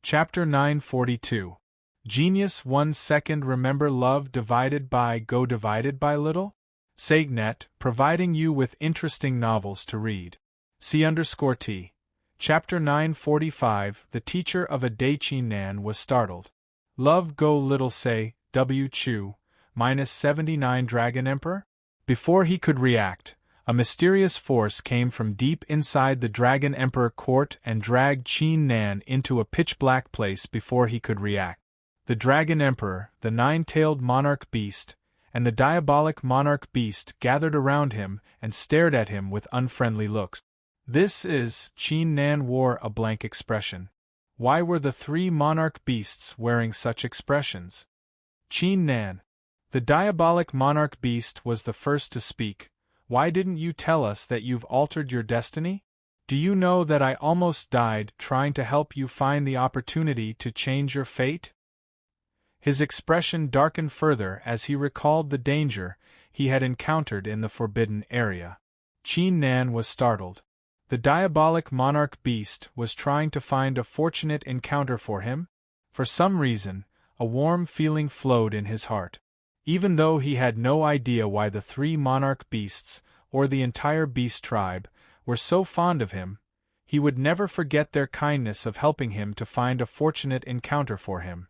Chapter 942. Genius 1 second. Remember love divided by go divided by little? Sagnet, providing you with interesting novels to read. C_T. Chapter 945. The teacher of a Daichi Nan was startled. Love go little say, W Chu, -79 Dragon Emperor? Before he could react, a mysterious force came from deep inside the Dragon Emperor court and dragged Qin Nan into a pitch-black place before he could react. The Dragon Emperor, the nine-tailed monarch beast, and the diabolic monarch beast gathered around him and stared at him with unfriendly looks. Qin Nan wore a blank expression. Why were the three monarch beasts wearing such expressions? Qin Nan. The diabolic monarch beast was the first to speak. Why didn't you tell us that you've altered your destiny? Do you know that I almost died trying to help you find the opportunity to change your fate? His expression darkened further as he recalled the danger he had encountered in the forbidden area. Qin Nan was startled. The diabolic monarch beast was trying to find a fortunate encounter for him? For some reason, a warm feeling flowed in his heart. Even though he had no idea why the three monarch beasts, or the entire beast tribe, were so fond of him, he would never forget their kindness of helping him to find a fortunate encounter for him.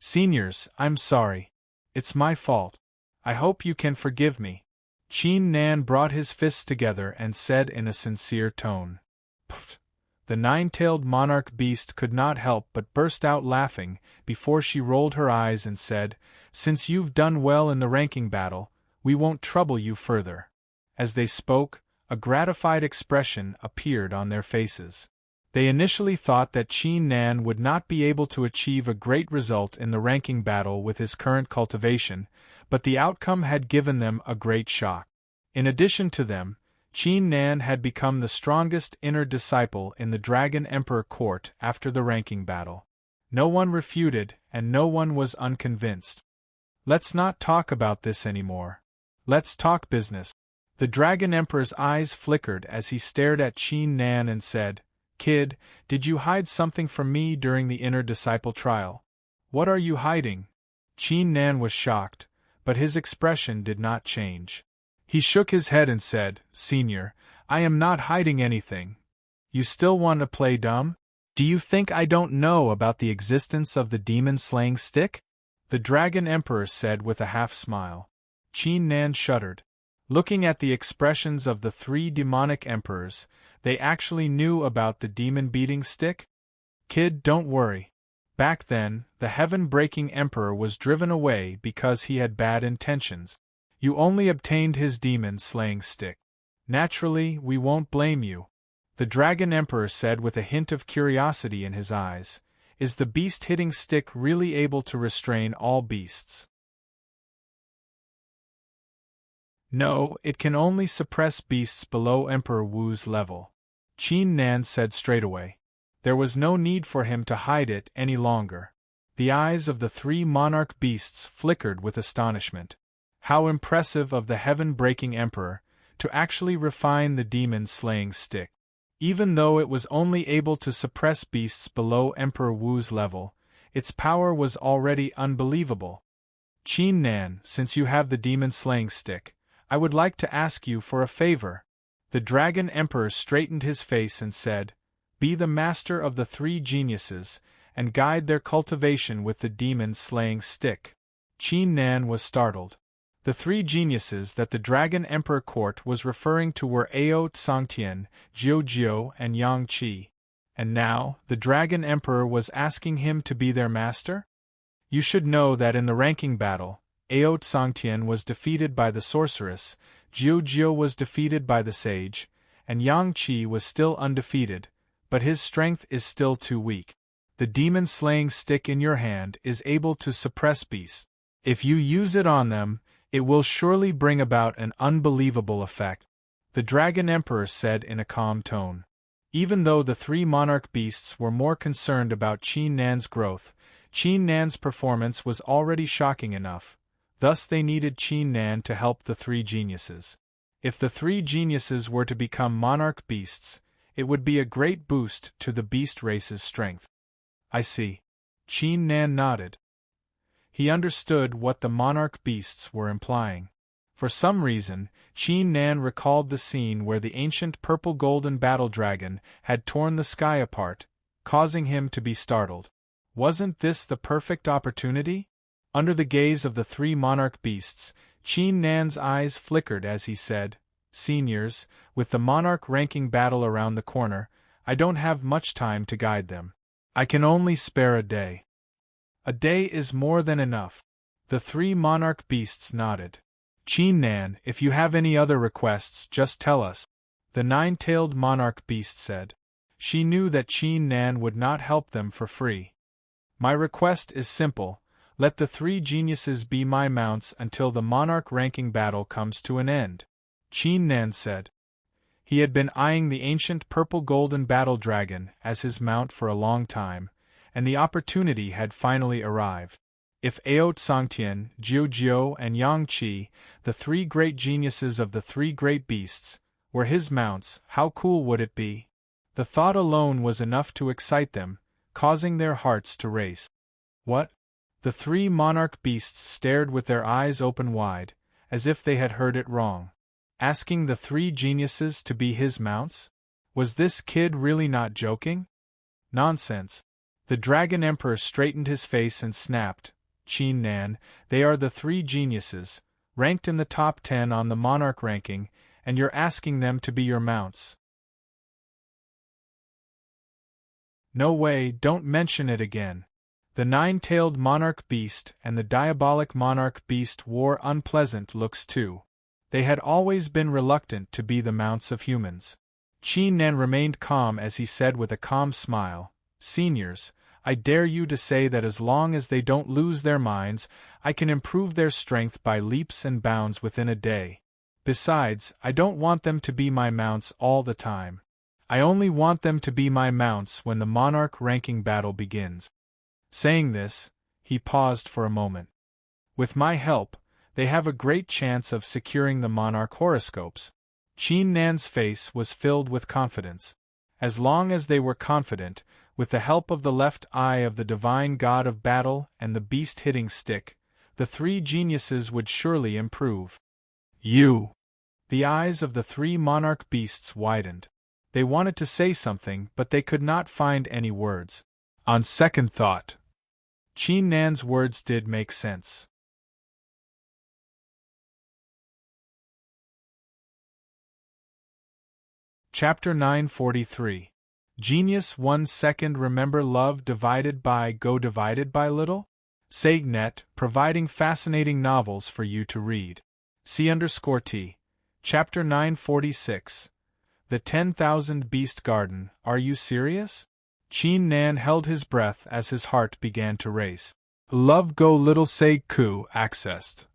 Seniors, I'm sorry. It's my fault. I hope you can forgive me. Qin Nan brought his fists together and said in a sincere tone. Pfft! The nine-tailed monarch beast could not help but burst out laughing before she rolled her eyes and said, Since you've done well in the ranking battle, we won't trouble you further. As they spoke, a gratified expression appeared on their faces. They initially thought that Qin Nan would not be able to achieve a great result in the ranking battle with his current cultivation, but the outcome had given them a great shock. In addition to them, Qin Nan had become the strongest inner disciple in the Dragon Emperor court after the ranking battle. No one refuted, and no one was unconvinced. Let's not talk about this anymore. Let's talk business. The Dragon Emperor's eyes flickered as he stared at Qin Nan and said, Kid, did you hide something from me during the inner disciple trial? What are you hiding? Qin Nan was shocked, but his expression did not change. He shook his head and said, Senior, I am not hiding anything. You still want to play dumb? Do you think I don't know about the existence of the demon-slaying stick? The Dragon Emperor said with a half-smile. Qin Nan shuddered. Looking at the expressions of the three demonic emperors, they actually knew about the demon-beating stick? Kid, don't worry. Back then, the heaven-breaking emperor was driven away because he had bad intentions. You only obtained his demon-slaying stick. Naturally, we won't blame you. The Dragon Emperor said with a hint of curiosity in his eyes, Is the beast-hitting stick really able to restrain all beasts? No, it can only suppress beasts below Emperor Wu's level. Qin Nan said straightaway. There was no need for him to hide it any longer. The eyes of the three monarch beasts flickered with astonishment. How impressive of the heaven-breaking emperor, to actually refine the demon-slaying stick. Even though it was only able to suppress beasts below Emperor Wu's level, its power was already unbelievable. Qin Nan, since you have the demon-slaying stick, I would like to ask you for a favor. The Dragon Emperor straightened his face and said, Be the master of the three geniuses, and guide their cultivation with the demon-slaying stick. Qin Nan was startled. The three geniuses that the Dragon Emperor court was referring to were Ao Tsangtian, Jiu, and Yang Qi. And now, the Dragon Emperor was asking him to be their master? You should know that in the ranking battle, Ao Tsangtian was defeated by the sorceress, Jiu was defeated by the sage, and Yang Qi was still undefeated, but his strength is still too weak. The demon-slaying stick in your hand is able to suppress beasts. If you use it on them, it will surely bring about an unbelievable effect, the Dragon Emperor said in a calm tone. Even though the three monarch beasts were more concerned about Qin Nan's growth, Qin Nan's performance was already shocking enough. Thus they needed Qin Nan to help the three geniuses. If the three geniuses were to become monarch beasts, it would be a great boost to the beast race's strength. I see. Qin Nan nodded. He understood what the monarch beasts were implying. For some reason, Qin Nan recalled the scene where the ancient purple-golden battle dragon had torn the sky apart, causing him to be startled. Wasn't this the perfect opportunity? Under the gaze of the three monarch beasts, Qin Nan's eyes flickered as he said, "Seniors, with the monarch-ranking battle around the corner, I don't have much time to guide them. I can only spare a day." "A day is more than enough." The three monarch beasts nodded. "Qin Nan, if you have any other requests, just tell us," the nine-tailed monarch beast said. She knew that Qin Nan would not help them for free. "My request is simple. Let the three geniuses be my mounts until the monarch-ranking battle comes to an end," Qin Nan said. He had been eyeing the ancient purple-golden battle dragon as his mount for a long time, and the opportunity had finally arrived. If Ao Tsangtian, Jiu Jiu, and Yang Qi, the three great geniuses of the three great beasts, were his mounts, how cool would it be? The thought alone was enough to excite them, causing their hearts to race. What? The three monarch beasts stared with their eyes open wide, as if they had heard it wrong. Asking the three geniuses to be his mounts? Was this kid really not joking? Nonsense. The Dragon Emperor straightened his face and snapped, "Qin Nan, they are the three geniuses, ranked in the top 10 on the monarch ranking, and you're asking them to be your mounts. No way, don't mention it again." The nine-tailed monarch beast and the diabolic monarch beast wore unpleasant looks too. They had always been reluctant to be the mounts of humans. Qin Nan remained calm as he said with a calm smile, "Seniors, I dare you to say that as long as they don't lose their minds, I can improve their strength by leaps and bounds within a day. Besides, I don't want them to be my mounts all the time. I only want them to be my mounts when the monarch-ranking battle begins." Saying this, he paused for a moment. "With my help, they have a great chance of securing the monarch horoscopes." Qin Nan's face was filled with confidence. As long as they were confident, with the help of the left eye of the divine god of battle and the beast-hitting stick, the three geniuses would surely improve. "You!" The eyes of the three monarch beasts widened. They wanted to say something, but they could not find any words. On second thought, Qin Nan's words did make sense. Chapter 943. Genius 1 second. Remember love divided by go divided by little? SegNet, providing fascinating novels for you to read. C_T. Chapter 946. The 10,000 Beast Garden. Are you serious? Qin Nan held his breath as his heart began to race. Love go little Seg Ku accessed.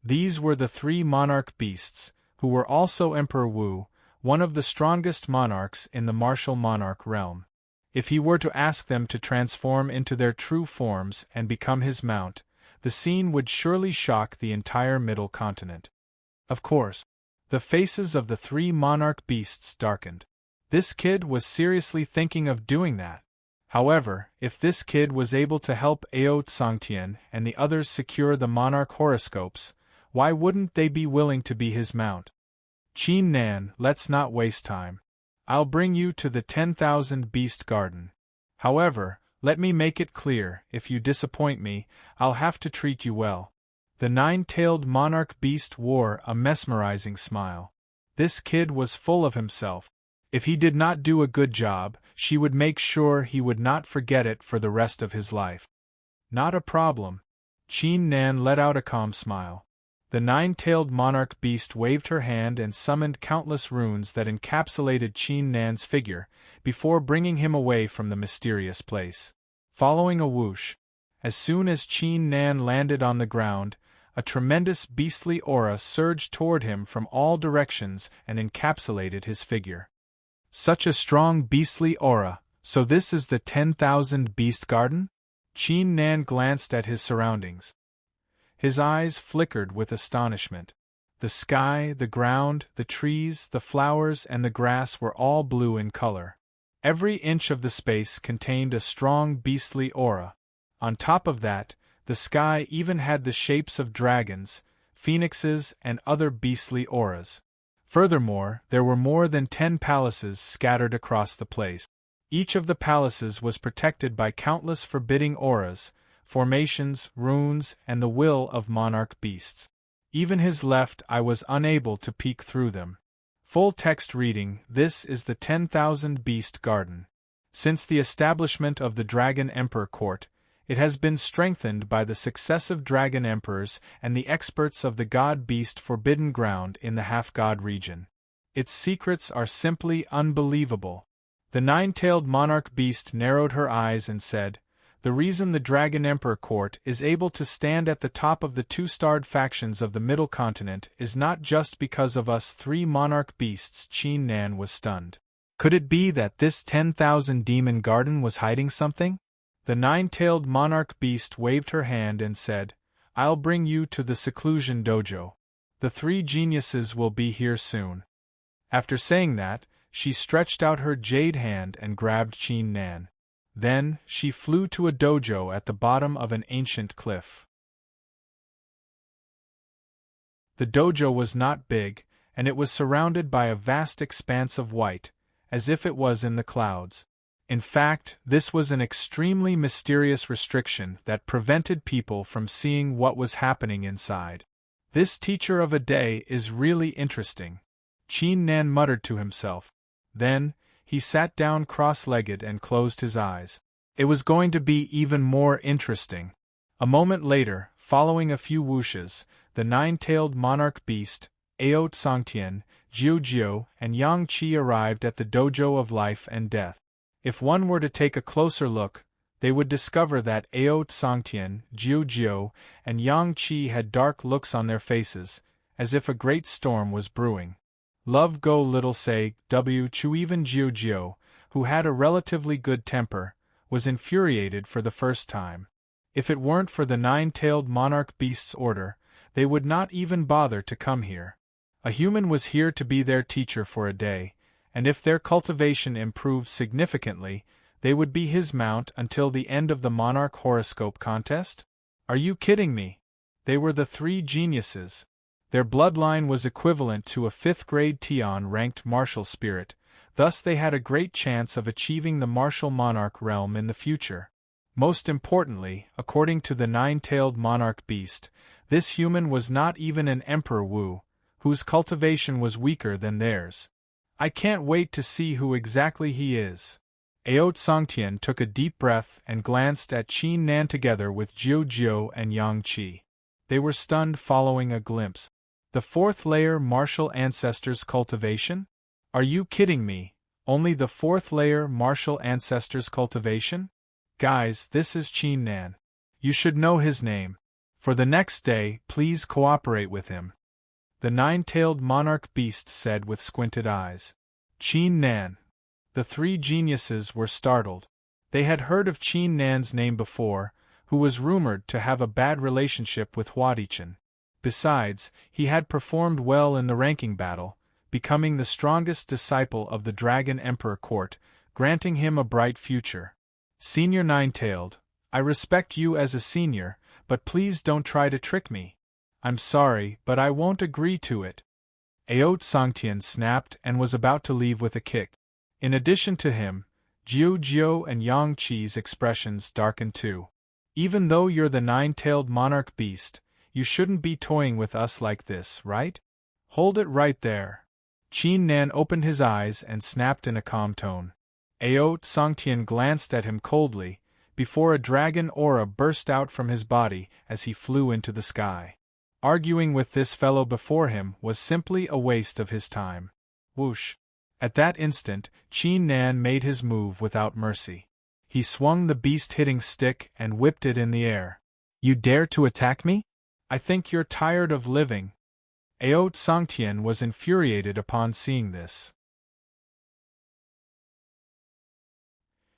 These were the three monarch beasts, who were also Emperor Wu, one of the strongest monarchs in the martial monarch realm. If he were to ask them to transform into their true forms and become his mount, the scene would surely shock the entire middle continent. Of course, the faces of the three monarch beasts darkened. This kid was seriously thinking of doing that. However, if this kid was able to help Ao Tsangtian and the others secure the monarch horoscopes, why wouldn't they be willing to be his mount? Qin Nan, let's not waste time. I'll bring you to the 10,000 Beast Garden. However, let me make it clear, if you disappoint me, I'll have to treat you well. The nine-tailed monarch beast wore a mesmerizing smile. This kid was full of himself. If he did not do a good job, she would make sure he would not forget it for the rest of his life. Not a problem. Qin Nan let out a calm smile. The nine-tailed monarch beast waved her hand and summoned countless runes that encapsulated Qin Nan's figure, before bringing him away from the mysterious place. Following a whoosh, as soon as Qin Nan landed on the ground, a tremendous beastly aura surged toward him from all directions and encapsulated his figure. Such a strong beastly aura, so this is the 10,000 Beast Garden? Qin Nan glanced at his surroundings. His eyes flickered with astonishment. The sky, the ground, the trees, the flowers, and the grass were all blue in color. Every inch of the space contained a strong beastly aura. On top of that, the sky even had the shapes of dragons, phoenixes, and other beastly auras. Furthermore, there were more than 10 palaces scattered across the place. Each of the palaces was protected by countless forbidding auras, formations, runes, and the will of monarch beasts. Even his left eye was unable to peek through them. Full text reading: This is the 10,000 Beast Garden. Since the establishment of the Dragon Emperor Court, it has been strengthened by the successive Dragon Emperors and the experts of the God-Beast Forbidden Ground in the Half-God region. Its secrets are simply unbelievable. The nine-tailed monarch beast narrowed her eyes and said, "The reason the Dragon Emperor Court is able to stand at the top of the two-starred factions of the Middle Continent is not just because of us 3 monarch beasts." Qin Nan was stunned. Could it be that this 10,000 demon garden was hiding something? The nine-tailed monarch beast waved her hand and said, "I'll bring you to the seclusion dojo. The 3 geniuses will be here soon." After saying that, she stretched out her jade hand and grabbed Qin Nan. Then, she flew to a dojo at the bottom of an ancient cliff. The dojo was not big, and it was surrounded by a vast expanse of white, as if it was in the clouds. In fact, this was an extremely mysterious restriction that prevented people from seeing what was happening inside. This teacher of a day is really interesting, Qin Nan muttered to himself. Then, he sat down cross-legged and closed his eyes. It was going to be even more interesting. A moment later, following a few whooshes, the nine-tailed monarch beast, Ao Sangtian, Jiu Jiu, and Yang Qi arrived at the dojo of life and death. If one were to take a closer look, they would discover that Ao Sangtian, Jiu Jiu, and Yang Qi had dark looks on their faces, as if a great storm was brewing. Love Go Little Say, W. Chu. Even Jiu Jiu, who had a relatively good temper, was infuriated for the first time. If it weren't for the nine-tailed monarch beast's order, they would not even bother to come here. A human was here to be their teacher for a day, and if their cultivation improved significantly, they would be his mount until the end of the monarch horoscope contest? Are you kidding me? They were the 3 geniuses. Their bloodline was equivalent to a 5th-grade Tian-ranked martial spirit, thus they had a great chance of achieving the martial monarch realm in the future. Most importantly, according to the nine-tailed monarch beast, this human was not even an Emperor Wu, whose cultivation was weaker than theirs. I can't wait to see who exactly he is. Ao Sangtian took a deep breath and glanced at Qin Nan together with Jiu Jiu and Yang Qi. They were stunned following a glimpse. The 4th layer martial ancestors cultivation? Are you kidding me? Only the 4th layer martial ancestors cultivation? Guys, this is Qin Nan. You should know his name. For the next day, please cooperate with him. The nine-tailed monarch beast said with squinted eyes. Qin Nan. The 3 geniuses were startled. They had heard of Qin Nan's name before, who was rumored to have a bad relationship with Huadichen. Besides, he had performed well in the ranking battle, becoming the strongest disciple of the Dragon Emperor Court, granting him a bright future. Senior Nine-Tailed, I respect you as a senior, but please don't try to trick me. I'm sorry, but I won't agree to it. Ao Sangtian snapped and was about to leave with a kick. In addition to him, Jiu Jiu and Yang Qi's expressions darkened too. Even though you're the nine-tailed monarch beast, you shouldn't be toying with us like this, right? Hold it right there. Qin Nan opened his eyes and snapped in a calm tone. Ao Sangtian glanced at him coldly, before a dragon aura burst out from his body as he flew into the sky. Arguing with this fellow before him was simply a waste of his time. Whoosh! At that instant, Qin Nan made his move without mercy. He swung the beast-hitting stick and whipped it in the air. You dare to attack me? I think you're tired of living. Ao Sangtian was infuriated upon seeing this.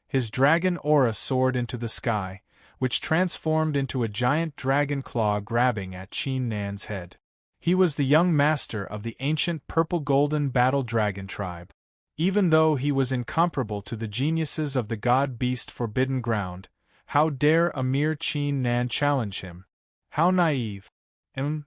His dragon aura soared into the sky, which transformed into a giant dragon claw grabbing at Qin Nan's head. He was the young master of the ancient purple-golden battle dragon tribe. Even though he was incomparable to the geniuses of the god-beast forbidden ground, how dare a mere Qin Nan challenge him? How naive! Aot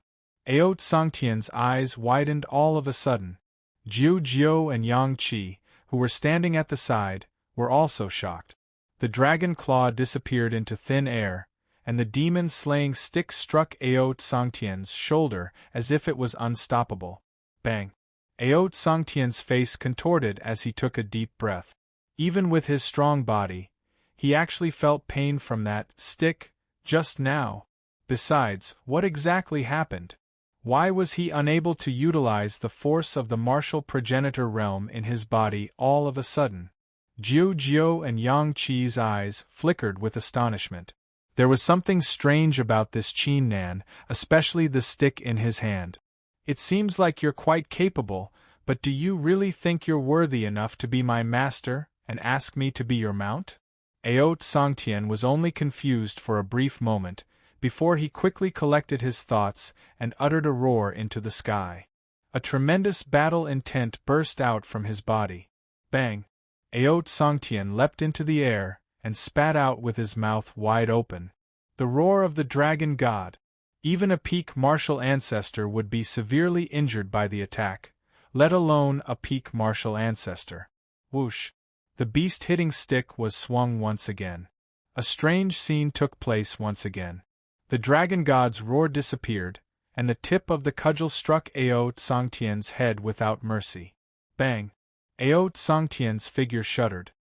Songtian's eyes widened all of a sudden. Jiu Jiu and Yang Qi, who were standing at the side, were also shocked. The dragon claw disappeared into thin air, and the demon-slaying stick struck Aot Songtian's shoulder as if it was unstoppable. Bang! Aot Songtian's face contorted as he took a deep breath. Even with his strong body, he actually felt pain from that stick just now. Besides, what exactly happened? Why was he unable to utilize the force of the martial progenitor realm in his body all of a sudden? Jiu Jiu and Yang Qi's eyes flickered with astonishment. There was something strange about this Qin Nan, especially the stick in his hand. It seems like you're quite capable, but do you really think you're worthy enough to be my master and ask me to be your mount? Aot Songtian was only confused for a brief moment, before he quickly collected his thoughts and uttered a roar into the sky. A tremendous battle intent burst out from his body. Bang! Aot Songtian leapt into the air and spat out with his mouth wide open. The roar of the dragon god. Even a peak martial ancestor would be severely injured by the attack, let alone a peak martial ancestor. Whoosh! The beast-hitting stick was swung once again. A strange scene took place once again. The dragon god's roar disappeared, and the tip of the cudgel struck Aot Songtian's head without mercy. Bang! Aot Songtian's figure shuddered.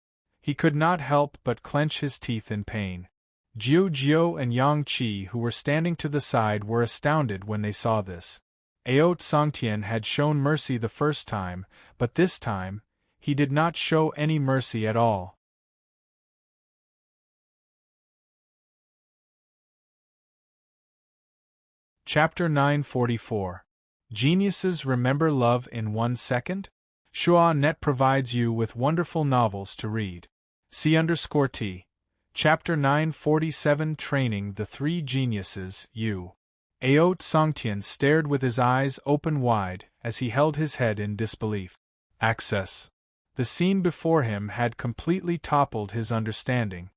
He could not help but clench his teeth in pain. Jiu Jiu and Yang Qi, who were standing to the side, were astounded when they saw this. Aot Songtian had shown mercy the first time, but this time, he did not show any mercy at all. Chapter 944. Geniuses Remember Love in 1 Second? Shua.net provides you with wonderful novels to read. C_T. Chapter 947 Training the Three Geniuses, U. Aot Songtian stared with his eyes open wide as he held his head in disbelief. Access. The scene before him had completely toppled his understanding.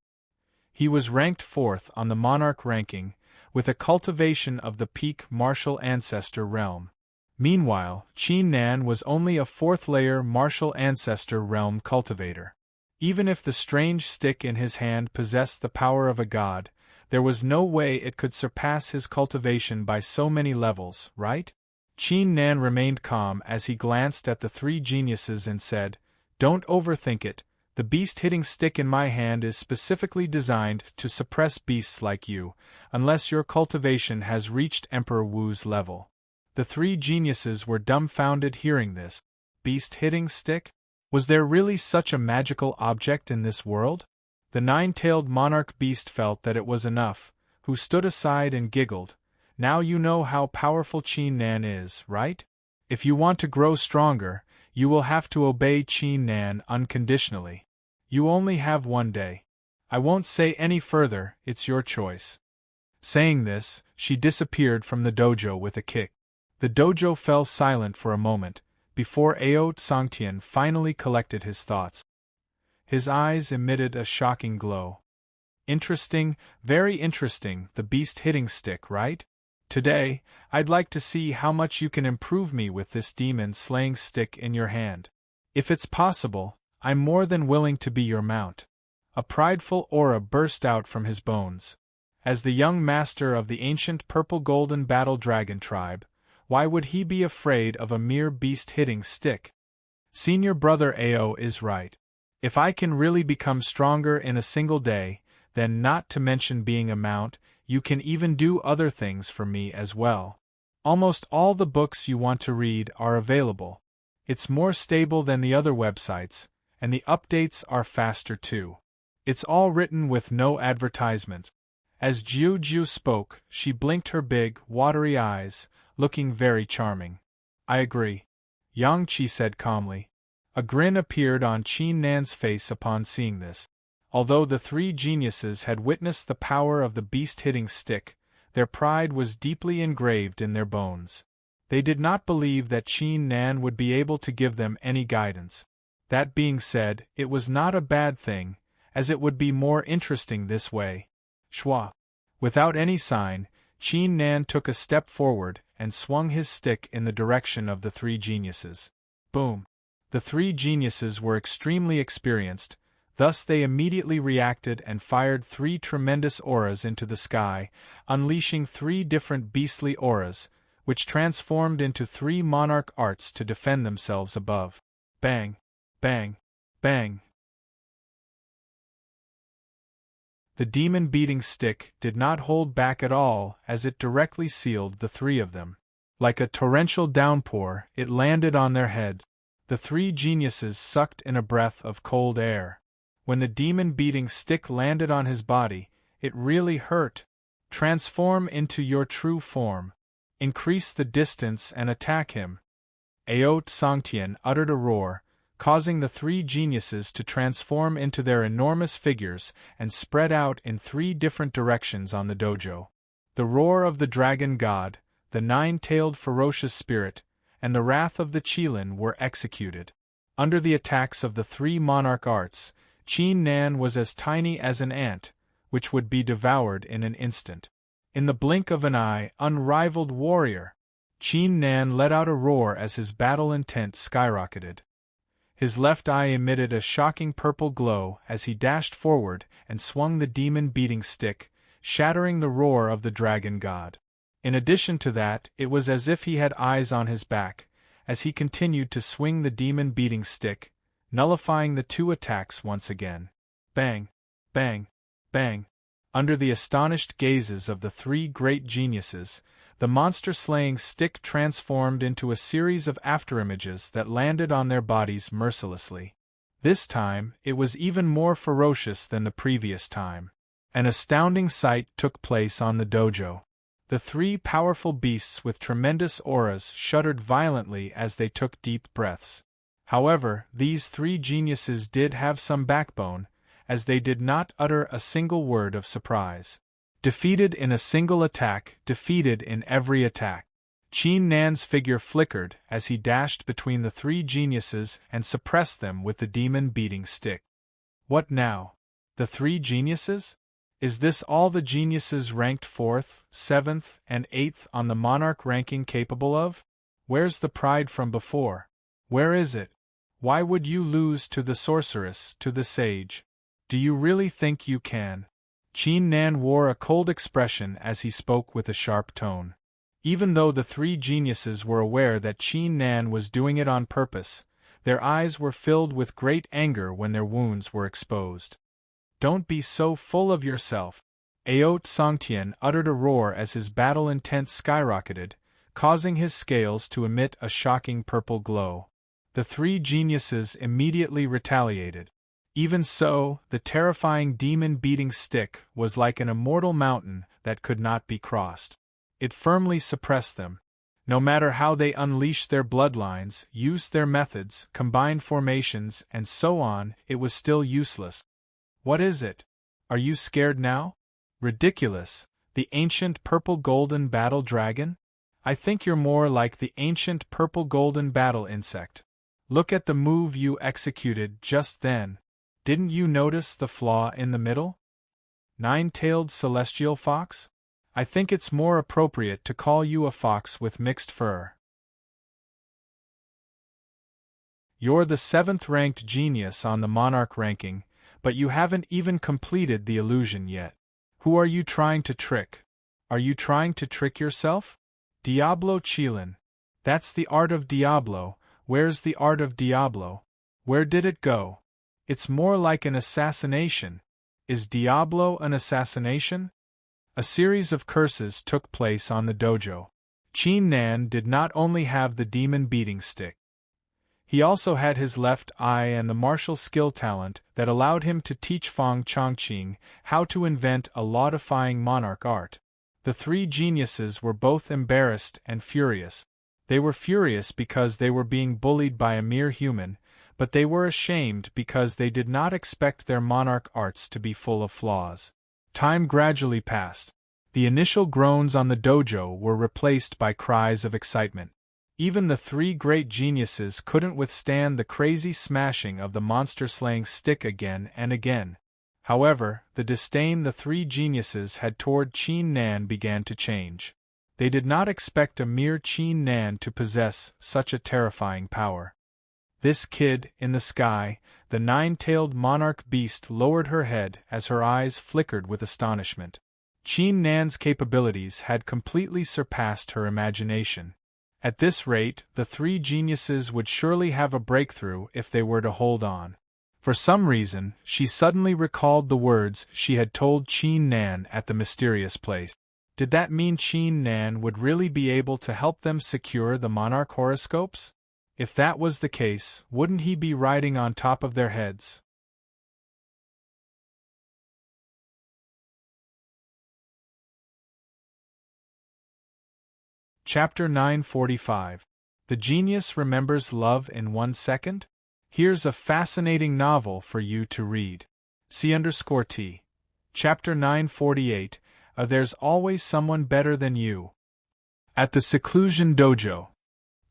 He was ranked 4th on the monarch ranking, with a cultivation of the peak martial ancestor realm. Meanwhile, Qin Nan was only a 4th-layer martial ancestor realm cultivator. Even if the strange stick in his hand possessed the power of a god, there was no way it could surpass his cultivation by so many levels, right? Qin Nan remained calm as he glanced at the three geniuses and said, "Don't overthink it. The beast-hitting stick in my hand is specifically designed to suppress beasts like you, unless your cultivation has reached Emperor Wu's level." The three geniuses were dumbfounded hearing this. Beast-hitting stick? Was there really such a magical object in this world? The nine-tailed monarch beast felt that it was enough, who stood aside and giggled. Now you know how powerful Qin Nan is, right? If you want to grow stronger, you will have to obey Qin Nan unconditionally. You only have 1 day. I won't say any further, it's your choice. Saying this, she disappeared from the dojo with a kick. The dojo fell silent for a moment, before Aot Songtian finally collected his thoughts. His eyes emitted a shocking glow. Interesting, very interesting, the beast-hitting stick, right? Today, I'd like to see how much you can improve me with this demon-slaying stick in your hand. If it's possible, I'm more than willing to be your mount. A prideful aura burst out from his bones. As the young master of the ancient purple-golden battle dragon tribe, why would he be afraid of a mere beast-hitting stick? Senior brother Ao is right. If I can really become stronger in a single day, then not to mention being a mount, you can even do other things for me as well. Almost all the books you want to read are available. It's more stable than the other websites, and the updates are faster too. It's all written with no advertisements. As Jiu Jiu spoke, she blinked her big, watery eyes, looking very charming. I agree. Yang Qi said calmly. A grin appeared on Qin Nan's face upon seeing this. Although the three geniuses had witnessed the power of the beast-hitting stick, their pride was deeply engraved in their bones. They did not believe that Qin Nan would be able to give them any guidance. That being said, it was not a bad thing, as it would be more interesting this way. Schwa. Without any sign, Qin Nan took a step forward and swung his stick in the direction of the three geniuses. Boom! The three geniuses were extremely experienced, thus they immediately reacted and fired three tremendous auras into the sky, unleashing three different beastly auras, which transformed into three monarch arts to defend themselves above. Bang! Bang! Bang! The demon-beating stick did not hold back at all as it directly sealed the three of them. Like a torrential downpour, it landed on their heads. The three geniuses sucked in a breath of cold air. When the demon-beating stick landed on his body, it really hurt. Transform into your true form. Increase the distance and attack him. Ao Sangtian uttered a roar, causing the three geniuses to transform into their enormous figures and spread out in three different directions on the dojo. The roar of the dragon god, the nine-tailed ferocious spirit, and the wrath of the Qilin were executed. Under the attacks of the three monarch arts, Qin Nan was as tiny as an ant, which would be devoured in an instant. In the blink of an eye, unrivaled warrior! Qin Nan let out a roar as his battle intent skyrocketed. His left eye emitted a shocking purple glow as he dashed forward and swung the demon-beating stick, shattering the roar of the dragon god. In addition to that, it was as if he had eyes on his back, as he continued to swing the demon-beating stick, nullifying the two attacks once again. Bang! Bang! Bang! Under the astonished gazes of the three great geniuses, the monster-slaying stick transformed into a series of afterimages that landed on their bodies mercilessly. This time, it was even more ferocious than the previous time. An astounding sight took place on the dojo. The three powerful beasts with tremendous auras shuddered violently as they took deep breaths. However, these three geniuses did have some backbone, as they did not utter a single word of surprise. Defeated in a single attack, defeated in every attack. Qin Nan's figure flickered as he dashed between the three geniuses and suppressed them with the demon-beating stick. What now? The three geniuses? Is this all the geniuses ranked 4th, 7th, and 8th on the monarch ranking capable of? Where's the pride from before? Where is it? Why would you lose to the sorceress, to the sage? Do you really think you can? Qin Nan wore a cold expression as he spoke with a sharp tone. Even though the three geniuses were aware that Qin Nan was doing it on purpose, their eyes were filled with great anger when their wounds were exposed. Don't be so full of yourself. Ao Sangtian uttered a roar as his battle intent skyrocketed, causing his scales to emit a shocking purple glow. The three geniuses immediately retaliated. Even so, the terrifying demon-beating stick was like an immortal mountain that could not be crossed. It firmly suppressed them. No matter how they unleashed their bloodlines, used their methods, combined formations, and so on, it was still useless. What is it? Are you scared now? Ridiculous! The ancient purple-golden battle dragon? I think you're more like the ancient purple-golden battle insect. Look at the move you executed just then. Didn't you notice the flaw in the middle? Nine-tailed celestial fox? I think it's more appropriate to call you a fox with mixed fur. You're the 7th-ranked genius on the monarch ranking, but you haven't even completed the illusion yet. Who are you trying to trick? Are you trying to trick yourself? Diablo Qilin. That's the art of Diablo. Where's the art of Diablo? Where did it go? It's more like an assassination. Is Diablo an assassination? A series of curses took place on the dojo. Qin Nan did not only have the demon-beating stick. He also had his left eye and the martial skill talent that allowed him to teach Fang Chongqing how to invent a law-defying monarch art. The three geniuses were both embarrassed and furious. They were furious because they were being bullied by a mere human, but they were ashamed because they did not expect their monarch arts to be full of flaws. Time gradually passed. The initial groans on the dojo were replaced by cries of excitement. Even the three great geniuses couldn't withstand the crazy smashing of the monster-slaying stick again and again. However, the disdain the three geniuses had toward Qin Nan began to change. They did not expect a mere Qin Nan to possess such a terrifying power. This kid in the sky, the nine-tailed monarch beast, lowered her head as her eyes flickered with astonishment. Qin Nan's capabilities had completely surpassed her imagination. At this rate, the three geniuses would surely have a breakthrough if they were to hold on. For some reason, she suddenly recalled the words she had told Qin Nan at the mysterious place. Did that mean Qin Nan would really be able to help them secure the monarch horoscopes? If that was the case, wouldn't he be riding on top of their heads? Chapter 945. The Genius Remembers Love in 1 Second? Here's a fascinating novel for you to read. C_T. Chapter 948. There's Always Someone Better Than You. At the Seclusion Dojo.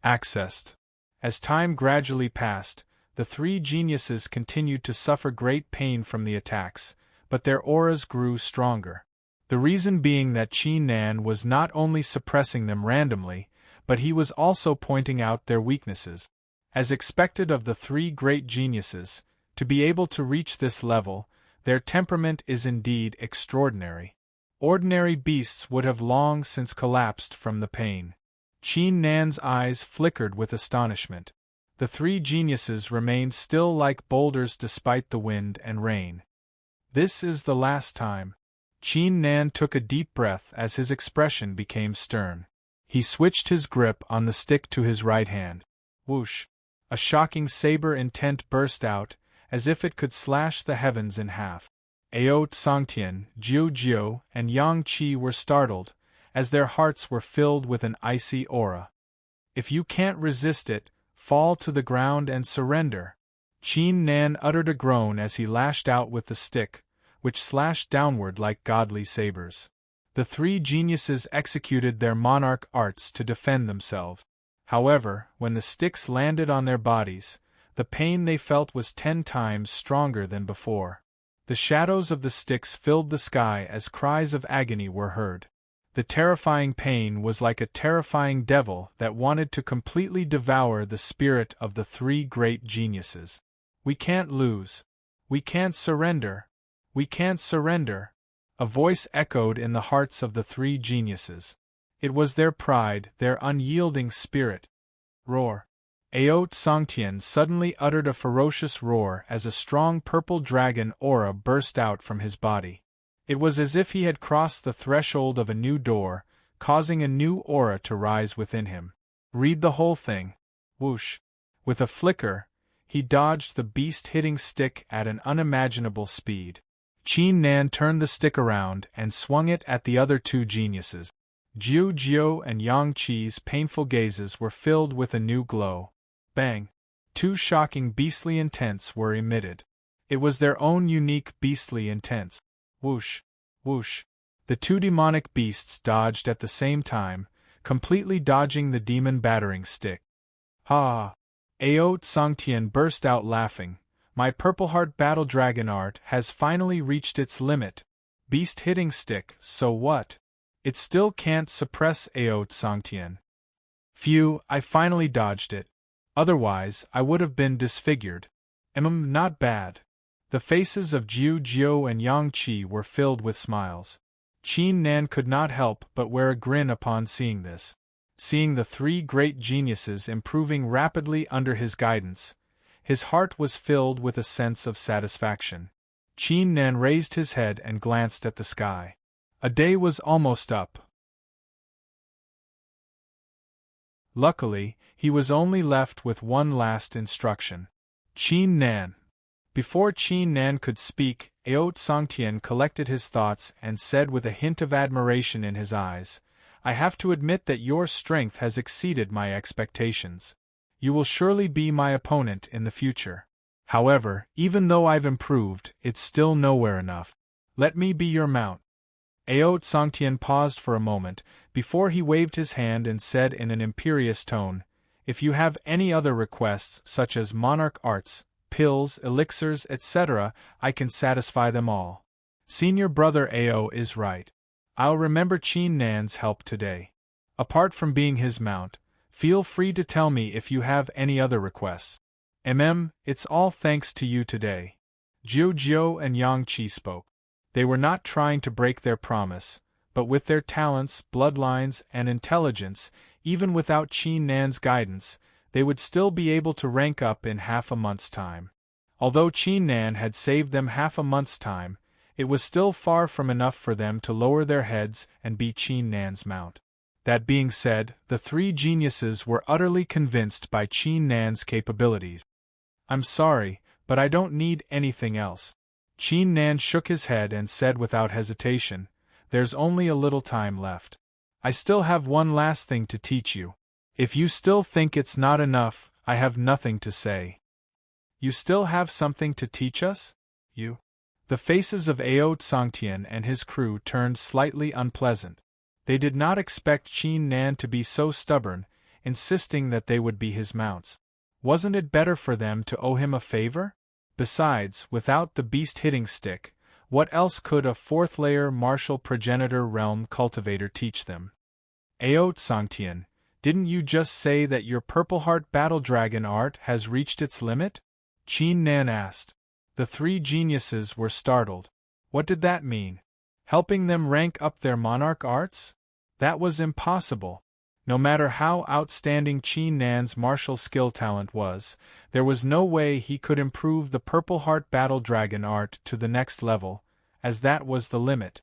Accessed. As time gradually passed, the three geniuses continued to suffer great pain from the attacks, but their auras grew stronger. The reason being that Qin Nan was not only suppressing them randomly, but he was also pointing out their weaknesses. As expected of the three great geniuses, to be able to reach this level, their temperament is indeed extraordinary. Ordinary beasts would have long since collapsed from the pain. Qin Nan's eyes flickered with astonishment. The three geniuses remained still like boulders despite the wind and rain. This is the last time. Qin Nan took a deep breath as his expression became stern. He switched his grip on the stick to his right hand. Whoosh! A shocking saber intent burst out, as if it could slash the heavens in half. Ao Tsangtian, Jiu Jiu, and Yang Qi were startled, as their hearts were filled with an icy aura. If you can't resist it, fall to the ground and surrender. Qin Nan uttered a groan as he lashed out with the stick, which slashed downward like godly sabers. The three geniuses executed their monarch arts to defend themselves. However, when the sticks landed on their bodies, the pain they felt was 10 times stronger than before. The shadows of the sticks filled the sky as cries of agony were heard. The terrifying pain was like a terrifying devil that wanted to completely devour the spirit of the three great geniuses. We can't lose. We can't surrender. We can't surrender. A voice echoed in the hearts of the three geniuses. It was their pride, their unyielding spirit. Roar. Ao Tsangtian suddenly uttered a ferocious roar as a strong purple dragon aura burst out from his body. It was as if he had crossed the threshold of a new door, causing a new aura to rise within him. Read the whole thing. Whoosh. With a flicker, he dodged the beast-hitting stick at an unimaginable speed. Qin Nan turned the stick around and swung it at the other two geniuses. Jiu Jiu and Yang Qi's painful gazes were filled with a new glow. Bang! 2 shocking beastly intents were emitted. It was their own unique beastly intents. Whoosh! Whoosh! The 2 demonic beasts dodged at the same time, completely dodging the demon battering stick. Ha! Ao Tsangtian burst out laughing. My Purple Heart Battle Dragon art has finally reached its limit. Beast hitting stick, so what? It still can't suppress Ao Tsangtian. Phew, I finally dodged it. Otherwise, I would have been disfigured. Not bad. The faces of Jiu Jiu and Yang Qi were filled with smiles. Qin Nan could not help but wear a grin upon seeing this. Seeing the 3 great geniuses improving rapidly under his guidance, his heart was filled with a sense of satisfaction. Qin Nan raised his head and glanced at the sky. A day was almost up. Luckily, he was only left with one last instruction. Qin Nan. Before Qin Nan could speak, Ao Tsangtian collected his thoughts and said with a hint of admiration in his eyes, I have to admit that your strength has exceeded my expectations. You will surely be my opponent in the future. However, even though I've improved, it's still nowhere enough. Let me be your mount. Ao Tsangtian paused for a moment, before he waved his hand and said in an imperious tone, If you have any other requests such as monarch arts, pills, elixirs, etc., I can satisfy them all. Senior brother Ao is right. I'll remember Qin Nan's help today. Apart from being his mount, feel free to tell me if you have any other requests. It's all thanks to you today. Jiu Jiu and Yang Qi spoke. They were not trying to break their promise, but with their talents, bloodlines, and intelligence, even without Qin Nan's guidance, they would still be able to rank up in half a month's time. Although Qin Nan had saved them half a month's time, it was still far from enough for them to lower their heads and be Qin Nan's mount. That being said, the three geniuses were utterly convinced by Qin Nan's capabilities. I'm sorry, but I don't need anything else. Qin Nan shook his head and said without hesitation, there's only a little time left. I still have one last thing to teach you. If you still think it's not enough, I have nothing to say. You still have something to teach us? You? The faces of Ao Tsangtian and his crew turned slightly unpleasant. They did not expect Qin Nan to be so stubborn, insisting that they would be his mounts. Wasn't it better for them to owe him a favor? Besides, without the beast-hitting stick, what else could a fourth-layer martial progenitor realm cultivator teach them? Ao Tsangtian, didn't you just say that your Purple Heart Battle Dragon art has reached its limit? Qin Nan asked. The three geniuses were startled. What did that mean? Helping them rank up their monarch arts? That was impossible. No matter how outstanding Qin Nan's martial skill talent was, there was no way he could improve the Purple Heart Battle Dragon art to the next level, as that was the limit.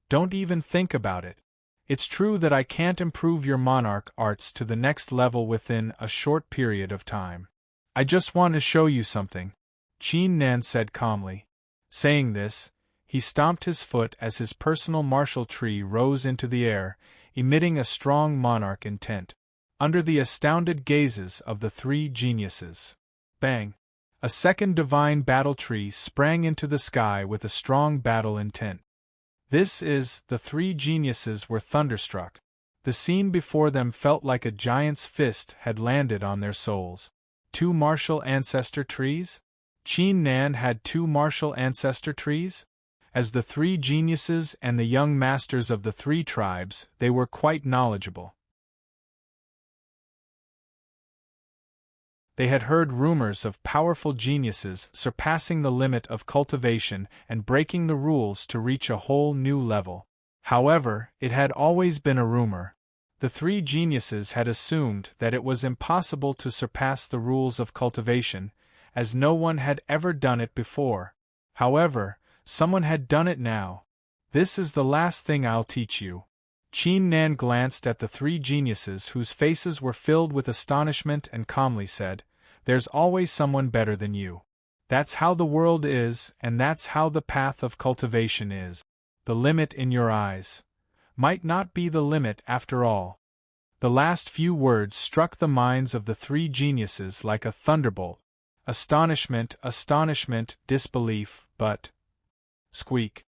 Don't even think about it. It's true that I can't improve your monarch arts to the next level within a short period of time. I just want to show you something, Qin Nan said calmly. Saying this, he stomped his foot as his personal martial tree rose into the air, emitting a strong monarch intent. Under the astounded gazes of the three geniuses. Bang! A second divine battle tree sprang into the sky with a strong battle intent. The three geniuses were thunderstruck. The scene before them felt like a giant's fist had landed on their souls. 2 martial ancestor trees? Qin Nan had 2 martial ancestor trees? As the three geniuses and the young masters of the 3 tribes, they were quite knowledgeable. They had heard rumors of powerful geniuses surpassing the limit of cultivation and breaking the rules to reach a whole new level. However, it had always been a rumor. The 3 geniuses had assumed that it was impossible to surpass the rules of cultivation, as no one had ever done it before. However, someone had done it now. This is the last thing I'll teach you. Qin Nan glanced at the 3 geniuses whose faces were filled with astonishment and calmly said, There's always someone better than you. That's how the world is, and that's how the path of cultivation is. The limit in your eyes might not be the limit after all. The last few words struck the minds of the 3 geniuses like a thunderbolt. Astonishment, disbelief, but... Squeak.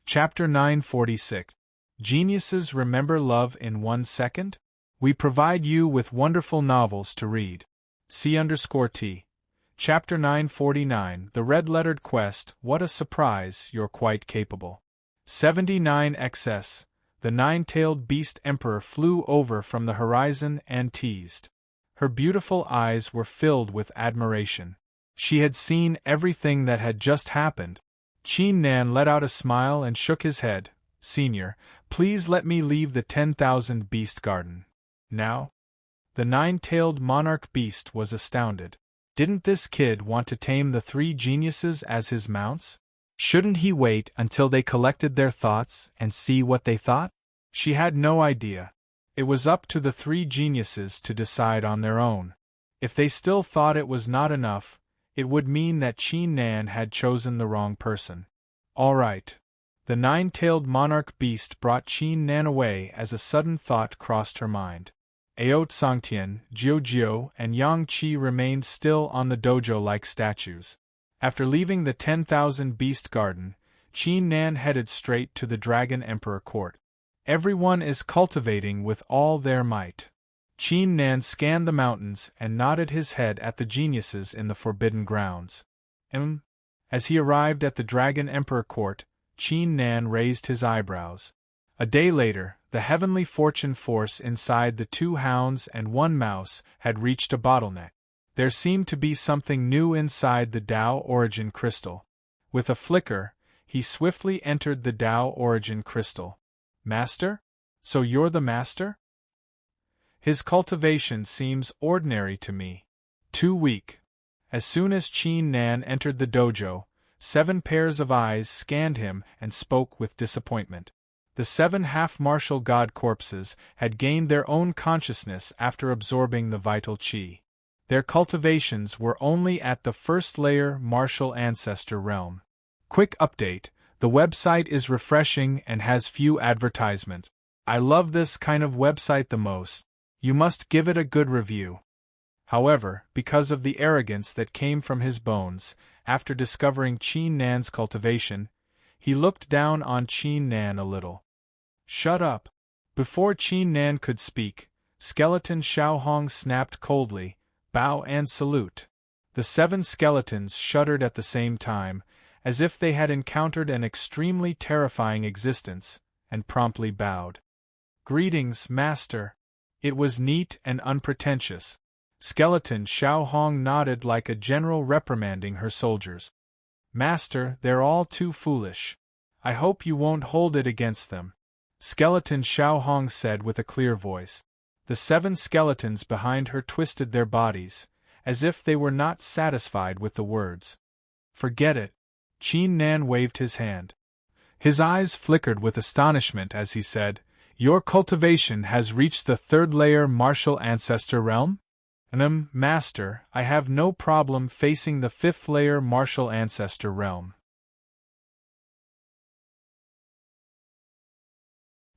Chapter 946. Geniuses Remember Love in 1 Second? We provide you with wonderful novels to read. C_T. Chapter 949. The Red-Lettered Quest. What a surprise, you're quite capable. 79XS. The 9-tailed beast emperor flew over from the horizon and teased. Her beautiful eyes were filled with admiration. She had seen everything that had just happened. Qin Nan let out a smile and shook his head. Senior, please let me leave the 10,000 beast garden. Now? The 9-tailed monarch beast was astounded. Didn't this kid want to tame the 3 geniuses as his mounts? Shouldn't he wait until they collected their thoughts and see what they thought? She had no idea. It was up to the 3 geniuses to decide on their own. If they still thought it was not enough, it would mean that Qin Nan had chosen the wrong person. All right. The 9-tailed monarch beast brought Qin Nan away as a sudden thought crossed her mind. Ao Tsangtian, Jiu Jiu, and Yang Qi remained still on the dojo like statues. After leaving the 10,000 beast garden, Qin Nan headed straight to the Dragon Emperor Court. Everyone is cultivating with all their might. Qin Nan scanned the mountains and nodded his head at the geniuses in the forbidden grounds. As he arrived at the Dragon Emperor Court, Qin Nan raised his eyebrows. A day later, the heavenly fortune force inside the 2 hounds and 1 mouse had reached a bottleneck. There seemed to be something new inside the Tao Origin crystal. With a flicker, he swiftly entered the Tao Origin crystal. Master? So you're the master? His cultivation seems ordinary to me. Too weak. As soon as Qin Nan entered the dojo, 7 pairs of eyes scanned him and spoke with disappointment. The 7 half-martial god corpses had gained their own consciousness after absorbing the vital qi. Their cultivations were only at the first layer martial ancestor realm. Quick update, the website is refreshing and has few advertisements. I love this kind of website the most. You must give it a good review. However, because of the arrogance that came from his bones, after discovering Qin Nan's cultivation, he looked down on Qin Nan a little. Shut up. Before Qin Nan could speak, Skeleton Xiaohong snapped coldly, bow and salute. The 7 skeletons shuddered at the same time, as if they had encountered an extremely terrifying existence, and promptly bowed. Greetings, Master. It was neat and unpretentious. Skeleton Xiaohong nodded like a general reprimanding her soldiers. Master, they're all too foolish. I hope you won't hold it against them. Skeleton Xiaohong said with a clear voice. The 7 skeletons behind her twisted their bodies, as if they were not satisfied with the words. Forget it. Qin Nan waved his hand. His eyes flickered with astonishment as he said, Your cultivation has reached the 3rd layer martial ancestor realm? Master, I have no problem facing the 5th layer martial ancestor realm.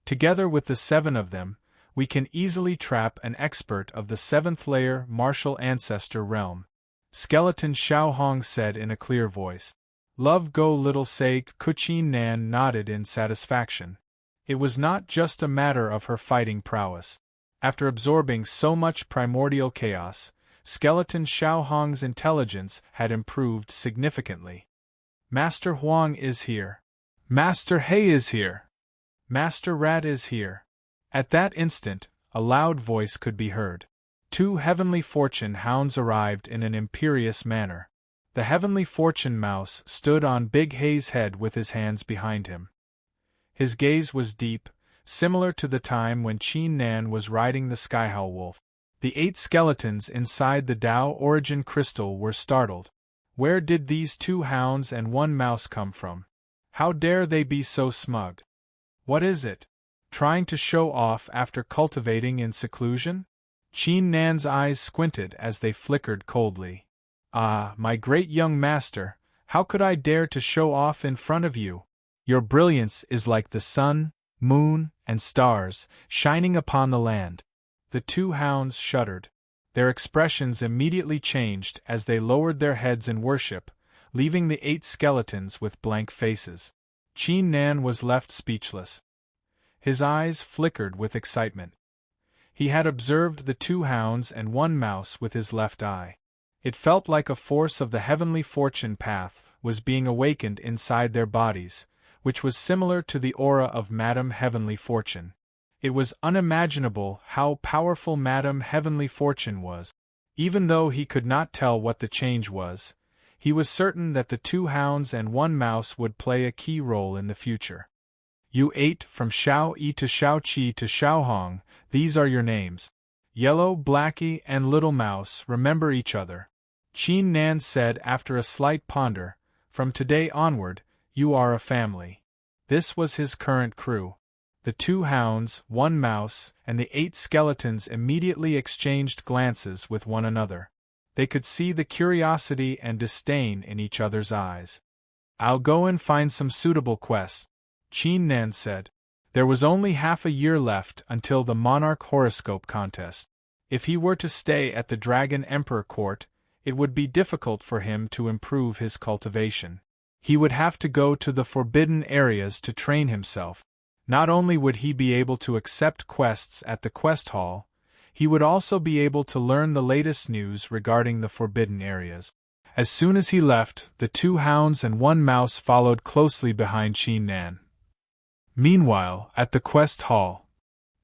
Together with the 7 of them, we can easily trap an expert of the 7th layer martial ancestor realm. Skeleton Xiaohong said in a clear voice. Love go little sake. Qin Nan nodded in satisfaction. It was not just a matter of her fighting prowess. After absorbing so much primordial chaos, Skeleton Xiaohong's intelligence had improved significantly. Master Huang is here. Master He is here. Master Rat is here. At that instant, a loud voice could be heard. 2 heavenly fortune hounds arrived in an imperious manner. The heavenly fortune mouse stood on Big He's head with his hands behind him. His gaze was deep, similar to the time when Qin Nan was riding the Skyhowl Wolf. The 8 skeletons inside the Tao Origin crystal were startled. Where did these 2 hounds and 1 mouse come from? How dare they be so smug? What is it? Trying to show off after cultivating in seclusion? Qin Nan's eyes squinted as they flickered coldly. Ah, my great young master, how could I dare to show off in front of you? Your brilliance is like the sun, moon, and stars, shining upon the land. The 2 hounds shuddered. Their expressions immediately changed as they lowered their heads in worship, leaving the 8 skeletons with blank faces. Qin Nan was left speechless. His eyes flickered with excitement. He had observed the 2 hounds and 1 mouse with his left eye. It felt like a force of the heavenly fortune path was being awakened inside their bodies, which was similar to the aura of Madame Heavenly Fortune. It was unimaginable how powerful Madame Heavenly Fortune was. Even though he could not tell what the change was, he was certain that the 2 hounds and 1 mouse would play a key role in the future. You 8 from Xiao Yi to Xiao Qi to Xiao Hong, these are your names. Yellow, Blackie, and Little Mouse remember each other. Qin Nan said after a slight ponder, From today onward, you are a family. This was his current crew. The 2 hounds, 1 mouse, and the 8 skeletons immediately exchanged glances with one another. They could see the curiosity and disdain in each other's eyes. I'll go and find some suitable quests, Qin Nan said. There was only half a year left until the Monarch Horoscope contest. If he were to stay at the Dragon Emperor Court, it would be difficult for him to improve his cultivation. He would have to go to the forbidden areas to train himself. Not only would he be able to accept quests at the quest hall, he would also be able to learn the latest news regarding the forbidden areas. As soon as he left, the 2 hounds and 1 mouse followed closely behind Qin Nan. Meanwhile, at the quest hall,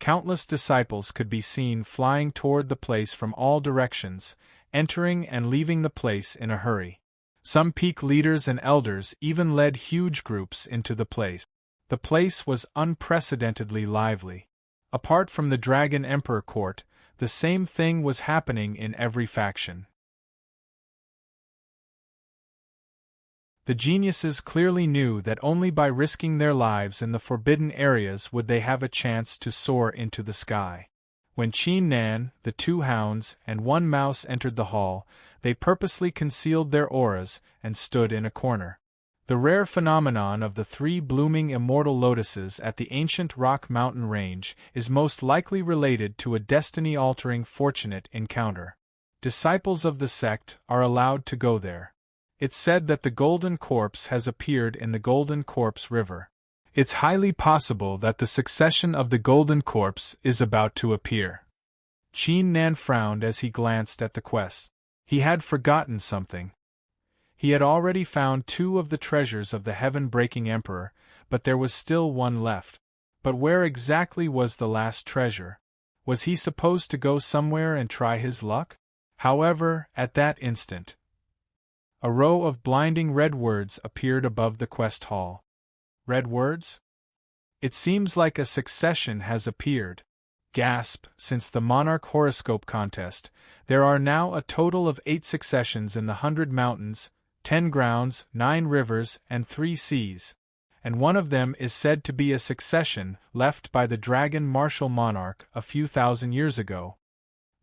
countless disciples could be seen flying toward the place from all directions, entering and leaving the place in a hurry. Some peak leaders and elders even led huge groups into the place. The place was unprecedentedly lively. Apart from the Dragon Emperor court, the same thing was happening in every faction. The geniuses clearly knew that only by risking their lives in the forbidden areas would they have a chance to soar into the sky. When Qin Nan, the 2 hounds, and 1 mouse entered the hall, they purposely concealed their auras and stood in a corner. The rare phenomenon of the 3 blooming immortal lotuses at the ancient rock mountain range is most likely related to a destiny-altering fortunate encounter. Disciples of the sect are allowed to go there. It's said that the Golden Corpse has appeared in the Golden Corpse River. It's highly possible that the succession of the Golden Corpse is about to appear. Qin Nan frowned as he glanced at the quest. He had forgotten something. He had already found 2 of the treasures of the heaven-breaking emperor, but there was still 1 left. But where exactly was the last treasure? Was he supposed to go somewhere and try his luck? However, at that instant, a row of blinding red words appeared above the quest hall. Red words? It seems like a succession has appeared. Gasp! Since the Monarch Horoscope Contest, there are now a total of 8 successions in the 100 mountains, 10 grounds, 9 rivers, and 3 seas, and one of them is said to be a succession left by the dragon martial monarch a few thousand years ago.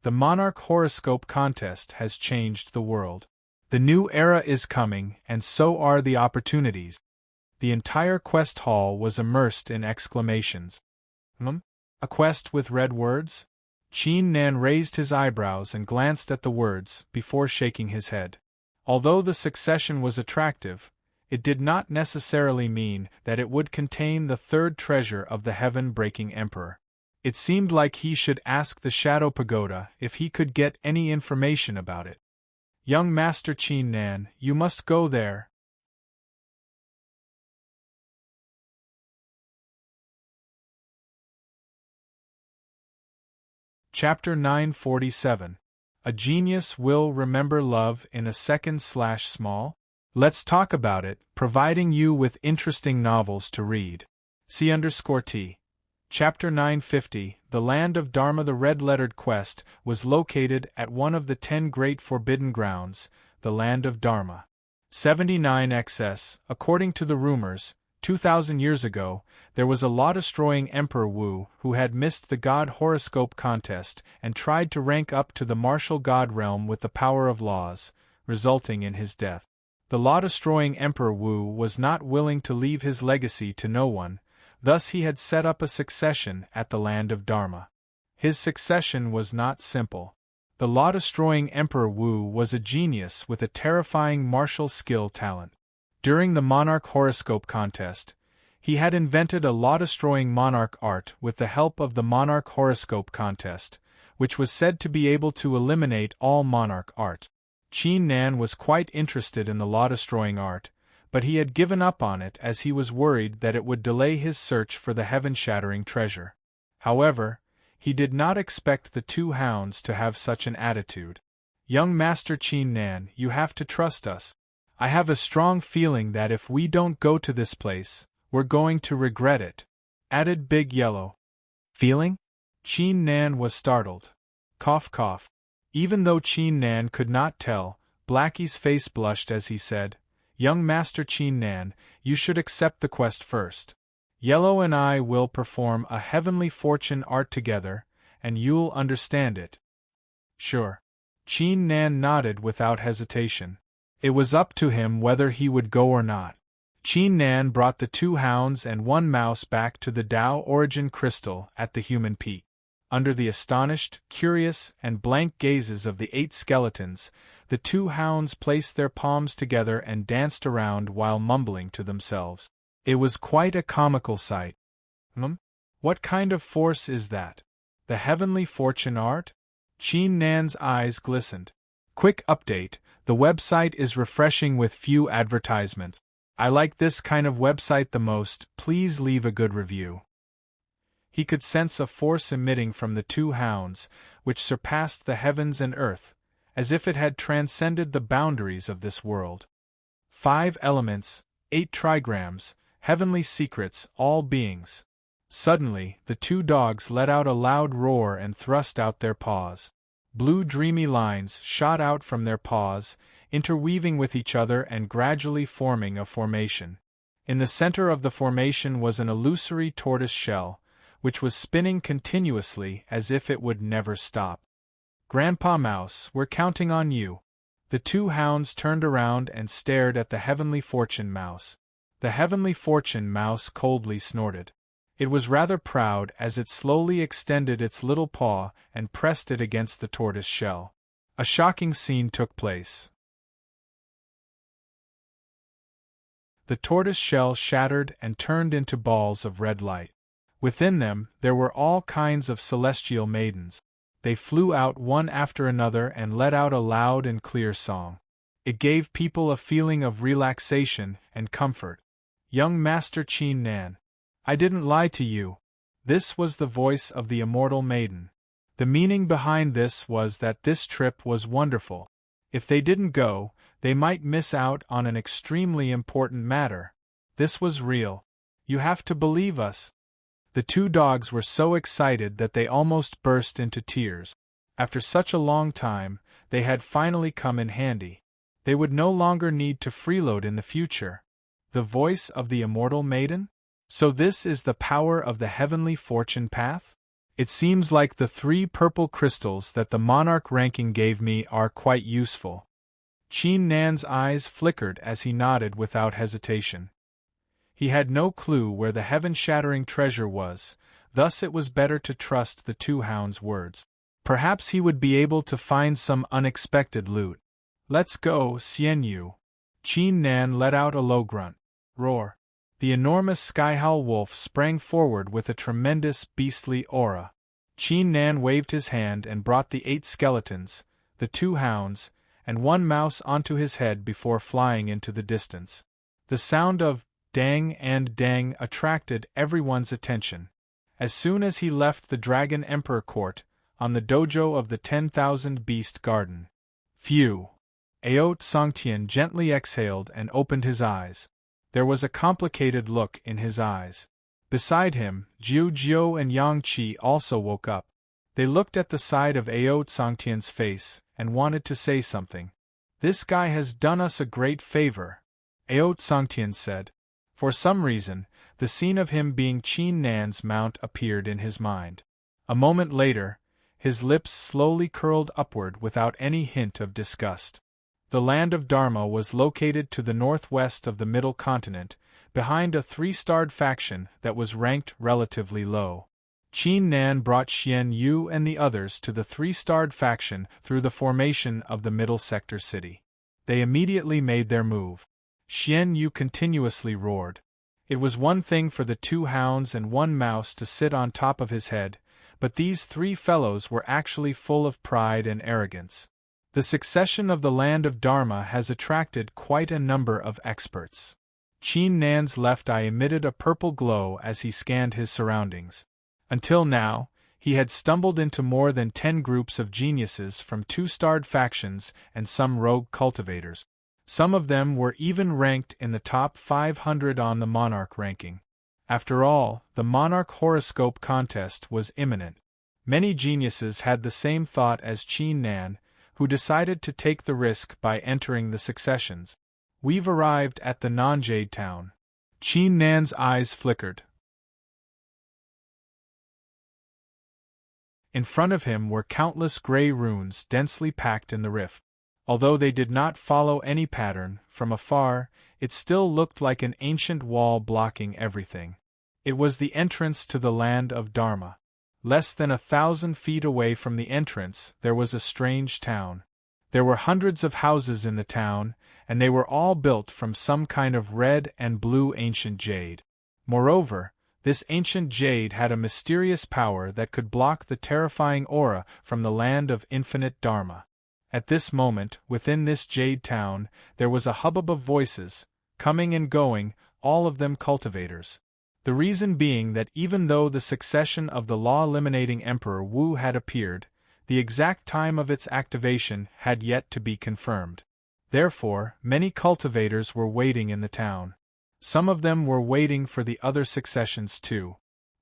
The Monarch Horoscope Contest has changed the world. The new era is coming, and so are the opportunities. The entire quest hall was immersed in exclamations. A quest with red words? Qin Nan raised his eyebrows and glanced at the words before shaking his head. Although the succession was attractive, it did not necessarily mean that it would contain the 3rd treasure of the heaven-breaking emperor. It seemed like he should ask the Shadow Pagoda if he could get any information about it. Young Master Qin Nan, you must go there. Chapter 947. A genius will remember love in a second/small? Let's talk about it, providing you with interesting novels to read. C_T. Chapter 950. The Land of Dharma. The red-lettered quest was located at one of the 10 great forbidden grounds, the Land of Dharma. 79XS. According to the rumors, 2,000 years ago, there was a law-destroying Emperor Wu who had missed the God Horoscope Contest and tried to rank up to the martial God realm with the power of laws, resulting in his death. The law-destroying Emperor Wu was not willing to leave his legacy to no one, thus he had set up a succession at the Land of Dharma. His succession was not simple. The law-destroying Emperor Wu was a genius with a terrifying martial skill talent. During the Monarch Horoscope Contest, he had invented a law-destroying monarch art with the help of the Monarch Horoscope Contest, which was said to be able to eliminate all monarch art. Qin Nan was quite interested in the law-destroying art, but he had given up on it as he was worried that it would delay his search for the heaven-shattering treasure. However, he did not expect the 2 hounds to have such an attitude. Young Master Qin Nan, you have to trust us. I have a strong feeling that if we don't go to this place, we're going to regret it, added Big Yellow. Feeling? Qin Nan was startled. Cough cough. Even though Qin Nan could not tell, Blackie's face blushed as he said, Young Master Qin Nan, you should accept the quest first. Yellow and I will perform a heavenly fortune art together, and you'll understand it. Sure. Qin Nan nodded without hesitation. It was up to him whether he would go or not. Qin Nan brought the 2 hounds and 1 mouse back to the Tao Origin Crystal at the Human Peak. Under the astonished, curious, and blank gazes of the 8 skeletons, the 2 hounds placed their palms together and danced around while mumbling to themselves. It was quite a comical sight. What kind of force is that? The heavenly fortune art? Qin Nan's eyes glistened. Quick update, the website is refreshing with few advertisements. I like this kind of website the most, please leave a good review. He could sense a force emitting from the 2 hounds, which surpassed the heavens and earth, as if it had transcended the boundaries of this world. 5 elements, 8 trigrams, heavenly secrets, all beings. Suddenly, the 2 dogs let out a loud roar and thrust out their paws. Blue dreamy lines shot out from their paws, interweaving with each other and gradually forming a formation. In the center of the formation was an illusory tortoise shell, which was spinning continuously as if it would never stop. Grandpa Mouse, we're counting on you. The 2 hounds turned around and stared at the Heavenly Fortune Mouse. The Heavenly Fortune Mouse coldly snorted. It was rather proud as it slowly extended its little paw and pressed it against the tortoise shell. A shocking scene took place. The tortoise shell shattered and turned into balls of red light. Within them, there were all kinds of celestial maidens. They flew out one after another and let out a loud and clear song. It gave people a feeling of relaxation and comfort. Young Master Qin Nan, I didn't lie to you. This was the voice of the immortal maiden. The meaning behind this was that this trip was wonderful. If they didn't go, they might miss out on an extremely important matter. This was real. You have to believe us. The 2 dogs were so excited that they almost burst into tears. After such a long time, they had finally come in handy. They would no longer need to freeload in the future. The voice of the immortal maiden? So this is the power of the heavenly fortune path? It seems like the 3 purple crystals that the monarch ranking gave me are quite useful. Qin Nan's eyes flickered as he nodded without hesitation. He had no clue where the heaven-shattering treasure was, thus it was better to trust the 2 hounds' words. Perhaps he would be able to find some unexpected loot. Let's go, Xian Yu. Qin Nan let out a low grunt. Roar. The enormous skyhowl wolf sprang forward with a tremendous beastly aura. Qin Nan waved his hand and brought the 8 skeletons, the 2 hounds, and 1 mouse onto his head before flying into the distance. The sound of dang and dang attracted everyone's attention. As soon as he left the Dragon Emperor Court, on the dojo of the 10,000 Beast Garden. Phew! Aot Songtian gently exhaled and opened his eyes. There was a complicated look in his eyes. Beside him, Jiu Jiu and Yang Qi also woke up. They looked at the side of Aot Songtian's face and wanted to say something. This guy has done us a great favor, Aot Songtian said. For some reason, the scene of him being Qin Nan's mount appeared in his mind. A moment later, his lips slowly curled upward without any hint of disgust. The land of Dharma was located to the northwest of the Middle Continent, behind a 3-starred faction that was ranked relatively low. Qin Nan brought Xian Yu and the others to the 3-starred faction through the formation of the Middle Sector City. They immediately made their move. Xian Yu continuously roared. It was one thing for the 2 hounds and 1 mouse to sit on top of his head, but these 3 fellows were actually full of pride and arrogance. The succession of the land of Dharma has attracted quite a number of experts. Qin Nan's left eye emitted a purple glow as he scanned his surroundings. Until now, he had stumbled into more than 10 groups of geniuses from 2-starred factions and some rogue cultivators. Some of them were even ranked in the top 500 on the Monarch ranking. After all, the Monarch horoscope contest was imminent. Many geniuses had the same thought as Qin Nan, who decided to take the risk by entering the successions. We've arrived at the non-Jade town. Qin Nan's eyes flickered. In front of him were countless gray runes densely packed in the rift. Although they did not follow any pattern, from afar, it still looked like an ancient wall blocking everything. It was the entrance to the land of Dharma. Less than 1,000 feet away from the entrance, there was a strange town. There were hundreds of houses in the town, and they were all built from some kind of red and blue ancient jade. Moreover, this ancient jade had a mysterious power that could block the terrifying aura from the land of infinite Dharma. At this moment, within this jade town, there was a hubbub of voices, coming and going, all of them cultivators. The reason being that even though the succession of the law-eliminating Emperor Wu had appeared, the exact time of its activation had yet to be confirmed. Therefore, many cultivators were waiting in the town. Some of them were waiting for the other successions too.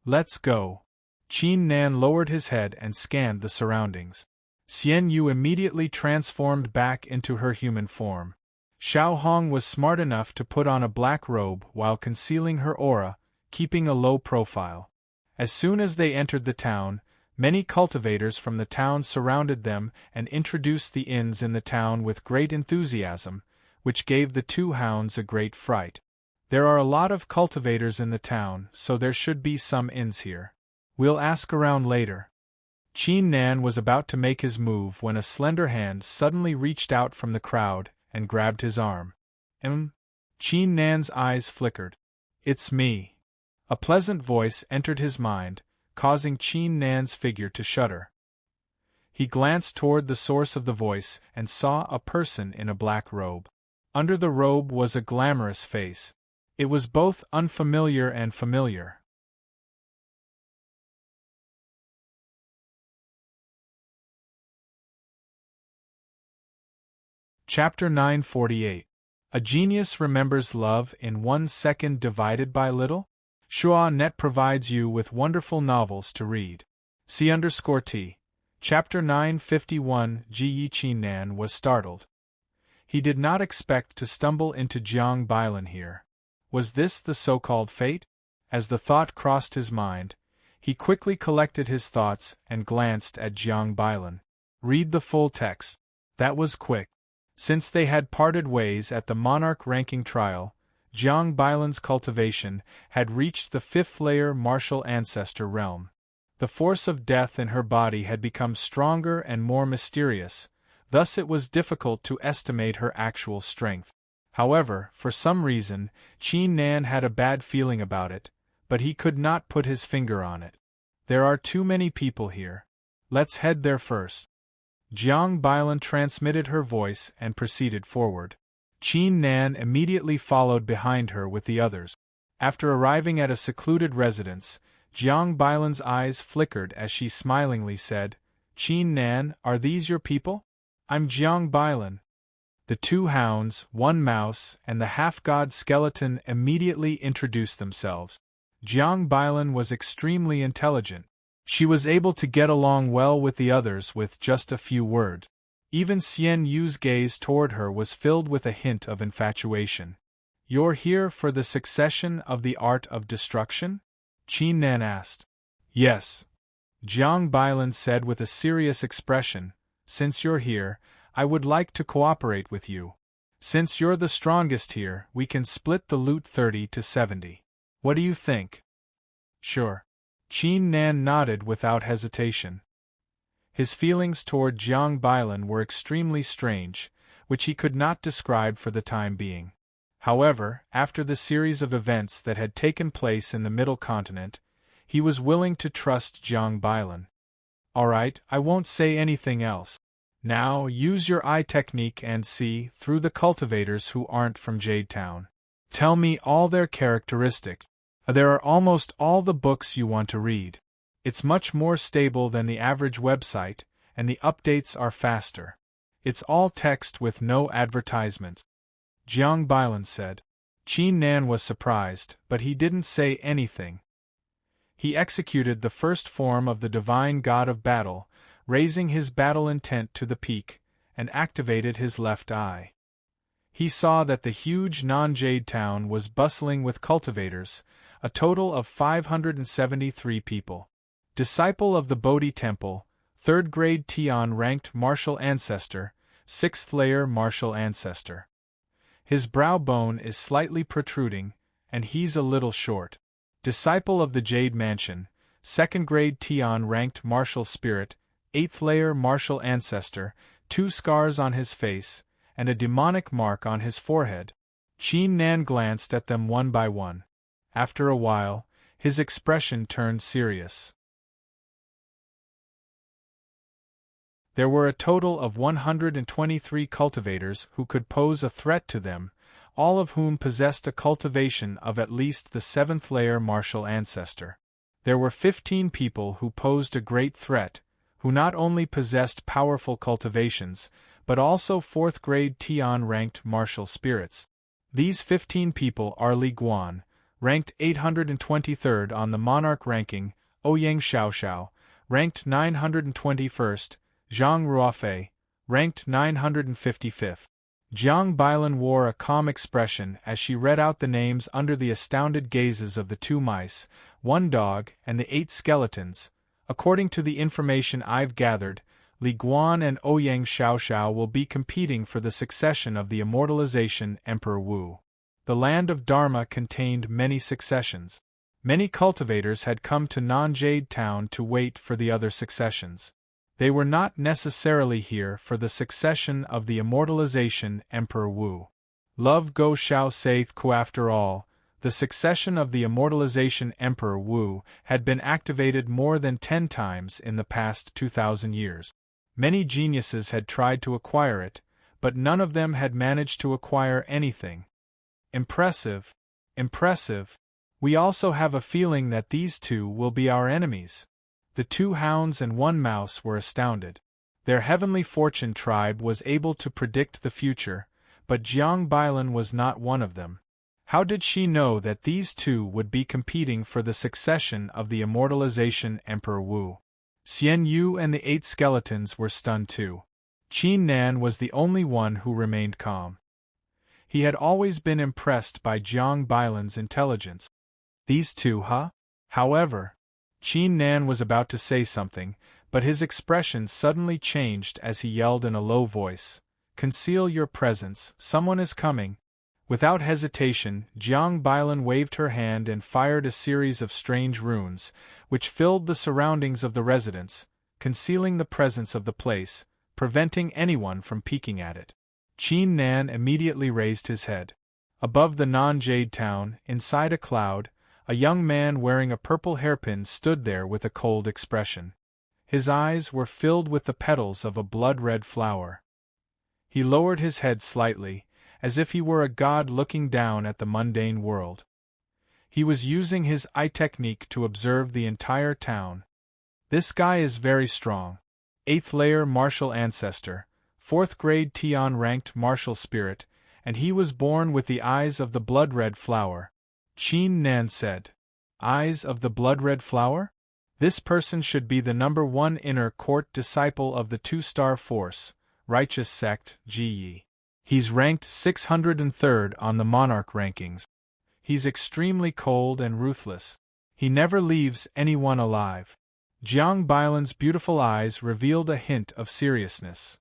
Let's go. Qin Nan lowered his head and scanned the surroundings. Xian Yu immediately transformed back into her human form. Xiao Hong was smart enough to put on a black robe while concealing her aura, keeping a low profile. As soon as they entered the town, many cultivators from the town surrounded them and introduced the inns in the town with great enthusiasm, which gave the two hounds a great fright. There are a lot of cultivators in the town, so there should be some inns here. We'll ask around later. Qin Nan was about to make his move when a slender hand suddenly reached out from the crowd and grabbed his arm. Qin Nan's eyes flickered. It's me. A pleasant voice entered his mind, causing Qin Nan's figure to shudder. He glanced toward the source of the voice and saw a person in a black robe. Under the robe was a glamorous face. It was both unfamiliar and familiar. Chapter 948. A Genius Remembers Love in 1 Second Divided by Little? Shua.net provides you with wonderful novels to read. C_T. Chapter 951. Ji Qin Nan was startled. He did not expect to stumble into Jiang Bailan here. Was this the so-called fate? As the thought crossed his mind, he quickly collected his thoughts and glanced at Jiang Bailan. Read the full text. That was quick. Since they had parted ways at the monarch ranking trial, Jiang Bailan's cultivation had reached the 5th layer martial ancestor realm. The force of death in her body had become stronger and more mysterious, thus it was difficult to estimate her actual strength. However, for some reason, Qin Nan had a bad feeling about it, but he could not put his finger on it. There are too many people here. Let's head there first. Jiang Bailan transmitted her voice and proceeded forward. Qin Nan immediately followed behind her with the others. After arriving at a secluded residence, Jiang Bailan's eyes flickered as she smilingly said, "Qin Nan, are these your people? I'm Jiang Bailan." The two hounds, one mouse, and the half-god skeleton immediately introduced themselves. Jiang Bailan was extremely intelligent. She was able to get along well with the others with just a few words. Even Xian Yu's gaze toward her was filled with a hint of infatuation. "You're here for the succession of the art of destruction?" Qin Nan asked. "Yes," Jiang Bailan said with a serious expression. "Since you're here, I would like to cooperate with you. Since you're the strongest here, we can split the loot 30 to 70. What do you think?" "Sure." Qin Nan nodded without hesitation. His feelings toward Jiang Bailan were extremely strange, which he could not describe for the time being. However, after the series of events that had taken place in the Middle Continent, he was willing to trust Jiang Bailan. "All right, I won't say anything else. Now, use your eye technique and see through the cultivators who aren't from Jade Town. Tell me all their characteristics. There are almost all the books you want to read. It's much more stable than the average website, and the updates are faster. It's all text with no advertisements," Jiang Bailan said. Qin Nan was surprised, but he didn't say anything. He executed the first form of the divine god of battle, raising his battle intent to the peak, and activated his left eye. He saw that the huge non-Jade town was bustling with cultivators, a total of 573 people. Disciple of the Bodhi Temple, 3rd grade Tian ranked martial ancestor, 6th layer martial ancestor. His brow bone is slightly protruding, and he's a little short. Disciple of the Jade Mansion, 2nd grade Tian ranked martial spirit, 8th layer martial ancestor, 2 scars on his face, and a demonic mark on his forehead. Qin Nan glanced at them one by one. After a while, his expression turned serious. There were a total of 123 cultivators who could pose a threat to them, all of whom possessed a cultivation of at least the 7th layer martial ancestor. There were 15 people who posed a great threat, who not only possessed powerful cultivations, but also 4th grade Tian ranked martial spirits. These 15 people are Li Guan, ranked 823rd on the monarch ranking, Ouyang Xiaoxiao, ranked 921st, Zhang Ruofei, ranked 955th. Jiang Bailan wore a calm expression as she read out the names under the astounded gazes of the 2 mice, 1 dog, and the 8 skeletons. According to the information I've gathered, Li Guan and Ouyang Xiaoxiao will be competing for the succession of the immortalization Emperor Wu. The land of Dharma contained many successions. Many cultivators had come to Non-Jade Town to wait for the other successions. They were not necessarily here for the succession of the immortalization Emperor Wu. Love Go Xiao Saith Ku. After all, the succession of the immortalization Emperor Wu had been activated more than 10 times in the past 2,000 years. Many geniuses had tried to acquire it, but none of them had managed to acquire anything. Impressive. Impressive. We also have a feeling that these 2 will be our enemies. The 2 hounds and 1 mouse were astounded. Their heavenly fortune tribe was able to predict the future, but Jiang Bailan was not one of them. How did she know that these 2 would be competing for the succession of the immortalization Emperor Wu? Xian Yu and the 8 skeletons were stunned too. Qin Nan was the only one who remained calm. He had always been impressed by Jiang Bailan's intelligence. These 2, huh? However, Qin Nan was about to say something, but his expression suddenly changed as he yelled in a low voice, "Conceal your presence, someone is coming." Without hesitation, Jiang Bailan waved her hand and fired a series of strange runes, which filled the surroundings of the residence, concealing the presence of the place, preventing anyone from peeking at it. Qin Nan immediately raised his head. Above the Non-Jade Town, inside a cloud, a young man wearing a purple hairpin stood there with a cold expression. His eyes were filled with the petals of a blood-red flower. He lowered his head slightly, as if he were a god looking down at the mundane world. He was using his eye technique to observe the entire town. This guy is very strong. 8th layer martial ancestor, 4th grade Tian ranked martial spirit, and he was born with the eyes of the blood-red flower. Qin Nan said. Eyes of the blood-red flower? This person should be the number 1 inner court disciple of the 2-star force, righteous sect, Ji. He's ranked 603rd on the monarch rankings. He's extremely cold and ruthless. He never leaves anyone alive. Jiang Bailan's beautiful eyes revealed a hint of seriousness.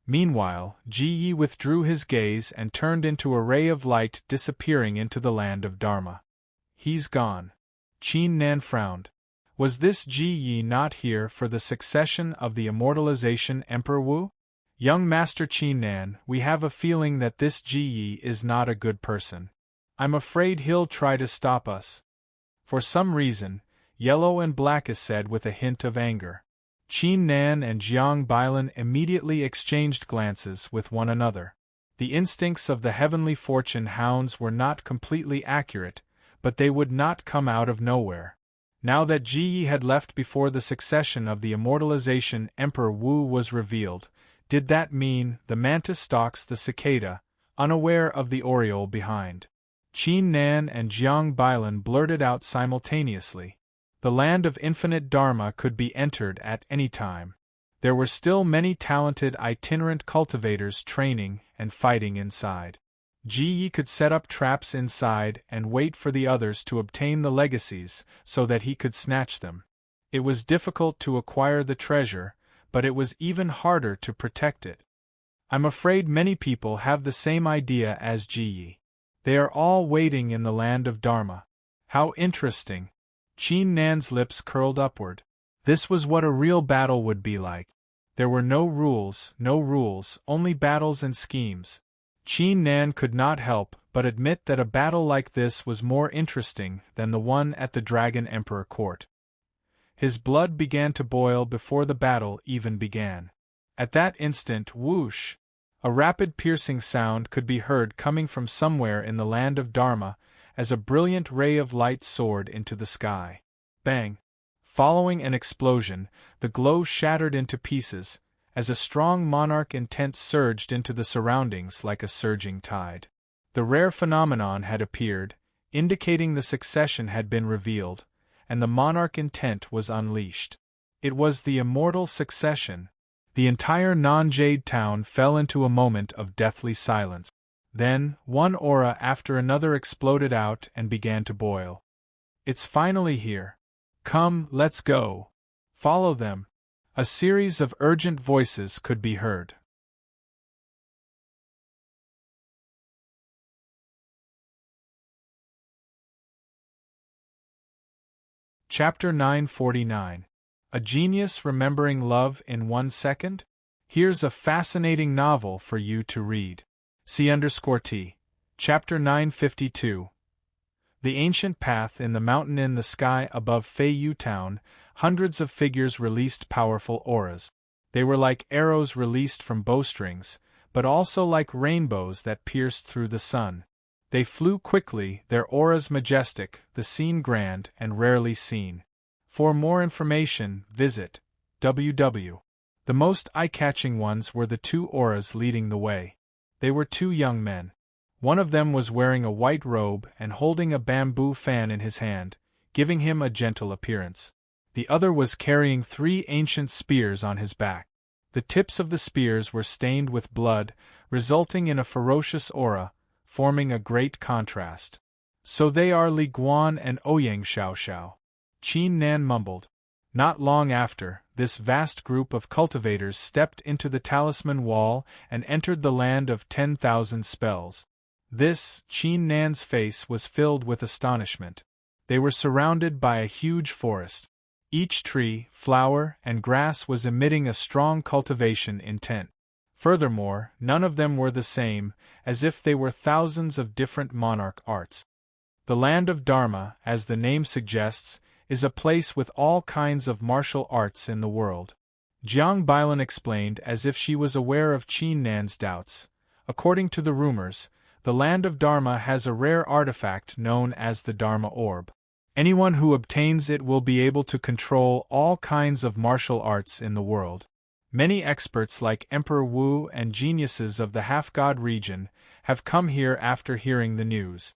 Meanwhile, Ji Yi withdrew his gaze and turned into a ray of light disappearing into the land of Dharma. He's gone. Qin Nan frowned. Was this Ji Yi not here for the succession of the immortalization Emperor Wu? Young Master Qin Nan, we have a feeling that this Ji Yi is not a good person. I'm afraid he'll try to stop us. For some reason, yellow and black is said with a hint of anger. Qin Nan and Jiang Bailan immediately exchanged glances with one another. The instincts of the heavenly fortune hounds were not completely accurate, but they would not come out of nowhere. Now that Ji Yi had left before the succession of the immortalization Emperor Wu was revealed, did that mean the mantis stalks the cicada, unaware of the oriole behind? Qin Nan and Jiang Bailan blurted out simultaneously. The land of infinite Dharma could be entered at any time. There were still many talented itinerant cultivators training and fighting inside. Ji Yi could set up traps inside and wait for the others to obtain the legacies so that he could snatch them. It was difficult to acquire the treasure, but it was even harder to protect it. I'm afraid many people have the same idea as Ji Yi. They are all waiting in the land of Dharma. How interesting. Qin Nan's lips curled upward. This was what a real battle would be like. There were no rules, only battles and schemes. Qin Nan could not help but admit that a battle like this was more interesting than the one at the Dragon Emperor court. His blood began to boil before the battle even began. At that instant, whoosh! A rapid piercing sound could be heard coming from somewhere in the land of Dharma, as a brilliant ray of light soared into the sky. Bang! Following an explosion, the glow shattered into pieces, as a strong monarch intent surged into the surroundings like a surging tide. The rare phenomenon had appeared, indicating the succession had been revealed, and the monarch intent was unleashed. It was the immortal succession. The entire non-Jade town fell into a moment of deathly silence. Then, one aura after another exploded out and began to boil. It's finally here. Come, let's go. Follow them. A series of urgent voices could be heard. Chapter 949. A Genius Remembering Love in 1 Second? Here's a fascinating novel for you to read. C_T. Chapter 952. The ancient path in the mountain in the sky above Feiyu Town, hundreds of figures released powerful auras. They were like arrows released from bowstrings, but also like rainbows that pierced through the sun. They flew quickly, their auras majestic, the scene grand and rarely seen. For more information, visit www. The most eye-catching ones were the two auras leading the way. They were two young men. One of them was wearing a white robe and holding a bamboo fan in his hand, giving him a gentle appearance. The other was carrying 3 ancient spears on his back. The tips of the spears were stained with blood, resulting in a ferocious aura, forming a great contrast. So they are Li Guan and Ouyang Xiaoxiao. Qin Nan mumbled. Not long after, this vast group of cultivators stepped into the talisman wall and entered the land of 10,000 spells. Qin Nan's face was filled with astonishment. They were surrounded by a huge forest. Each tree, flower, and grass was emitting a strong cultivation intent. Furthermore, none of them were the same, as if they were thousands of different monarch arts. The land of Dharma, as the name suggests, is a place with all kinds of martial arts in the world. Jiang Bailan explained as if she was aware of Qin Nan's doubts. According to the rumors, the land of Dharma has a rare artifact known as the Dharma Orb. Anyone who obtains it will be able to control all kinds of martial arts in the world. Many experts like Emperor Wu and geniuses of the half-god region have come here after hearing the news.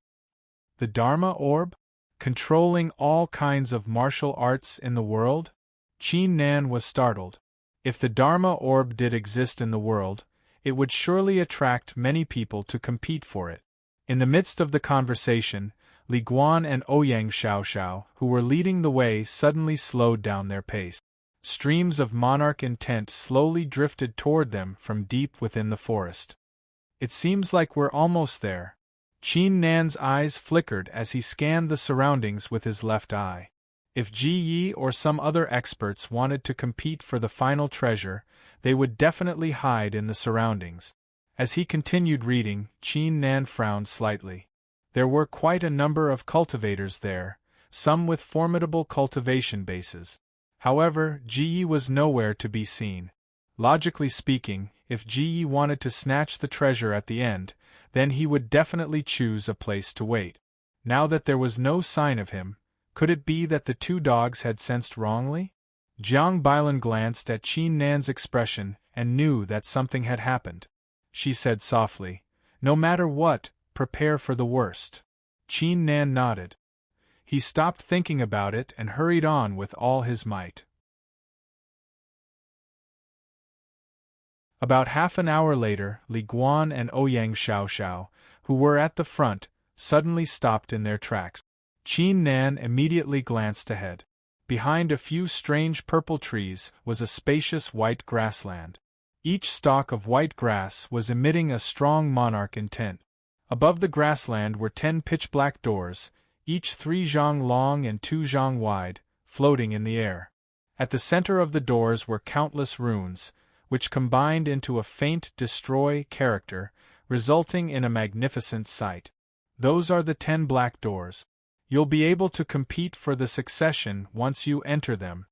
The Dharma Orb? Controlling all kinds of martial arts in the world? Qin Nan was startled. If the Dharma Orb did exist in the world, it would surely attract many people to compete for it. In the midst of the conversation, Li Guan and Ouyang Xiaoxiao, who were leading the way, suddenly slowed down their pace. Streams of monarch intent slowly drifted toward them from deep within the forest. It seems like we're almost there. Qin Nan's eyes flickered as he scanned the surroundings with his left eye. If Ji Yi or some other experts wanted to compete for the final treasure, they would definitely hide in the surroundings. As he continued reading, Qin Nan frowned slightly. There were quite a number of cultivators there, some with formidable cultivation bases. However, Ji Yi was nowhere to be seen. Logically speaking, if Ji Yi wanted to snatch the treasure at the end, then he would definitely choose a place to wait. Now that there was no sign of him, could it be that the two dogs had sensed wrongly? Jiang Bailan glanced at Qin Nan's expression and knew that something had happened. She said softly, "No matter what, prepare for the worst." Qin Nan nodded. He stopped thinking about it and hurried on with all his might. About half an hour later, Li Guan and Ouyang Xiaoxiao, who were at the front, suddenly stopped in their tracks. Qin Nan immediately glanced ahead. Behind a few strange purple trees was a spacious white grassland. Each stalk of white grass was emitting a strong monarch intent. Above the grassland were 10 pitch-black doors, each 3 zhang long and 2 zhang wide, floating in the air. At the center of the doors were countless runes, which combined into a faint destroy character, resulting in a magnificent sight. Those are the 10 black doors. You'll be able to compete for the succession once you enter them.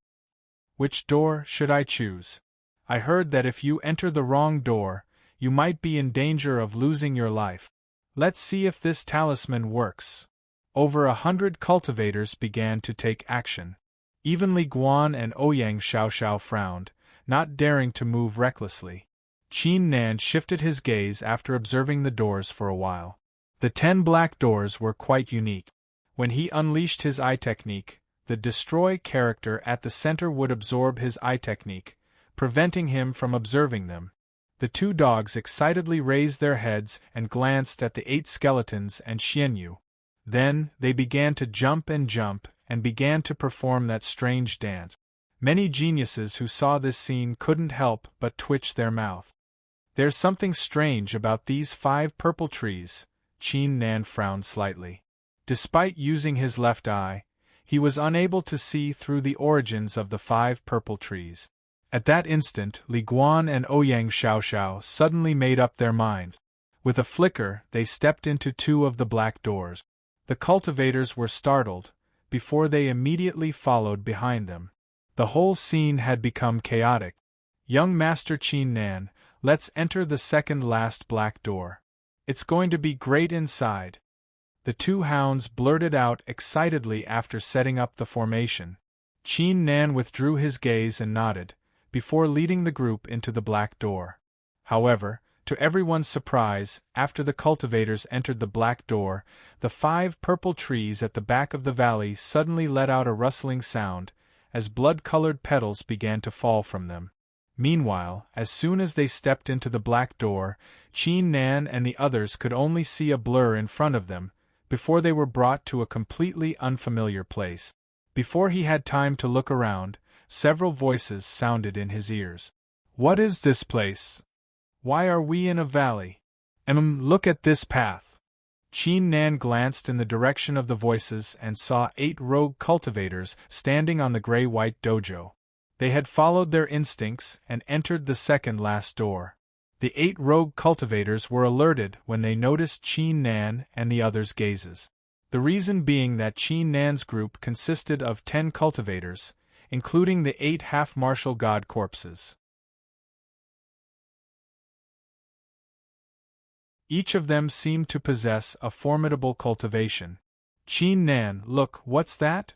Which door should I choose? I heard that if you enter the wrong door, you might be in danger of losing your life. Let's see if this talisman works. Over 100 cultivators began to take action. Even Li Guan and Ouyang Xiaoxiao frowned, not daring to move recklessly. Qin Nan shifted his gaze after observing the doors for a while. The 10 black doors were quite unique. When he unleashed his eye technique, the destroy character at the center would absorb his eye technique, preventing him from observing them. The 2 dogs excitedly raised their heads and glanced at the 8 skeletons and Xianyu. Then, they began to jump and began to perform that strange dance. Many geniuses who saw this scene couldn't help but twitch their mouth. There's something strange about these 5 purple trees, Qin Nan frowned slightly. Despite using his left eye, he was unable to see through the origins of the 5 purple trees. At that instant, Li Guan and Ouyang Xiaoxiao suddenly made up their minds. With a flicker, they stepped into 2 of the black doors. The cultivators were startled, before they immediately followed behind them. The whole scene had become chaotic. Young Master Qin Nan, let's enter the second last black door. It's going to be great inside. The 2 hounds blurted out excitedly after setting up the formation. Qin Nan withdrew his gaze and nodded, before leading the group into the black door. However, to everyone's surprise, after the cultivators entered the black door, the 5 purple trees at the back of the valley suddenly let out a rustling sound, as blood-colored petals began to fall from them. Meanwhile, as soon as they stepped into the black door, Qin Nan and the others could only see a blur in front of them, before they were brought to a completely unfamiliar place. Before he had time to look around, several voices sounded in his ears. What is this place? Why are we in a valley? Look at this path. Qin Nan glanced in the direction of the voices and saw 8 rogue cultivators standing on the gray-white dojo. They had followed their instincts and entered the second last door. The 8 rogue cultivators were alerted when they noticed Qin Nan and the others' gazes. The reason being that Qin Nan's group consisted of 10 cultivators, including the 8 half-martial god corpses. Each of them seemed to possess a formidable cultivation. Qin Nan, look, what's that?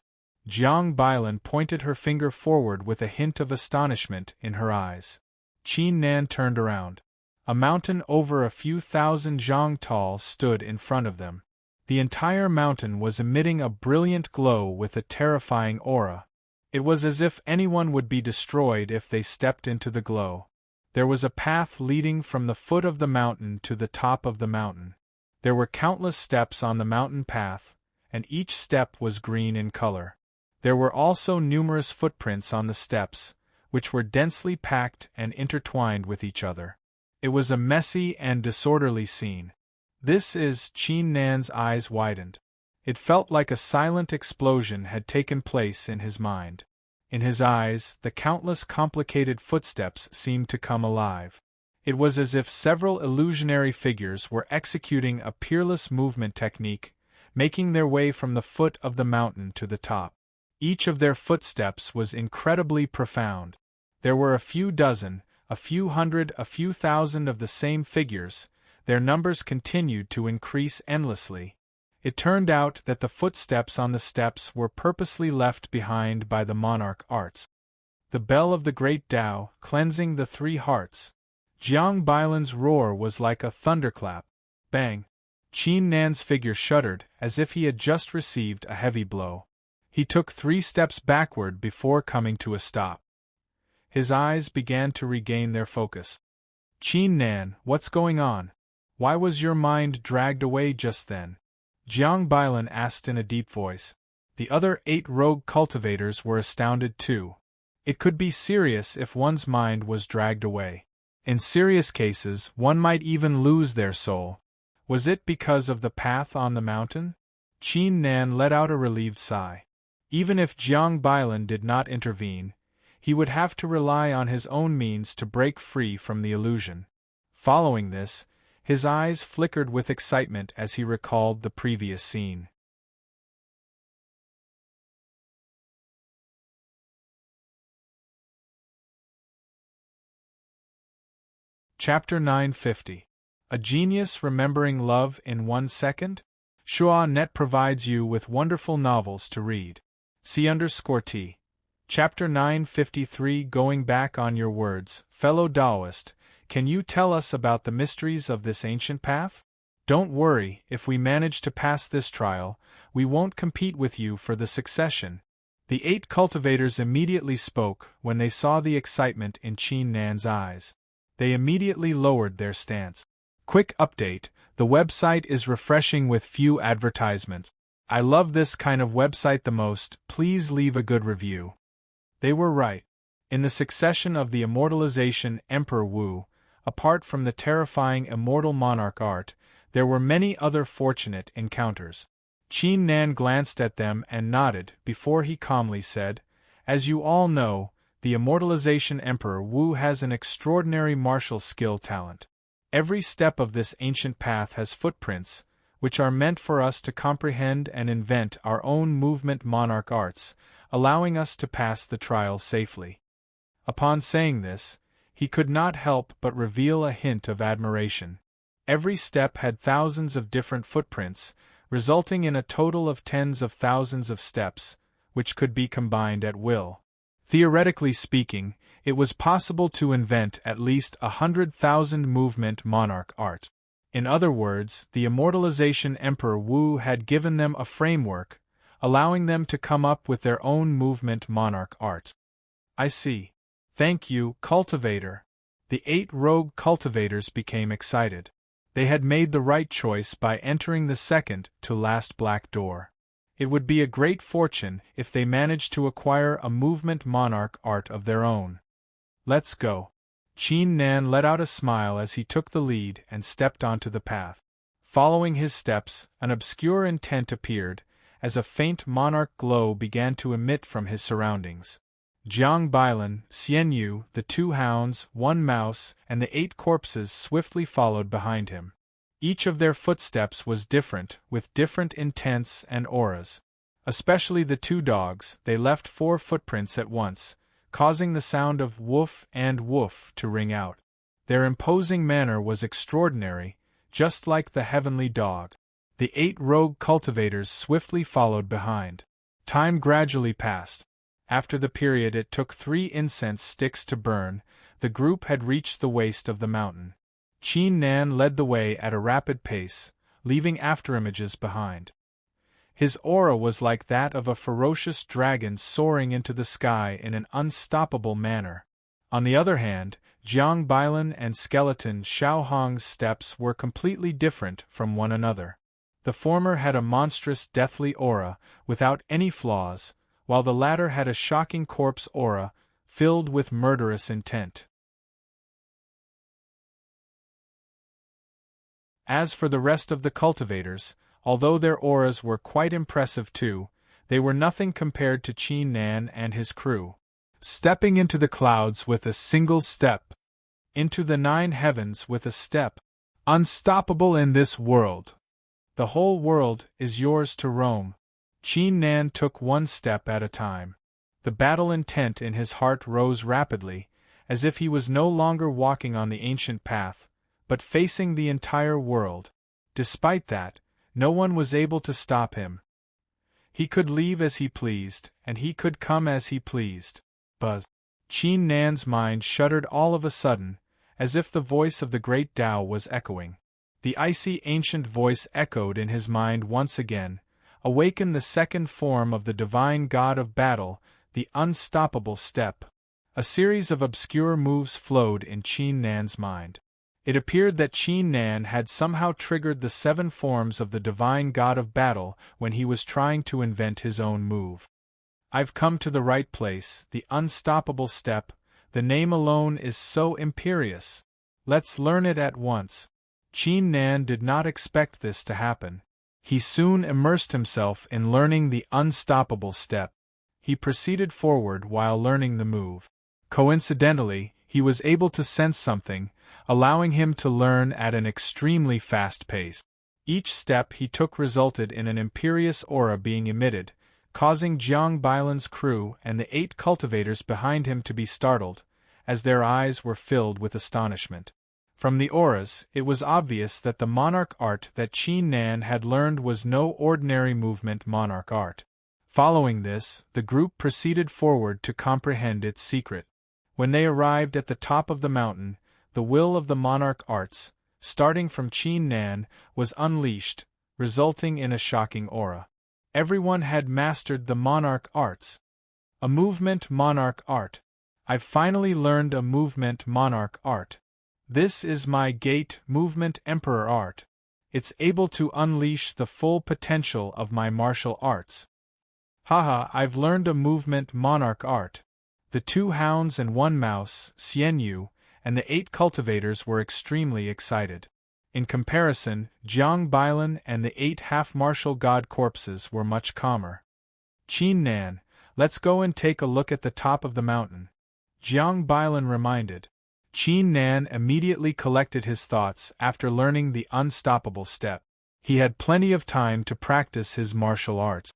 Jiang Bailan pointed her finger forward with a hint of astonishment in her eyes. Qin Nan turned around. A mountain over a few thousand zhang tall stood in front of them. The entire mountain was emitting a brilliant glow with a terrifying aura. It was as if anyone would be destroyed if they stepped into the glow. There was a path leading from the foot of the mountain to the top of the mountain. There were countless steps on the mountain path, and each step was green in color. There were also numerous footprints on the steps, which were densely packed and intertwined with each other. It was a messy and disorderly scene. This is Qin Nan's eyes widened. It felt like a silent explosion had taken place in his mind. In his eyes, the countless complicated footsteps seemed to come alive. It was as if several illusionary figures were executing a peerless movement technique, making their way from the foot of the mountain to the top. Each of their footsteps was incredibly profound. There were a few dozen, a few hundred, a few thousand of the same figures. Their numbers continued to increase endlessly. It turned out that the footsteps on the steps were purposely left behind by the monarch arts. The bell of the great Tao, cleansing the 3 hearts. Jiang Bailan's roar was like a thunderclap. Bang! Qin Nan's figure shuddered, as if he had just received a heavy blow. He took 3 steps backward before coming to a stop. His eyes began to regain their focus. Qin Nan, what's going on? Why was your mind dragged away just then? Jiang Bailan asked in a deep voice. The other 8 rogue cultivators were astounded too. It could be serious if one's mind was dragged away. In serious cases, one might even lose their soul. Was it because of the path on the mountain? Qin Nan let out a relieved sigh. Even if Jiang Bailan did not intervene, he would have to rely on his own means to break free from the illusion. Following this, his eyes flickered with excitement as he recalled the previous scene. Chapter 950. A Genius Remembering Love in 1 Second? Shua.net provides you with wonderful novels to read. C_T. Chapter 953. Going Back on Your Words. Fellow Taoist, can you tell us about the mysteries of this ancient path? Don't worry, if we manage to pass this trial, we won't compete with you for the succession. The 8 cultivators immediately spoke when they saw the excitement in Qin Nan's eyes. They immediately lowered their stance. Quick update, the website is refreshing with few advertisements. I love this kind of website the most, please leave a good review. They were right. In the succession of the immortalization Emperor Wu, apart from the terrifying immortal monarch art, there were many other fortunate encounters. Qin Nan glanced at them and nodded before he calmly said, "As you all know, the immortalization Emperor Wu has an extraordinary martial skill talent. Every step of this ancient path has footprints, which are meant for us to comprehend and invent our own movement monarch arts, allowing us to pass the trial safely." Upon saying this, he could not help but reveal a hint of admiration. Every step had thousands of different footprints, resulting in a total of tens of thousands of steps, which could be combined at will. Theoretically speaking, it was possible to invent at least 100,000 movement monarch art. In other words, the immortalization Emperor Wu had given them a framework, allowing them to come up with their own movement monarch art. I see. Thank you, cultivator. The 8 rogue cultivators became excited. They had made the right choice by entering the second to last black door. It would be a great fortune if they managed to acquire a movement monarch art of their own. Let's go. Qin Nan let out a smile as he took the lead and stepped onto the path. Following his steps, an obscure intent appeared, as a faint monarch glow began to emit from his surroundings. Jiang Bailan, Xian Yu, the 2 hounds, 1 mouse, and the 8 corpses swiftly followed behind him. Each of their footsteps was different, with different intents and auras. Especially the 2 dogs, they left 4 footprints at once, causing the sound of woof and woof to ring out. Their imposing manner was extraordinary, just like the heavenly dog. The 8 rogue cultivators swiftly followed behind. Time gradually passed. After the period it took 3 incense sticks to burn, the group had reached the waist of the mountain. Qin Nan led the way at a rapid pace, leaving afterimages behind. His aura was like that of a ferocious dragon soaring into the sky in an unstoppable manner. On the other hand, Jiang Bailan and skeleton Xiaohong's steps were completely different from one another. The former had a monstrous deathly aura, without any flaws, while the latter had a shocking corpse aura, filled with murderous intent. As for the rest of the cultivators, although their auras were quite impressive too, they were nothing compared to Qin Nan and his crew. Stepping into the clouds with a single step, into the 9 heavens with a step, unstoppable in this world. The whole world is yours to roam. Qin Nan took 1 step at a time. The battle intent in his heart rose rapidly, as if he was no longer walking on the ancient path, but facing the entire world. Despite that, no one was able to stop him. He could leave as he pleased, and he could come as he pleased. Buzz. Qin Nan's mind shuddered all of a sudden, as if the voice of the great Tao was echoing. The icy ancient voice echoed in his mind once again, awakened the second form of the divine god of battle, the unstoppable step. A series of obscure moves flowed in Qin Nan's mind. It appeared that Qin Nan had somehow triggered the 7 forms of the divine god of battle when he was trying to invent his own move. I've come to the right place, the unstoppable step. The name alone is so imperious. Let's learn it at once. Qin Nan did not expect this to happen. He soon immersed himself in learning the unstoppable step. He proceeded forward while learning the move. Coincidentally, he was able to sense something, allowing him to learn at an extremely fast pace. Each step he took resulted in an imperious aura being emitted, causing Jiang Bailan's crew and the 8 cultivators behind him to be startled, as their eyes were filled with astonishment. From the auras, it was obvious that the monarch art that Qin Nan had learned was no ordinary movement monarch art. Following this, the group proceeded forward to comprehend its secret. When they arrived at the top of the mountain, the will of the monarch arts, starting from Qin Nan, was unleashed, resulting in a shocking aura. Everyone had mastered the monarch arts. A movement monarch art. I've finally learned a movement monarch art. This is my gate movement emperor art. It's able to unleash the full potential of my martial arts. Haha, I've learned a movement monarch art. The 2 hounds and 1 mouse, Xianyu, and the 8 cultivators were extremely excited. In comparison, Jiang Bailan and the 8 half-martial god corpses were much calmer. Qin Nan, let's go and take a look at the top of the mountain, Jiang Bailan reminded. Qin Nan immediately collected his thoughts after learning the unstoppable step. He had plenty of time to practice his martial arts.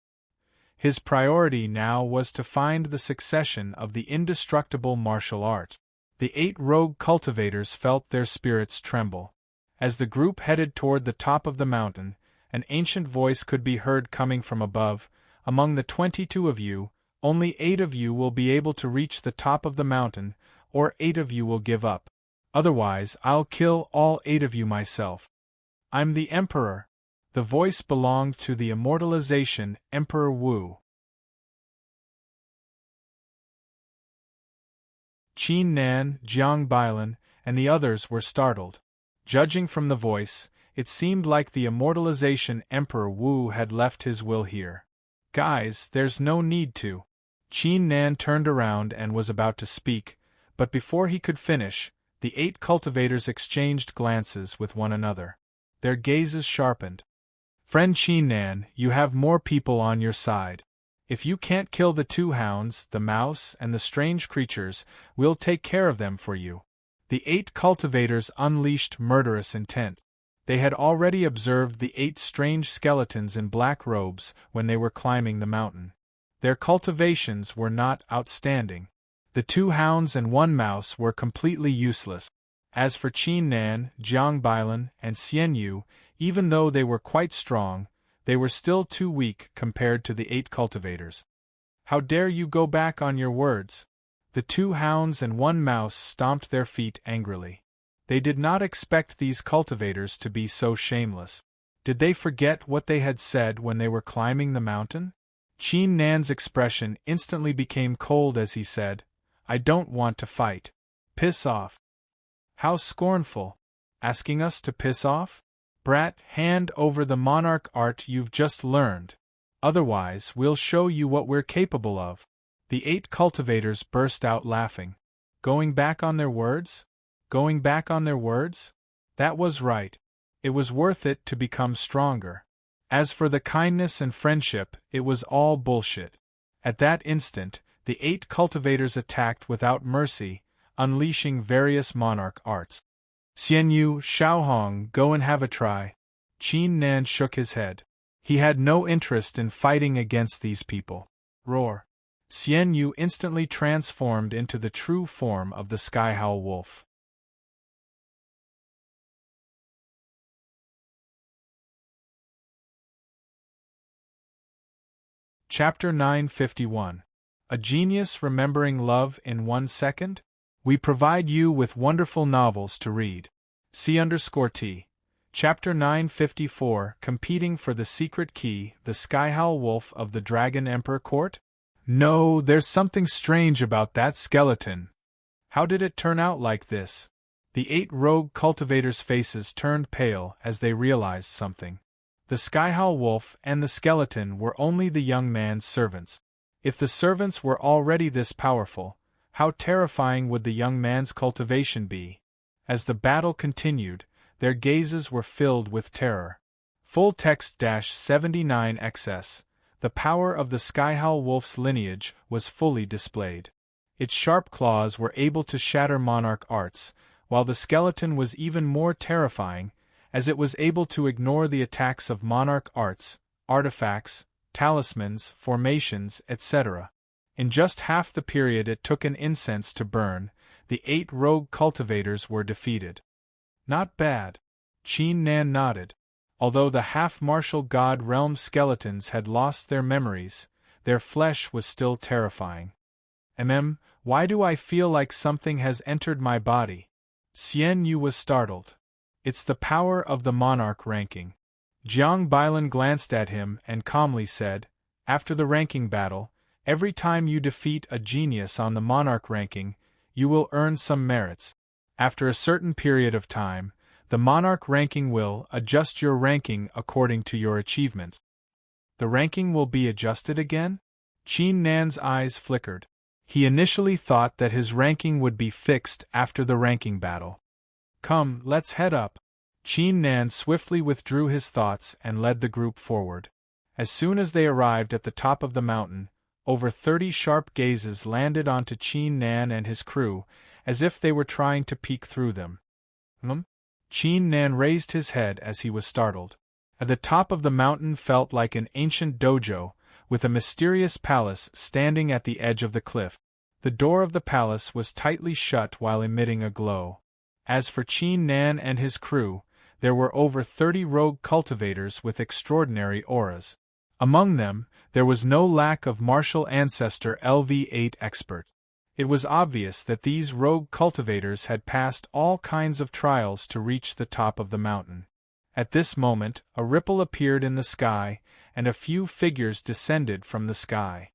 His priority now was to find the succession of the indestructible martial arts. The 8 rogue cultivators felt their spirits tremble. As the group headed toward the top of the mountain, an ancient voice could be heard coming from above. Among the 22 of you, only 8 of you will be able to reach the top of the mountain, or 8 of you will give up. Otherwise, I'll kill all 8 of you myself. I'm the Emperor. The voice belonged to the immortalization Emperor Wu. Qin Nan, Jiang Bailan, and the others were startled. Judging from the voice, it seemed like the immortalization Emperor Wu had left his will here. Guys, there's no need to. Qin Nan turned around and was about to speak, but before he could finish, the 8 cultivators exchanged glances with one another. Their gazes sharpened. Friend Qin Nan, you have more people on your side. If you can't kill the 2 hounds, the mouse, and the strange creatures, we'll take care of them for you. The 8 cultivators unleashed murderous intent. They had already observed the 8 strange skeletons in black robes when they were climbing the mountain. Their cultivations were not outstanding. The 2 hounds and 1 mouse were completely useless. As for Qin Nan, Jiang Bailan, and Xianyu, even though they were quite strong, they were still too weak compared to the 8 cultivators. How dare you go back on your words? The 2 hounds and 1 mouse stomped their feet angrily. They did not expect these cultivators to be so shameless. Did they forget what they had said when they were climbing the mountain? Qin Nan's expression instantly became cold as he said, I don't want to fight. Piss off. How scornful. Asking us to piss off? Brat, hand over the monarch art you've just learned. Otherwise, we'll show you what we're capable of. The 8 cultivators burst out laughing. Going back on their words? Going back on their words? That was right. It was worth it to become stronger. As for the kindness and friendship, it was all bullshit. At that instant, the 8 cultivators attacked without mercy, unleashing various monarch arts. Xianyu, Xiaohong, go and have a try. Qin Nan shook his head. He had no interest in fighting against these people. Roar. Xianyu instantly transformed into the true form of the Skyhowl Wolf. Chapter 951. A Genius Remembering Love in 1 Second? We provide you with wonderful novels to read. C_T. Chapter 954, Competing for the Secret Key, the Skyhowl Wolf of the Dragon Emperor Court? No, there's something strange about that skeleton. How did it turn out like this? The 8 rogue cultivators' faces turned pale as they realized something. The Skyhowl Wolf and the skeleton were only the young man's servants. If the servants were already this powerful, how terrifying would the young man's cultivation be? As the battle continued, their gazes were filled with terror. Full text -79 XS. The power of the Skyhowl wolf's lineage was fully displayed. Its sharp claws were able to shatter monarch arts, while the skeleton was even more terrifying, as it was able to ignore the attacks of monarch arts, artifacts, talismans, formations, etc. In just half the period it took an incense to burn, the 8 rogue cultivators were defeated. Not bad. Qin Nan nodded. Although the half-martial god realm skeletons had lost their memories, their flesh was still terrifying. Why do I feel like something has entered my body? Xian Yu was startled. It's the power of the monarch ranking. Jiang Bailan glanced at him and calmly said, after the ranking battle, every time you defeat a genius on the monarch ranking, you will earn some merits. After a certain period of time, the monarch ranking will adjust your ranking according to your achievements. The ranking will be adjusted again? Qin Nan's eyes flickered. He initially thought that his ranking would be fixed after the ranking battle. Come, let's head up. Qin Nan swiftly withdrew his thoughts and led the group forward. As soon as they arrived at the top of the mountain, over 30 sharp gazes landed onto Qin Nan and his crew, as if they were trying to peek through them. Qin Nan raised his head as he was startled. At the top of the mountain felt like an ancient dojo, with a mysterious palace standing at the edge of the cliff. The door of the palace was tightly shut while emitting a glow. As for Qin Nan and his crew, there were over 30 rogue cultivators with extraordinary auras. Among them, there was no lack of martial ancestor LV8 expert. It was obvious that these rogue cultivators had passed all kinds of trials to reach the top of the mountain. At this moment, a ripple appeared in the sky, and a few figures descended from the sky.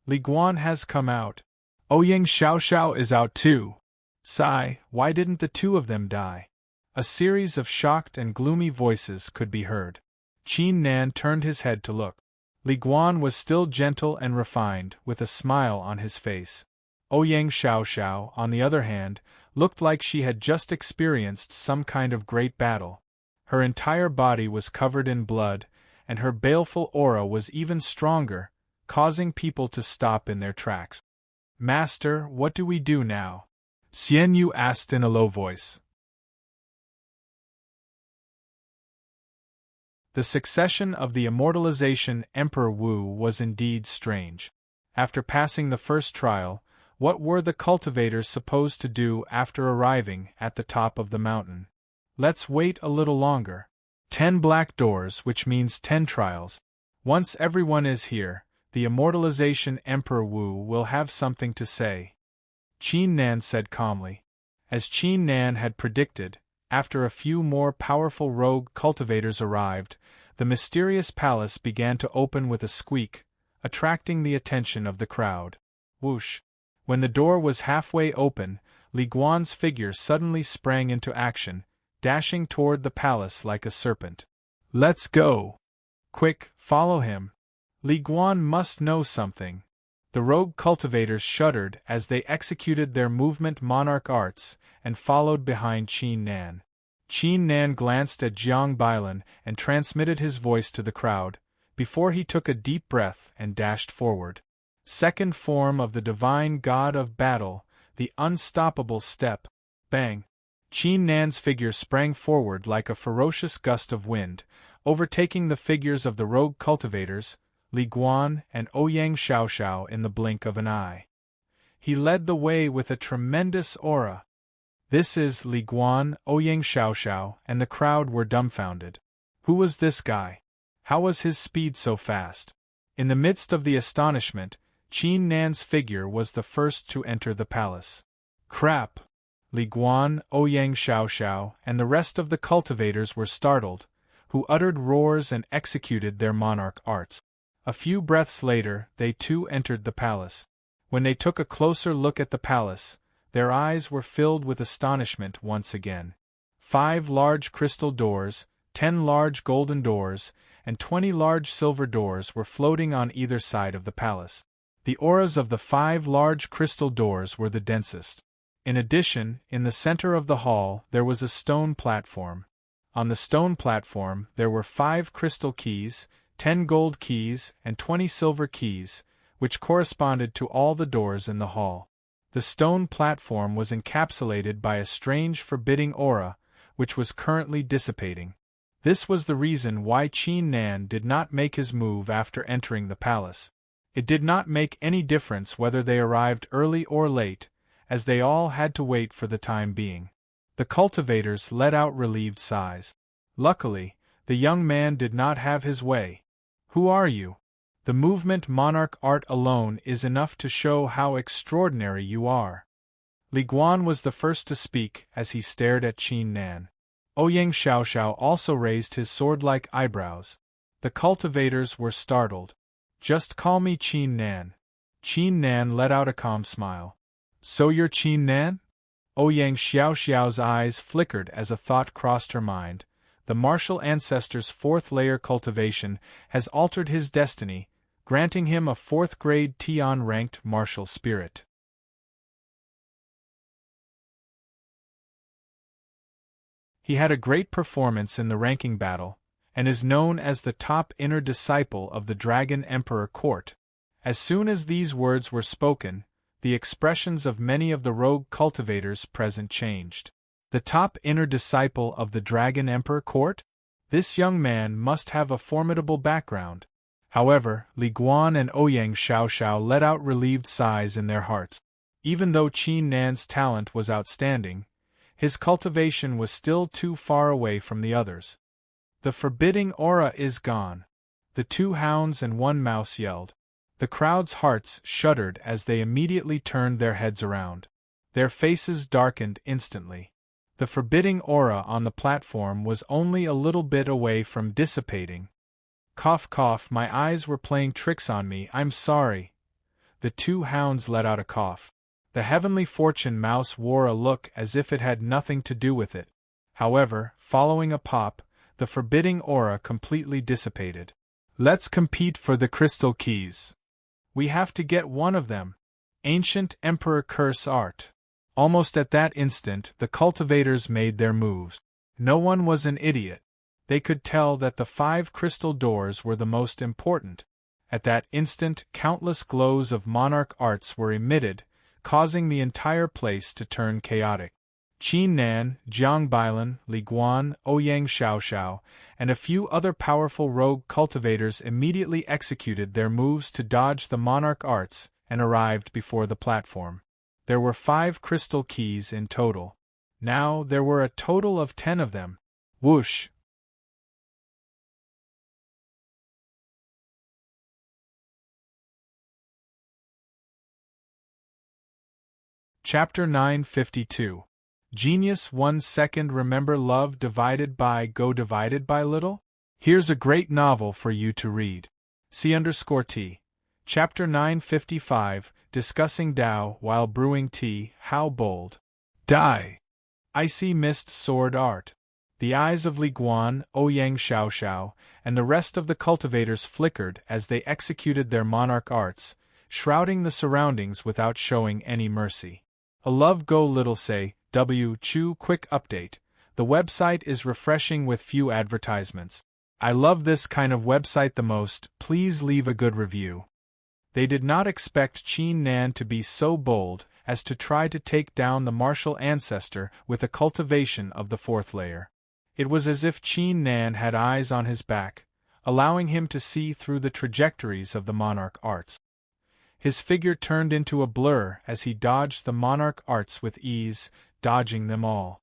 Li Guan has come out. Ouyang Xiaoxiao is out too. Sigh, why didn't the two of them die? A series of shocked and gloomy voices could be heard. Qin Nan turned his head to look. Li Guan was still gentle and refined, with a smile on his face. Ouyang Xiaoxiao, on the other hand, looked like she had just experienced some kind of great battle. Her entire body was covered in blood, and her baleful aura was even stronger, causing people to stop in their tracks. Master, what do we do now? Xian Yu asked in a low voice. The succession of the immortalization Emperor Wu was indeed strange. After passing the first trial, what were the cultivators supposed to do after arriving at the top of the mountain? Let's wait a little longer. 10 black doors, which means 10 trials. Once everyone is here, the immortalization Emperor Wu will have something to say. Qin Nan said calmly. As Qin Nan had predicted, after a few more powerful rogue cultivators arrived, the mysterious palace began to open with a squeak, attracting the attention of the crowd. Whoosh! When the door was halfway open, Li Guan's figure suddenly sprang into action, dashing toward the palace like a serpent. Let's go! Quick, follow him. Li Guan must know something. The rogue cultivators shuddered as they executed their movement monarch arts and followed behind Qin Nan. Qin Nan glanced at Jiang Bailan and transmitted his voice to the crowd, before he took a deep breath and dashed forward. Second form of the divine god of battle, the unstoppable step. Bang! Qin Nan's figure sprang forward like a ferocious gust of wind, overtaking the figures of the rogue cultivators, Li Guan and Ouyang Xiaoxiao in the blink of an eye. He led the way with a tremendous aura. This is Li Guan, Ouyang Xiaoxiao, and the crowd were dumbfounded. Who was this guy? How was his speed so fast? In the midst of the astonishment, Qin Nan's figure was the first to enter the palace. Crap! Li Guan, Ouyang Xiaoxiao, and the rest of the cultivators were startled, who uttered roars and executed their monarch arts. A few breaths later, they too entered the palace. When they took a closer look at the palace, their eyes were filled with astonishment once again. 5 large crystal doors, 10 large golden doors, and 20 large silver doors were floating on either side of the palace. The auras of the 5 large crystal doors were the densest. In addition, in the center of the hall there was a stone platform. On the stone platform there were 5 crystal keys, 10 gold keys, and 20 silver keys, which corresponded to all the doors in the hall. The stone platform was encapsulated by a strange forbidding aura, which was currently dissipating. This was the reason why Qin Nan did not make his move after entering the palace. It did not make any difference whether they arrived early or late, as they all had to wait for the time being. The cultivators let out relieved sighs. Luckily, the young man did not have his way. Who are you? The movement monarch art alone is enough to show how extraordinary you are. Li Guan was the first to speak as he stared at Qin Nan. Ouyang Xiaoxiao also raised his sword-like eyebrows. The cultivators were startled. Just call me Qin Nan. Qin Nan let out a calm smile. So you're Qin Nan? Ouyang Xiaoxiao's eyes flickered as a thought crossed her mind. The martial ancestor's 4th-layer cultivation has altered his destiny, granting him a 4th-grade Tian-ranked martial spirit. He had a great performance in the ranking battle, and is known as the top inner disciple of the Dragon Emperor Court. As soon as these words were spoken, the expressions of many of the rogue cultivators present changed. The top inner disciple of the Dragon Emperor Court? This young man must have a formidable background. However, Li Guan and Ouyang Xiaoxiao let out relieved sighs in their hearts. Even though Qin Nan's talent was outstanding, his cultivation was still too far away from the others. The forbidding aura is gone. The 2 hounds and 1 mouse yelled. The crowd's hearts shuddered as they immediately turned their heads around. Their faces darkened instantly. The forbidding aura on the platform was only a little bit away from dissipating. Cough cough, my eyes were playing tricks on me, I'm sorry. The 2 hounds let out a cough. The Heavenly Fortune mouse wore a look as if it had nothing to do with it. However, following a pop, the forbidding aura completely dissipated. Let's compete for the crystal keys. We have to get one of them. Ancient Emperor Curse Art. Almost at that instant, the cultivators made their moves. No one was an idiot. They could tell that the 5 crystal doors were the most important. At that instant, countless glows of monarch arts were emitted, causing the entire place to turn chaotic. Qin Nan, Jiang Bailan, Li Guan, Ouyang Xiaoxiao, and a few other powerful rogue cultivators immediately executed their moves to dodge the monarch arts and arrived before the platform. There were 5 crystal keys in total. Now there were a total of 10 of them. Whoosh! Chapter 952. Genius 1 second. Remember love divided by go divided by little? Here's a great novel for you to read. C_T. Chapter 955, Discussing Tao while brewing tea, how bold. Die. Icy Mist Sword Art. The eyes of Li Guan, Ouyang Xiaoxiao, and the rest of the cultivators flickered as they executed their monarch arts, shrouding the surroundings without showing any mercy. A love go little say, W. Chu. Quick update. The website is refreshing with few advertisements. I love this kind of website the most, please leave a good review. They did not expect Qin Nan to be so bold as to try to take down the martial ancestor with a cultivation of the 4th layer. It was as if Qin Nan had eyes on his back, allowing him to see through the trajectories of the monarch arts. His figure turned into a blur as he dodged the monarch arts with ease, dodging them all.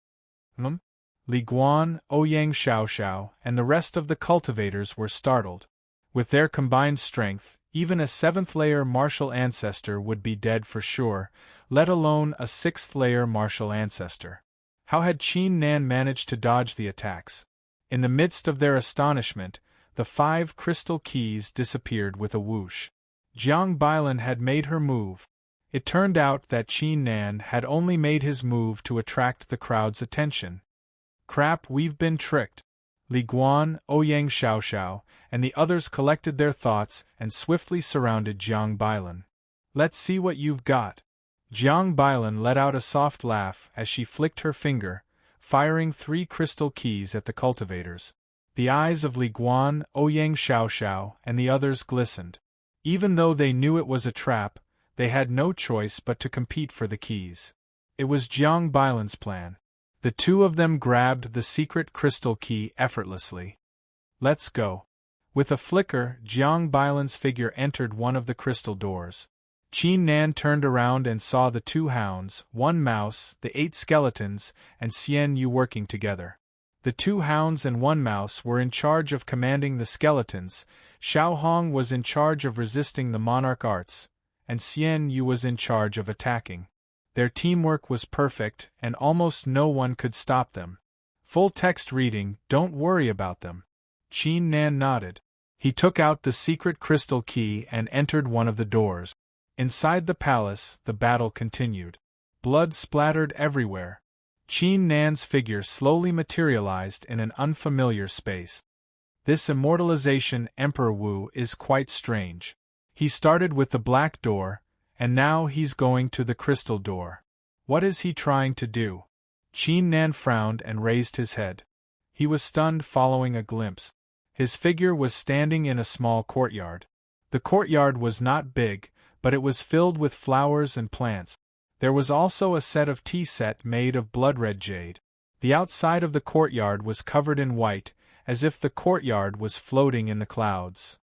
Li Guan, Ouyang Xiaoxiao, and the rest of the cultivators were startled. With their combined strength, even a 7th-layer martial ancestor would be dead for sure, let alone a 6th-layer martial ancestor. How had Qin Nan managed to dodge the attacks? In the midst of their astonishment, the 5 crystal keys disappeared with a whoosh. Jiang Bailan had made her move. It turned out that Qin Nan had only made his move to attract the crowd's attention. Crap, we've been tricked. Li Guan, Ouyang Xiaoxiao, and the others collected their thoughts and swiftly surrounded Jiang Bailan. Let's see what you've got. Jiang Bailan let out a soft laugh as she flicked her finger, firing 3 crystal keys at the cultivators. The eyes of Li Guan, Ouyang Xiaoxiao, and the others glistened. Even though they knew it was a trap, they had no choice but to compete for the keys. It was Jiang Bailan's plan. The two of them grabbed the secret crystal key effortlessly. Let's go. With a flicker, Jiang Bailan's figure entered one of the crystal doors. Qin Nan turned around and saw the 2 hounds, 1 mouse, the 8 skeletons, and Xian Yu working together. The 2 hounds and 1 mouse were in charge of commanding the skeletons, Xiao Hong was in charge of resisting the monarch arts, and Xian Yu was in charge of attacking. Their teamwork was perfect, and almost no one could stop them. Full text reading, don't worry about them. Qin Nan nodded. He took out the secret crystal key and entered one of the doors. Inside the palace, the battle continued. Blood splattered everywhere. Qin Nan's figure slowly materialized in an unfamiliar space. This immortalization Emperor Wu is quite strange. He started with the black door, and now he's going to the crystal door. What is he trying to do? Qin Nan frowned and raised his head. He was stunned following a glimpse. His figure was standing in a small courtyard. The courtyard was not big, but it was filled with flowers and plants. There was also a set of tea set made of blood-red jade. The outside of the courtyard was covered in white, as if the courtyard was floating in the clouds.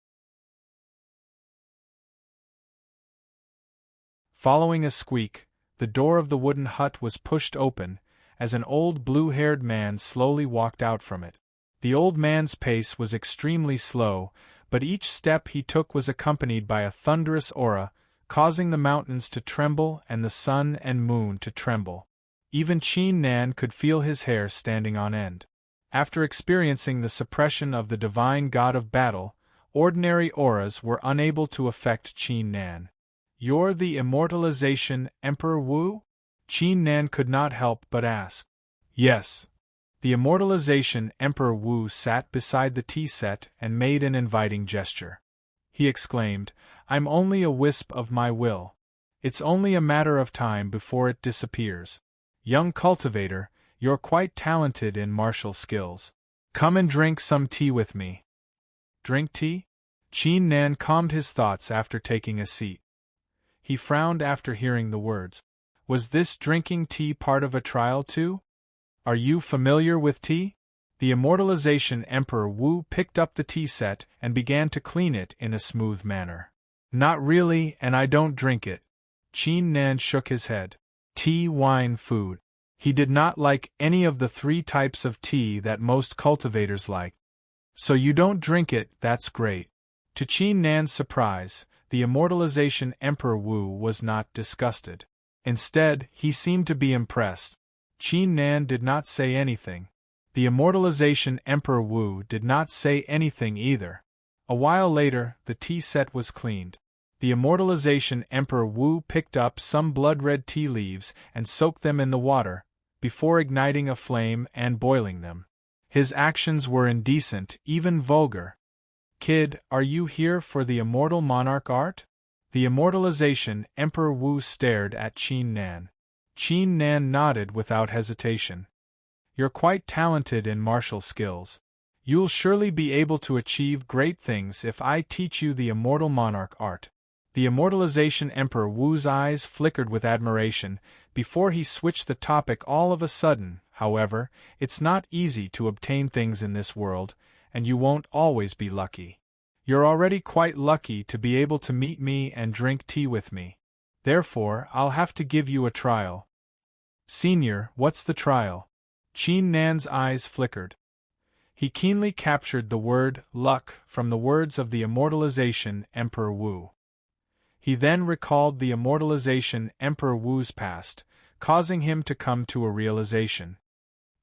Following a squeak, the door of the wooden hut was pushed open, as an old blue-haired man slowly walked out from it. The old man's pace was extremely slow, but each step he took was accompanied by a thunderous aura, causing the mountains to tremble and the sun and moon to tremble. Even Qin Nan could feel his hair standing on end. After experiencing the suppression of the divine god of battle, ordinary auras were unable to affect Qin Nan. You're the immortalization Emperor Wu? Qin Nan could not help but ask. Yes. The immortalization Emperor Wu sat beside the tea set and made an inviting gesture. He exclaimed, I'm only a wisp of my will. It's only a matter of time before it disappears. Young cultivator, you're quite talented in martial skills. Come and drink some tea with me. Drink tea? Qin Nan calmed his thoughts after taking a seat. He frowned after hearing the words. Was this drinking tea part of a trial too? Are you familiar with tea? The immortalization Emperor Wu picked up the tea set and began to clean it in a smooth manner. Not really, and I don't drink it. Qin Nan shook his head. Tea, wine, food. He did not like any of the 3 types of tea that most cultivators like. So you don't drink it, that's great. To Qin Nan's surprise, the immortalization Emperor Wu was not disgusted. Instead, he seemed to be impressed. Qin Nan did not say anything. The immortalization Emperor Wu did not say anything either. A while later, the tea set was cleaned. The immortalization Emperor Wu picked up some blood-red tea leaves and soaked them in the water, before igniting a flame and boiling them. His actions were indecent, even vulgar. Kid, are you here for the immortal monarch art? The immortalization Emperor Wu stared at Qin Nan. Qin Nan nodded without hesitation. You're quite talented in martial skills. You'll surely be able to achieve great things if I teach you the immortal monarch art. The immortalization Emperor Wu's eyes flickered with admiration before he switched the topic all of a sudden. However, it's not easy to obtain things in this world, and you won't always be lucky. You're already quite lucky to be able to meet me and drink tea with me. Therefore, I'll have to give you a trial. Senior, what's the trial? Qin Nan's eyes flickered. He keenly captured the word luck from the words of the immortalization Emperor Wu. He then recalled the immortalization Emperor Wu's past, causing him to come to a realization.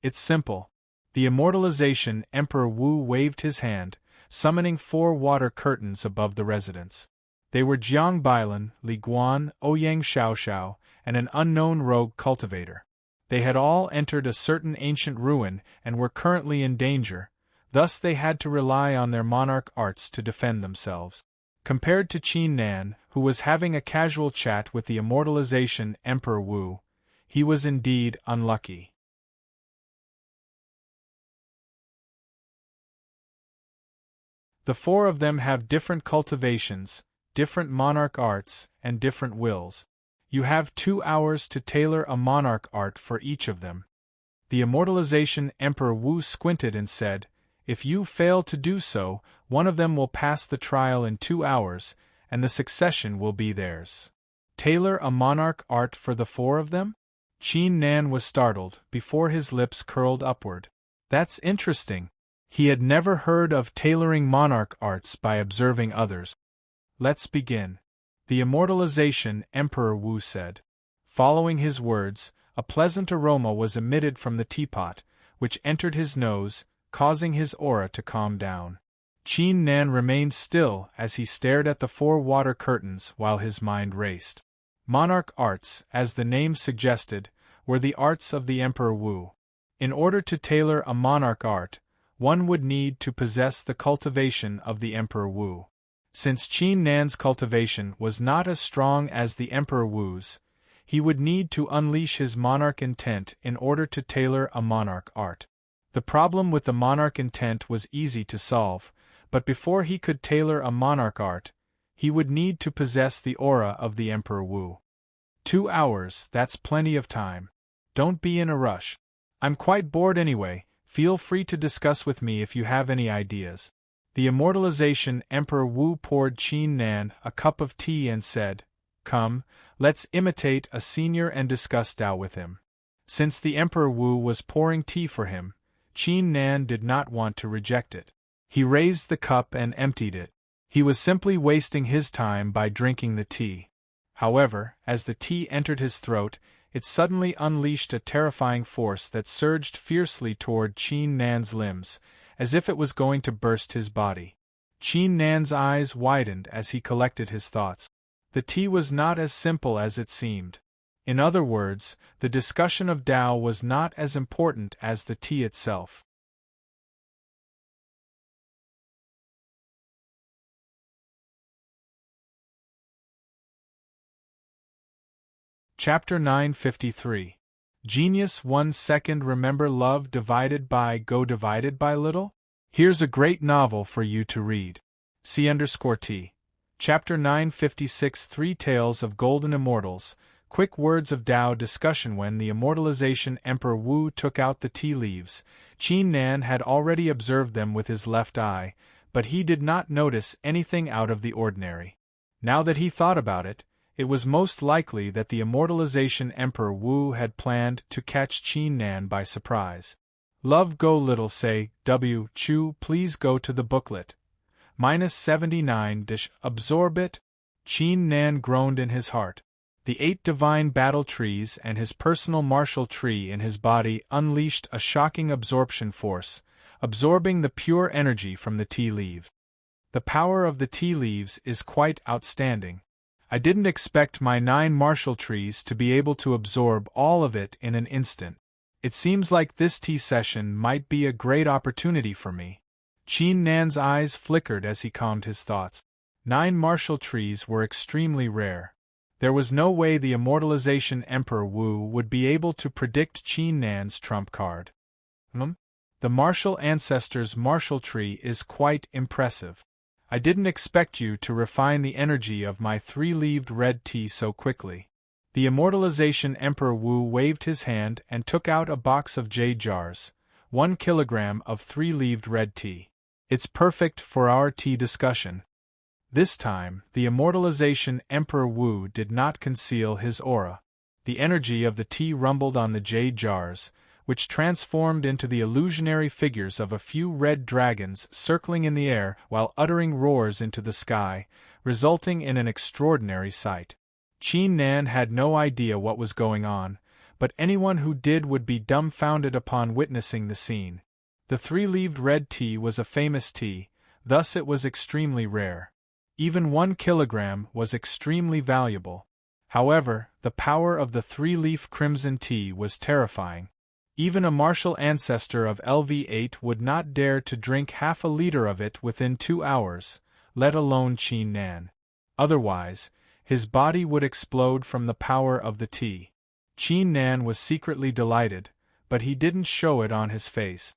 It's simple. The immortalization Emperor Wu waved his hand, summoning 4 water curtains above the residence. They were Jiang Bailan, Li Guan, Ouyang Xiaoxiao, and an unknown rogue cultivator. They had all entered a certain ancient ruin and were currently in danger, thus they had to rely on their monarch arts to defend themselves. Compared to Qin Nan, who was having a casual chat with the immortalization Emperor Wu, he was indeed unlucky. The 4 of them have different cultivations, different monarch arts, and different wills. You have 2 hours to tailor a monarch art for each of them. The immortalization Emperor Wu squinted and said, "If you fail to do so, one of them will pass the trial in 2 hours, and the succession will be theirs." Tailor a monarch art for the 4 of them? Qin Nan was startled, before his lips curled upward. That's interesting. He had never heard of tailoring monarch arts by observing others. Let's begin. The immortalization Emperor Wu said. Following his words, a pleasant aroma was emitted from the teapot, which entered his nose, causing his aura to calm down. Qin Nan remained still as he stared at the 4 water curtains while his mind raced. Monarch arts, as the name suggested, were the arts of the Emperor Wu. In order to tailor a monarch art, one would need to possess the cultivation of the Emperor Wu. Since Qin Nan's cultivation was not as strong as the Emperor Wu's, he would need to unleash his monarch intent in order to tailor a monarch art. The problem with the monarch intent was easy to solve, but before he could tailor a monarch art, he would need to possess the aura of the Emperor Wu. 2 hours, that's plenty of time. Don't be in a rush. I'm quite bored anyway, feel free to discuss with me if you have any ideas. The immortalization Emperor Wu poured Qin Nan a cup of tea and said, "Come, let's imitate a senior and discuss Tao with him." Since the Emperor Wu was pouring tea for him, Qin Nan did not want to reject it. He raised the cup and emptied it. He was simply wasting his time by drinking the tea. However, as the tea entered his throat, it suddenly unleashed a terrifying force that surged fiercely toward Qin Nan's limbs, as if it was going to burst his body. Qin Nan's eyes widened as he collected his thoughts. The tea was not as simple as it seemed. In other words, the discussion of Tao was not as important as the tea itself. Chapter 953. Genius 1 second. Remember love divided by go divided by little? Here's a great novel for you to read. C_T. Chapter 956. 3 Tales of Golden Immortals. Quick words of Tao discussion. When the immortalization Emperor Wu took out the tea leaves, Qin Nan had already observed them with his left eye, but he did not notice anything out of the ordinary. Now that he thought about it, it was most likely that the immortalization Emperor Wu had planned to catch Qin Nan by surprise. Love go little say, W. Chu please go to the booklet. -79 absorb it? Qin Nan groaned in his heart. The 8 divine battle trees and his personal martial tree in his body unleashed a shocking absorption force, absorbing the pure energy from the tea leaf. The power of the tea leaves is quite outstanding. I didn't expect my 9 martial trees to be able to absorb all of it in an instant. It seems like this tea session might be a great opportunity for me. Qin Nan's eyes flickered as he calmed his thoughts. 9 martial trees were extremely rare. There was no way the immortalization Emperor Wu would be able to predict Qin Nan's trump card. The martial ancestor's martial tree is quite impressive. I didn't expect you to refine the energy of my 3-leaved red tea so quickly. The immortalization Emperor Wu waved his hand and took out a box of jade jars, 1 kilogram of 3-leaved red tea. It's perfect for our tea discussion. This time, the immortalization Emperor Wu did not conceal his aura. The energy of the tea rumbled on the jade jars, which transformed into the illusionary figures of a few red dragons circling in the air while uttering roars into the sky, resulting in an extraordinary sight. Qin Nan had no idea what was going on, but anyone who did would be dumbfounded upon witnessing the scene. The 3-leaved red tea was a famous tea, thus it was extremely rare. Even 1 kilogram was extremely valuable. However, the power of the 3-leaf crimson tea was terrifying. Even a martial ancestor of LV8 would not dare to drink half a liter of it within 2 hours, let alone Qin Nan. Otherwise, his body would explode from the power of the tea. Qin Nan was secretly delighted, but he didn't show it on his face.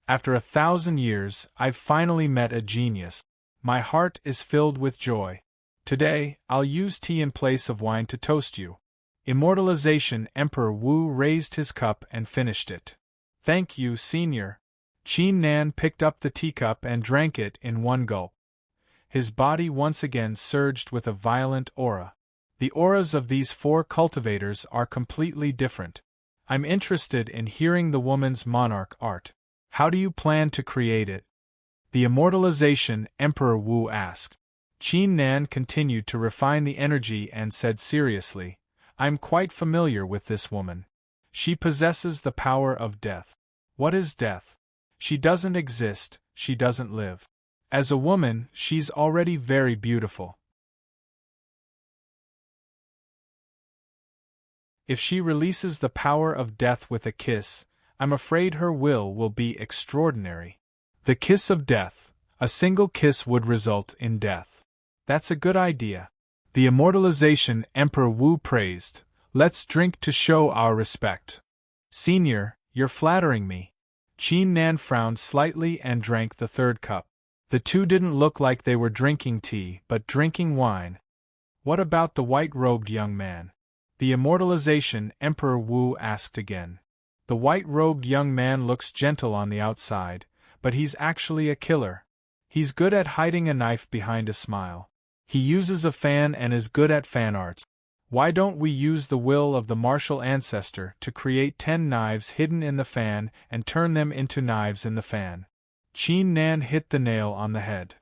After 1,000 years, I've finally met a genius. My heart is filled with joy. Today, I'll use tea in place of wine to toast you. Immortalization Emperor Wu raised his cup and finished it. Thank you, Senior. Qin Nan picked up the teacup and drank it in one gulp. His body once again surged with a violent aura. The auras of these four cultivators are completely different. I'm interested in hearing the woman's monarch art. How do you plan to create it? The immortalization Emperor Wu asked. Qin Nan continued to refine the energy and said seriously, I'm quite familiar with this woman. She possesses the power of death. What is death? She doesn't exist, she doesn't live. As a woman, she's already very beautiful. If she releases the power of death with a kiss, I'm afraid her will be extraordinary. The kiss of death. A single kiss would result in death. That's a good idea. The immortalization Emperor Wu praised. Let's drink to show our respect. Senior, you're flattering me. Qin Nan frowned slightly and drank the third cup. The two didn't look like they were drinking tea, but drinking wine. What about the white-robed young man? The immortalization Emperor Wu asked again. The white-robed young man looks gentle on the outside, but he's actually a killer. He's good at hiding a knife behind a smile. He uses a fan and is good at fan arts. Why don't we use the will of the martial ancestor to create 10 knives hidden in the fan and turn them into knives in the fan? Qin Nan hit the nail on the head.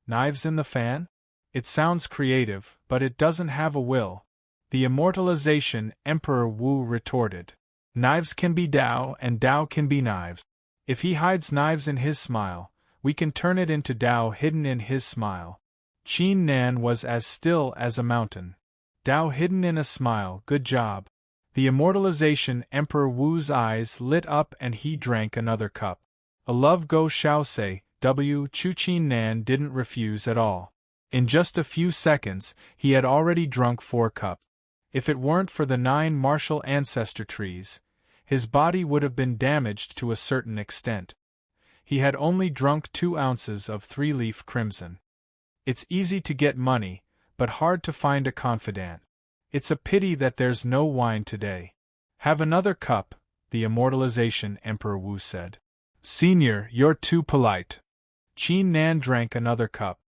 Knives in the fan? It sounds creative, but it doesn't have a will. The immortalization Emperor Wu retorted. Knives can be Dao and Dao can be knives. If he hides knives in his smile, we can turn it into Dao hidden in his smile. Qin Nan was as still as a mountain. Dao hidden in a smile, good job. The immortalization Emperor Wu's eyes lit up and he drank another cup. A love go shall say, Qin Nan didn't refuse at all. In just a few seconds, he had already drunk 4 cups. If it weren't for the 9 martial ancestor trees, his body would have been damaged to a certain extent. He had only drunk 2 ounces of 3-leaf crimson. It's easy to get money, but hard to find a confidant. It's a pity that there's no wine today. Have another cup, the immortalization Emperor Wu said. Senior, you're too polite. Qin Nan drank another cup.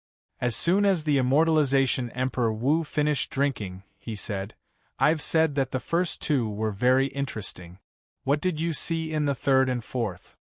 As soon as the immortalization Emperor Wu finished drinking, he said, I've said that the first 2 were very interesting. What did you see in the third and fourth?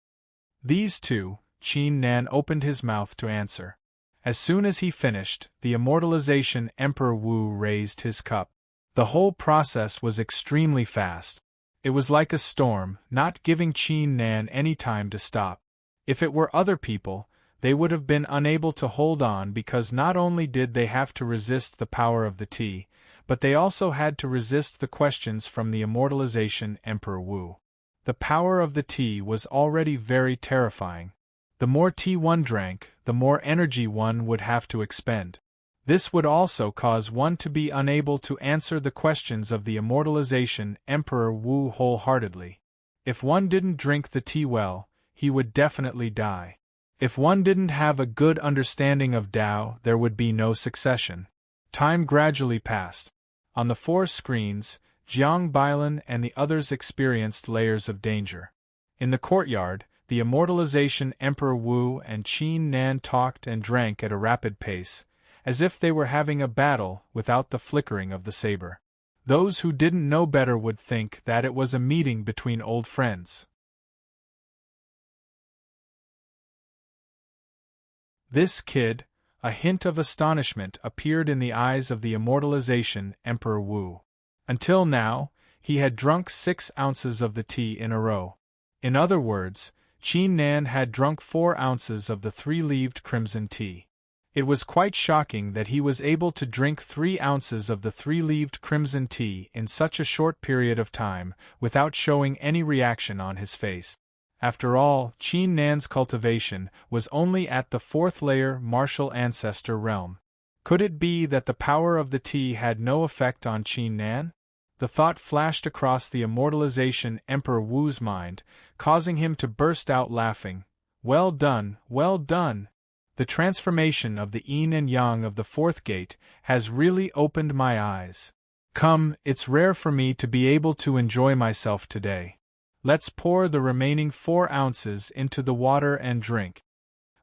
These 2, Qin Nan opened his mouth to answer. As soon as he finished, the immortalization Emperor Wu raised his cup. The whole process was extremely fast. It was like a storm, not giving Qin Nan any time to stop. If it were other people, they would have been unable to hold on because not only did they have to resist the power of the tea, but they also had to resist the questions from the immortalization Emperor Wu. The power of the tea was already very terrifying. The more tea one drank, the more energy one would have to expend. This would also cause one to be unable to answer the questions of the immortalization Emperor Wu wholeheartedly. If one didn't drink the tea well, he would definitely die. If one didn't have a good understanding of Tao, there would be no succession. Time gradually passed. On the 4 screens, Jiang Bailan and the others experienced layers of danger. In the courtyard, the immortalization Emperor Wu and Qin Nan talked and drank at a rapid pace, as if they were having a battle without the flickering of the saber. Those who didn't know better would think that it was a meeting between old friends. This kid, a hint of astonishment appeared in the eyes of the immortalization Emperor Wu. Until now, he had drunk 6 ounces of the tea in a row. In other words, Qin Nan had drunk 4 ounces of the 3-leaved crimson tea. It was quite shocking that he was able to drink 3 ounces of the 3-leaved crimson tea in such a short period of time without showing any reaction on his face. After all, Qin Nan's cultivation was only at the 4th layer martial ancestor realm. Could it be that the power of the tea had no effect on Qin Nan? The thought flashed across the immortalization Emperor Wu's mind, causing him to burst out laughing. Well done, well done! The transformation of the yin and yang of the fourth gate has really opened my eyes. Come, it's rare for me to be able to enjoy myself today. Let's pour the remaining 4 ounces into the water and drink.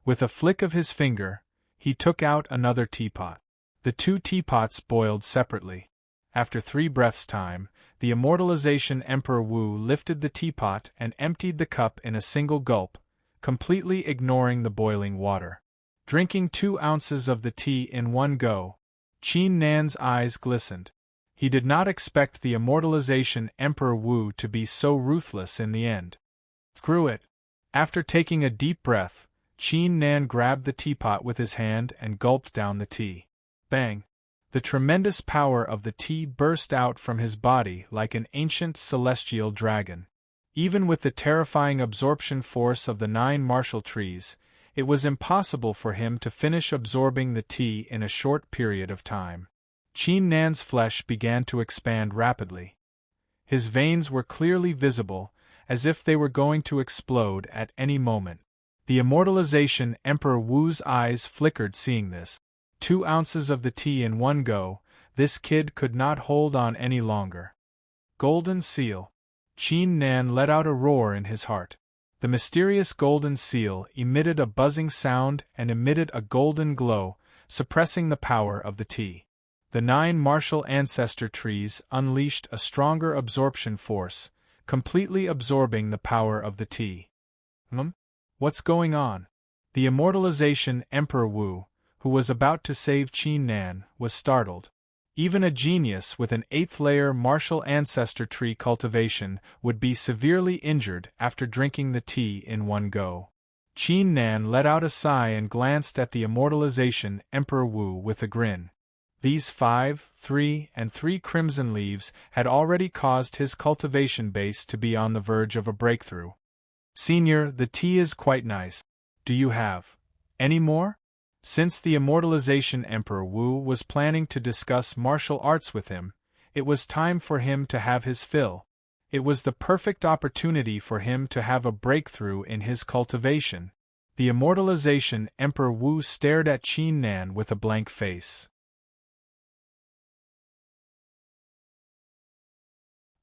With a flick of his finger, he took out another teapot. The 2 teapots boiled separately. After 3 breaths' time, the Immortalization Emperor Wu lifted the teapot and emptied the cup in a single gulp, completely ignoring the boiling water. Drinking 2 ounces of the tea in one go, Qin Nan's eyes glistened. He did not expect the Immortalization Emperor Wu to be so ruthless in the end. Screw it. After taking a deep breath, Qin Nan grabbed the teapot with his hand and gulped down the tea. Bang! The tremendous power of the tea burst out from his body like an ancient celestial dragon. Even with the terrifying absorption force of the 9 martial trees, it was impossible for him to finish absorbing the tea in a short period of time. Qin Nan's flesh began to expand rapidly. His veins were clearly visible, as if they were going to explode at any moment. The Immortalization Emperor Wu's eyes flickered seeing this. 2 ounces of the tea in one go, this kid could not hold on any longer. Golden seal. Qin Nan let out a roar in his heart. The mysterious golden seal emitted a buzzing sound and emitted a golden glow, suppressing the power of the tea. The 9 martial ancestor trees unleashed a stronger absorption force, completely absorbing the power of the tea. What's going on? The Immortalization Emperor Wu, who was about to save Qin Nan, was startled. Even a genius with an 8th-layer martial ancestor tree cultivation would be severely injured after drinking the tea in one go. Qin Nan let out a sigh and glanced at the Immortalization Emperor Wu with a grin. These 5, 3, and 3 crimson leaves had already caused his cultivation base to be on the verge of a breakthrough. Senior, the tea is quite nice. Do you have any more? Since the Immortalization Emperor Wu was planning to discuss martial arts with him, it was time for him to have his fill. It was the perfect opportunity for him to have a breakthrough in his cultivation. The Immortalization Emperor Wu stared at Qin Nan with a blank face.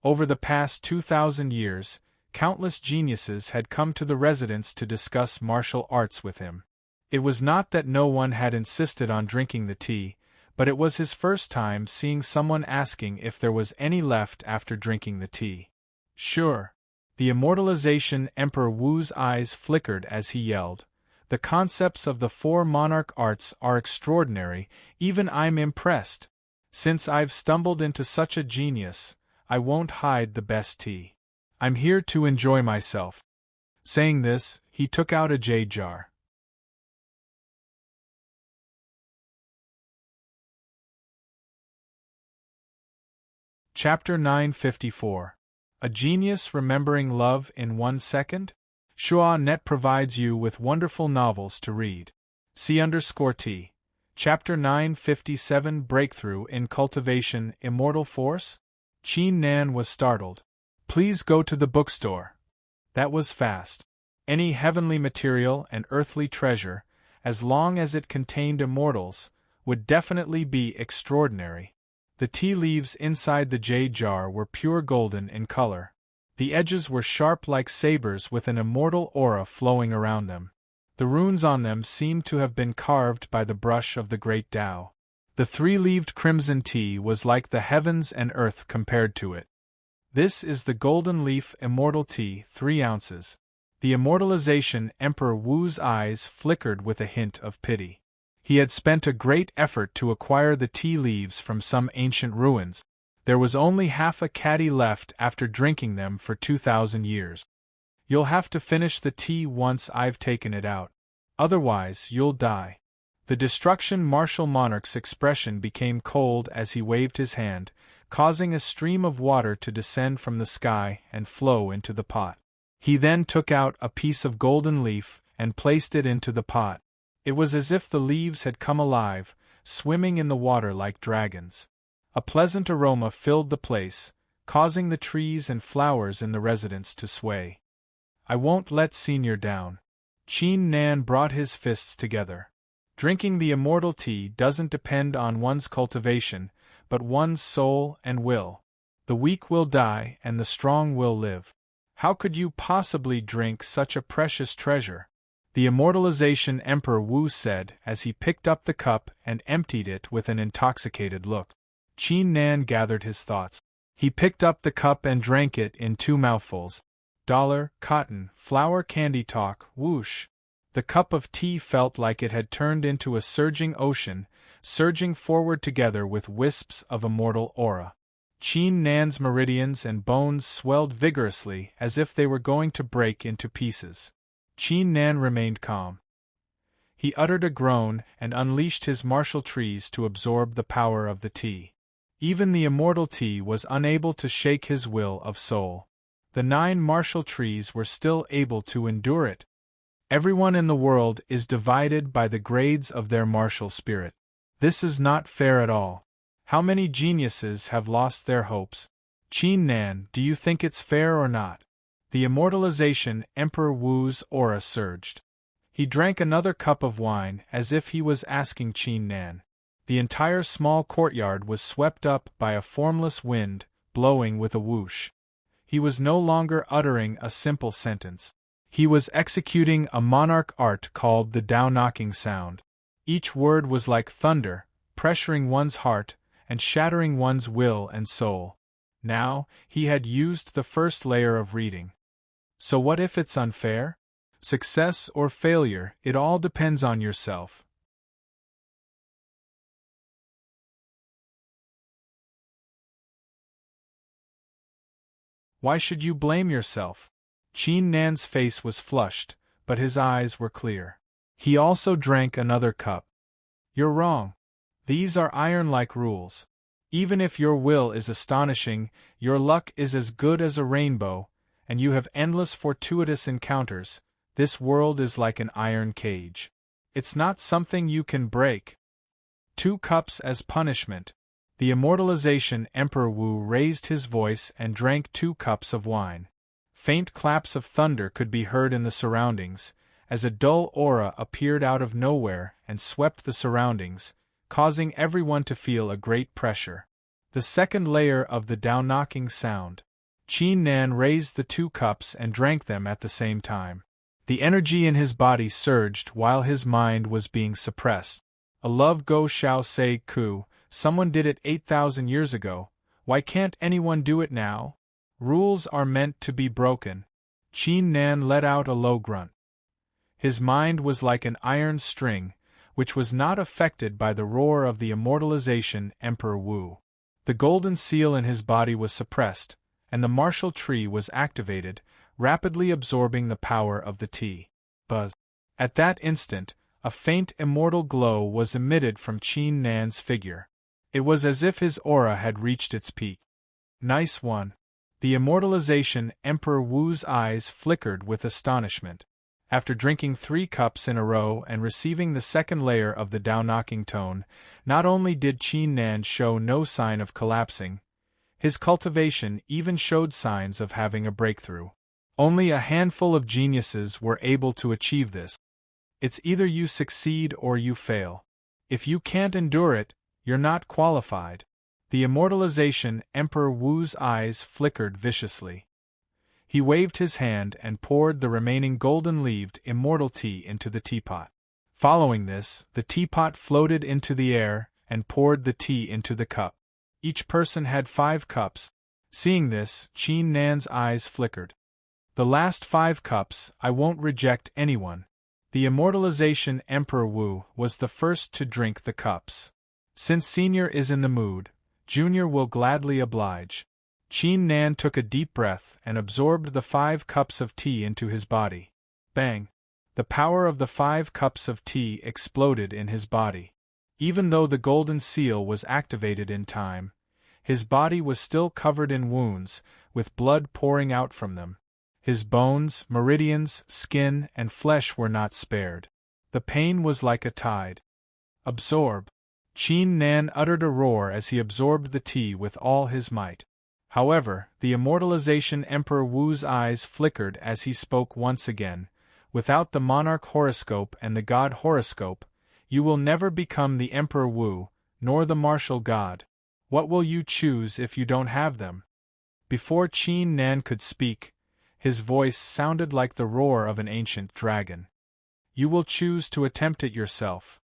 Over the past 2,000 years, countless geniuses had come to the residence to discuss martial arts with him. It was not that no one had insisted on drinking the tea, but it was his first time seeing someone asking if there was any left after drinking the tea. Sure. The Immortalization Emperor Wu's eyes flickered as he yelled, "The concepts of the 4 monarch arts are extraordinary, even I'm impressed. Since I've stumbled into such a genius, I won't hide the best tea. I'm here to enjoy myself." Saying this, he took out a jade jar. Chapter 954. A Genius Remembering Love in 1 Second? Shua.net provides you with wonderful novels to read. C_T. Chapter 957 Breakthrough in Cultivation Immortal Force? Qin Nan was startled. Please go to the bookstore. That was fast. Any heavenly material and earthly treasure, as long as it contained immortals, would definitely be extraordinary. The tea leaves inside the jade jar were pure golden in color. The edges were sharp like sabers with an immortal aura flowing around them. The runes on them seemed to have been carved by the brush of the great Tao. The 3-leaved crimson tea was like the heavens and earth compared to it. This is the golden leaf immortal tea, 3 ounces. The Immortalization Emperor Wu's eyes flickered with a hint of pity. He had spent a great effort to acquire the tea leaves from some ancient ruins. There was only half a caddy left after drinking them for 2,000 years. You'll have to finish the tea once I've taken it out. Otherwise, you'll die. The Destruction Martial Monarch's expression became cold as he waved his hand, causing a stream of water to descend from the sky and flow into the pot. He then took out a piece of golden leaf and placed it into the pot. It was as if the leaves had come alive, swimming in the water like dragons. A pleasant aroma filled the place, causing the trees and flowers in the residence to sway. I won't let Senior down. Qin Nan brought his fists together. Drinking the immortal tea doesn't depend on one's cultivation, but one's soul and will. The weak will die and the strong will live. How could you possibly drink such a precious treasure? The Immortalization Emperor Wu said as he picked up the cup and emptied it with an intoxicated look. Qin Nan gathered his thoughts. He picked up the cup and drank it in 2 mouthfuls. Dollar, cotton, flower, candy talk, whoosh. The cup of tea felt like it had turned into a surging ocean, surging forward together with wisps of immortal aura. Qin Nan's meridians and bones swelled vigorously as if they were going to break into pieces. Qin Nan remained calm. He uttered a groan and unleashed his martial trees to absorb the power of the tea. Even the immortal tea was unable to shake his will of soul. The 9 martial trees were still able to endure it. Everyone in the world is divided by the grades of their martial spirit. This is not fair at all. How many geniuses have lost their hopes? Qin Nan, do you think it's fair or not? The Immortalization Emperor Wu's aura surged. He drank another cup of wine as if he was asking Qin Nan. The entire small courtyard was swept up by a formless wind, blowing with a whoosh. He was no longer uttering a simple sentence. He was executing a monarch art called the Dao knocking sound. Each word was like thunder, pressuring one's heart and shattering one's will and soul. Now, he had used the first layer of reading. So what if it's unfair? Success or failure, it all depends on yourself. Why should you blame yourself? Qin Nan's face was flushed, but his eyes were clear. He also drank another cup. You're wrong. These are iron-like rules. Even if your will is astonishing, your luck is as good as a rainbow, and you have endless fortuitous encounters, this world is like an iron cage. It's not something you can break. 2 cups as punishment. The Immortalization Emperor Wu raised his voice and drank 2 cups of wine. Faint claps of thunder could be heard in the surroundings, as a dull aura appeared out of nowhere and swept the surroundings, causing everyone to feel a great pressure. The second layer of the Dao knocking sound. Qin Nan raised the 2 cups and drank them at the same time. The energy in his body surged while his mind was being suppressed. A love go shao sei ku, someone did it 8,000 years ago, why can't anyone do it now? Rules are meant to be broken. Qin Nan let out a low grunt. His mind was like an iron string, which was not affected by the roar of the Immortalization Emperor Wu. The golden seal in his body was suppressed, and the martial tree was activated, rapidly absorbing the power of the tea. Buzz. At that instant, a faint immortal glow was emitted from Qin Nan's figure. It was as if his aura had reached its peak. Nice one. The Immortalization Emperor Wu's eyes flickered with astonishment. After drinking 3 cups in a row and receiving the second layer of the Dao knocking tone, not only did Qin Nan show no sign of collapsing, his cultivation even showed signs of having a breakthrough. Only a handful of geniuses were able to achieve this. It's either you succeed or you fail. If you can't endure it, you're not qualified. The Immortalization Emperor Wu's eyes flickered viciously. He waved his hand and poured the remaining golden-leaved immortal tea into the teapot. Following this, the teapot floated into the air and poured the tea into the cup. Each person had 5 cups. Seeing this, Qin Nan's eyes flickered. The last 5 cups, I won't reject anyone. The Immortalization Emperor Wu was the first to drink the cups. Since Senior is in the mood, Junior will gladly oblige. Qin Nan took a deep breath and absorbed the 5 cups of tea into his body. Bang! The power of the 5 cups of tea exploded in his body. Even though the golden seal was activated in time, his body was still covered in wounds, with blood pouring out from them. His bones, meridians, skin, and flesh were not spared. The pain was like a tide. Absorb. Qin Nan uttered a roar as he absorbed the tea with all his might. However, the Immortalization Emperor Wu's eyes flickered as he spoke once again. Without the monarch horoscope and the god horoscope, You will never become the Emperor Wu, nor the martial god. What will you choose if you don't have them? Before Qin Nan could speak, his voice sounded like the roar of an ancient dragon. You will choose to attempt it yourself.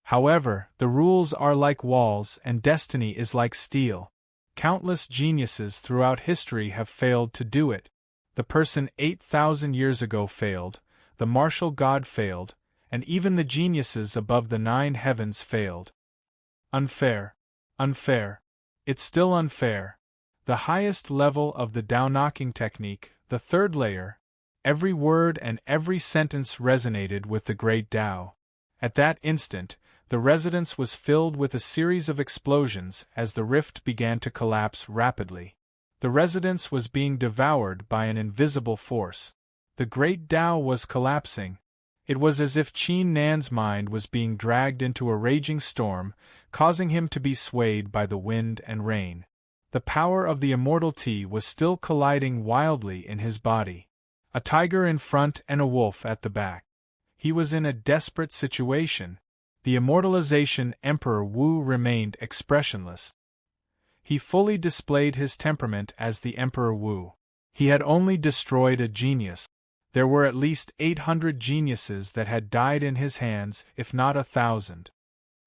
However, the rules are like walls and destiny is like steel. Countless geniuses throughout history have failed to do it. The person 8,000 years ago failed, the martial god failed, and even the geniuses above the 9 heavens failed. Unfair. Unfair. It's still unfair. The highest level of the Dao knocking technique, the third layer, every word and every sentence resonated with the great Dao. At that instant, the residence was filled with a series of explosions as the rift began to collapse rapidly. The residence was being devoured by an invisible force. The great Dao was collapsing. It was as if Qin Nan's mind was being dragged into a raging storm, causing him to be swayed by the wind and rain. The power of the immortal Ti was still colliding wildly in his body. A tiger in front and a wolf at the back. He was in a desperate situation. The immortalization Emperor Wu remained expressionless. He fully displayed his temperament as the Emperor Wu. He had only destroyed a genius. There were at least 800 geniuses that had died in his hands, if not 1,000.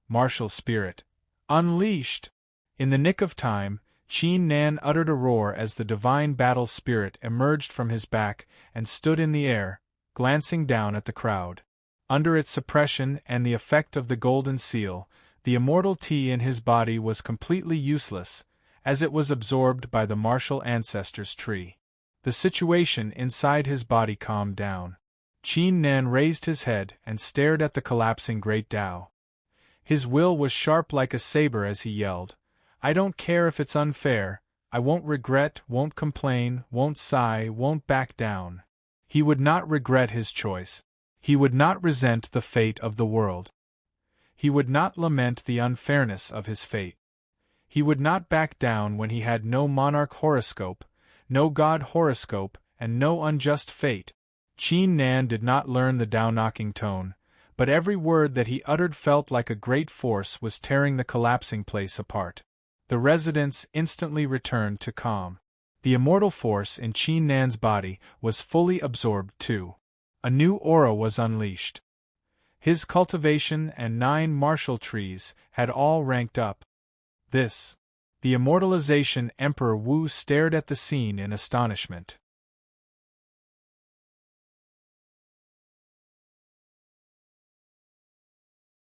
Martial spirit. Unleashed! In the nick of time, Qin Nan uttered a roar as the divine battle spirit emerged from his back and stood in the air, glancing down at the crowd. Under its suppression and the effect of the golden seal, the immortal Ti in his body was completely useless, as it was absorbed by the martial ancestor's tree. The situation inside his body calmed down. Qin Nan raised his head and stared at the collapsing great Dao. His will was sharp like a saber as he yelled, "I don't care if it's unfair, I won't regret, won't complain, won't sigh, won't back down." He would not regret his choice. He would not resent the fate of the world. He would not lament the unfairness of his fate. He would not back down when he had no monarch horoscope, no god horoscope, and no unjust fate. Qin Nan did not learn the Dao-knocking tone, but every word that he uttered felt like a great force was tearing the collapsing place apart. The residence instantly returned to calm. The immortal force in Qin Nan's body was fully absorbed too. A new aura was unleashed. His cultivation and 9 martial trees had all ranked up. The immortalization Emperor Wu stared at the scene in astonishment.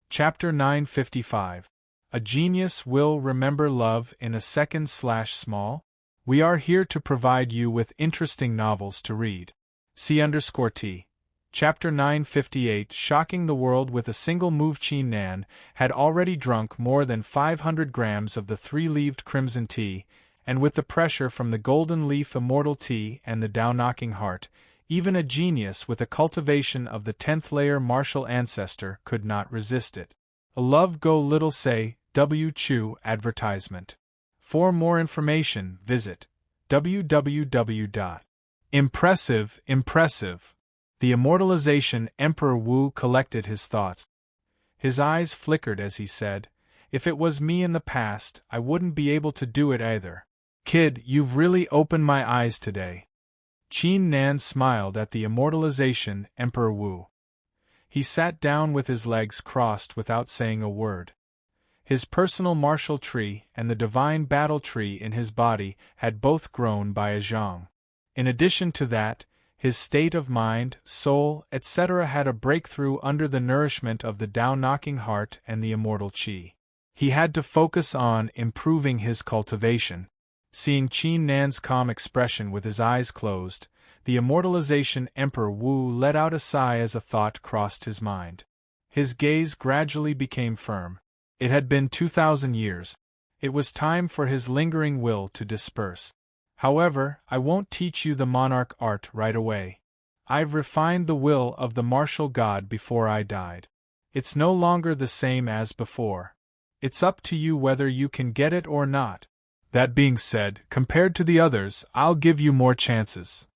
Chapter 955. A Genius Will Remember Love in a Second/Small? We are here to provide you with interesting novels to read. C_T. Chapter 958. Shocking the world with a single move. Qin Nan had already drunk more than 500 grams of the 3-leaved crimson tea, and with the pressure from the golden leaf immortal tea and the Dao-knocking heart, even a genius with a cultivation of the 10th layer martial ancestor could not resist it. A love go little say, W. Chu advertisement. For more information, visit www. Impressive. The immortalization Emperor Wu collected his thoughts. His eyes flickered as he said, "If it was me in the past, I wouldn't be able to do it either. Kid, you've really opened my eyes today." Qin Nan smiled at the immortalization Emperor Wu. He sat down with his legs crossed without saying a word. His personal martial tree and the divine battle tree in his body had both grown by a zhang. In addition to that, his state of mind, soul, etc. had a breakthrough under the nourishment of the Dao-knocking heart and the immortal qi. He had to focus on improving his cultivation. Seeing Qin Nan's calm expression with his eyes closed, the immortalization Emperor Wu let out a sigh as a thought crossed his mind. His gaze gradually became firm. It had been 2,000 years. It was time for his lingering will to disperse. However, I won't teach you the monarch art right away. I've refined the will of the martial god before I died. It's no longer the same as before. It's up to you whether you can get it or not. That being said, compared to the others, I'll give you more chances."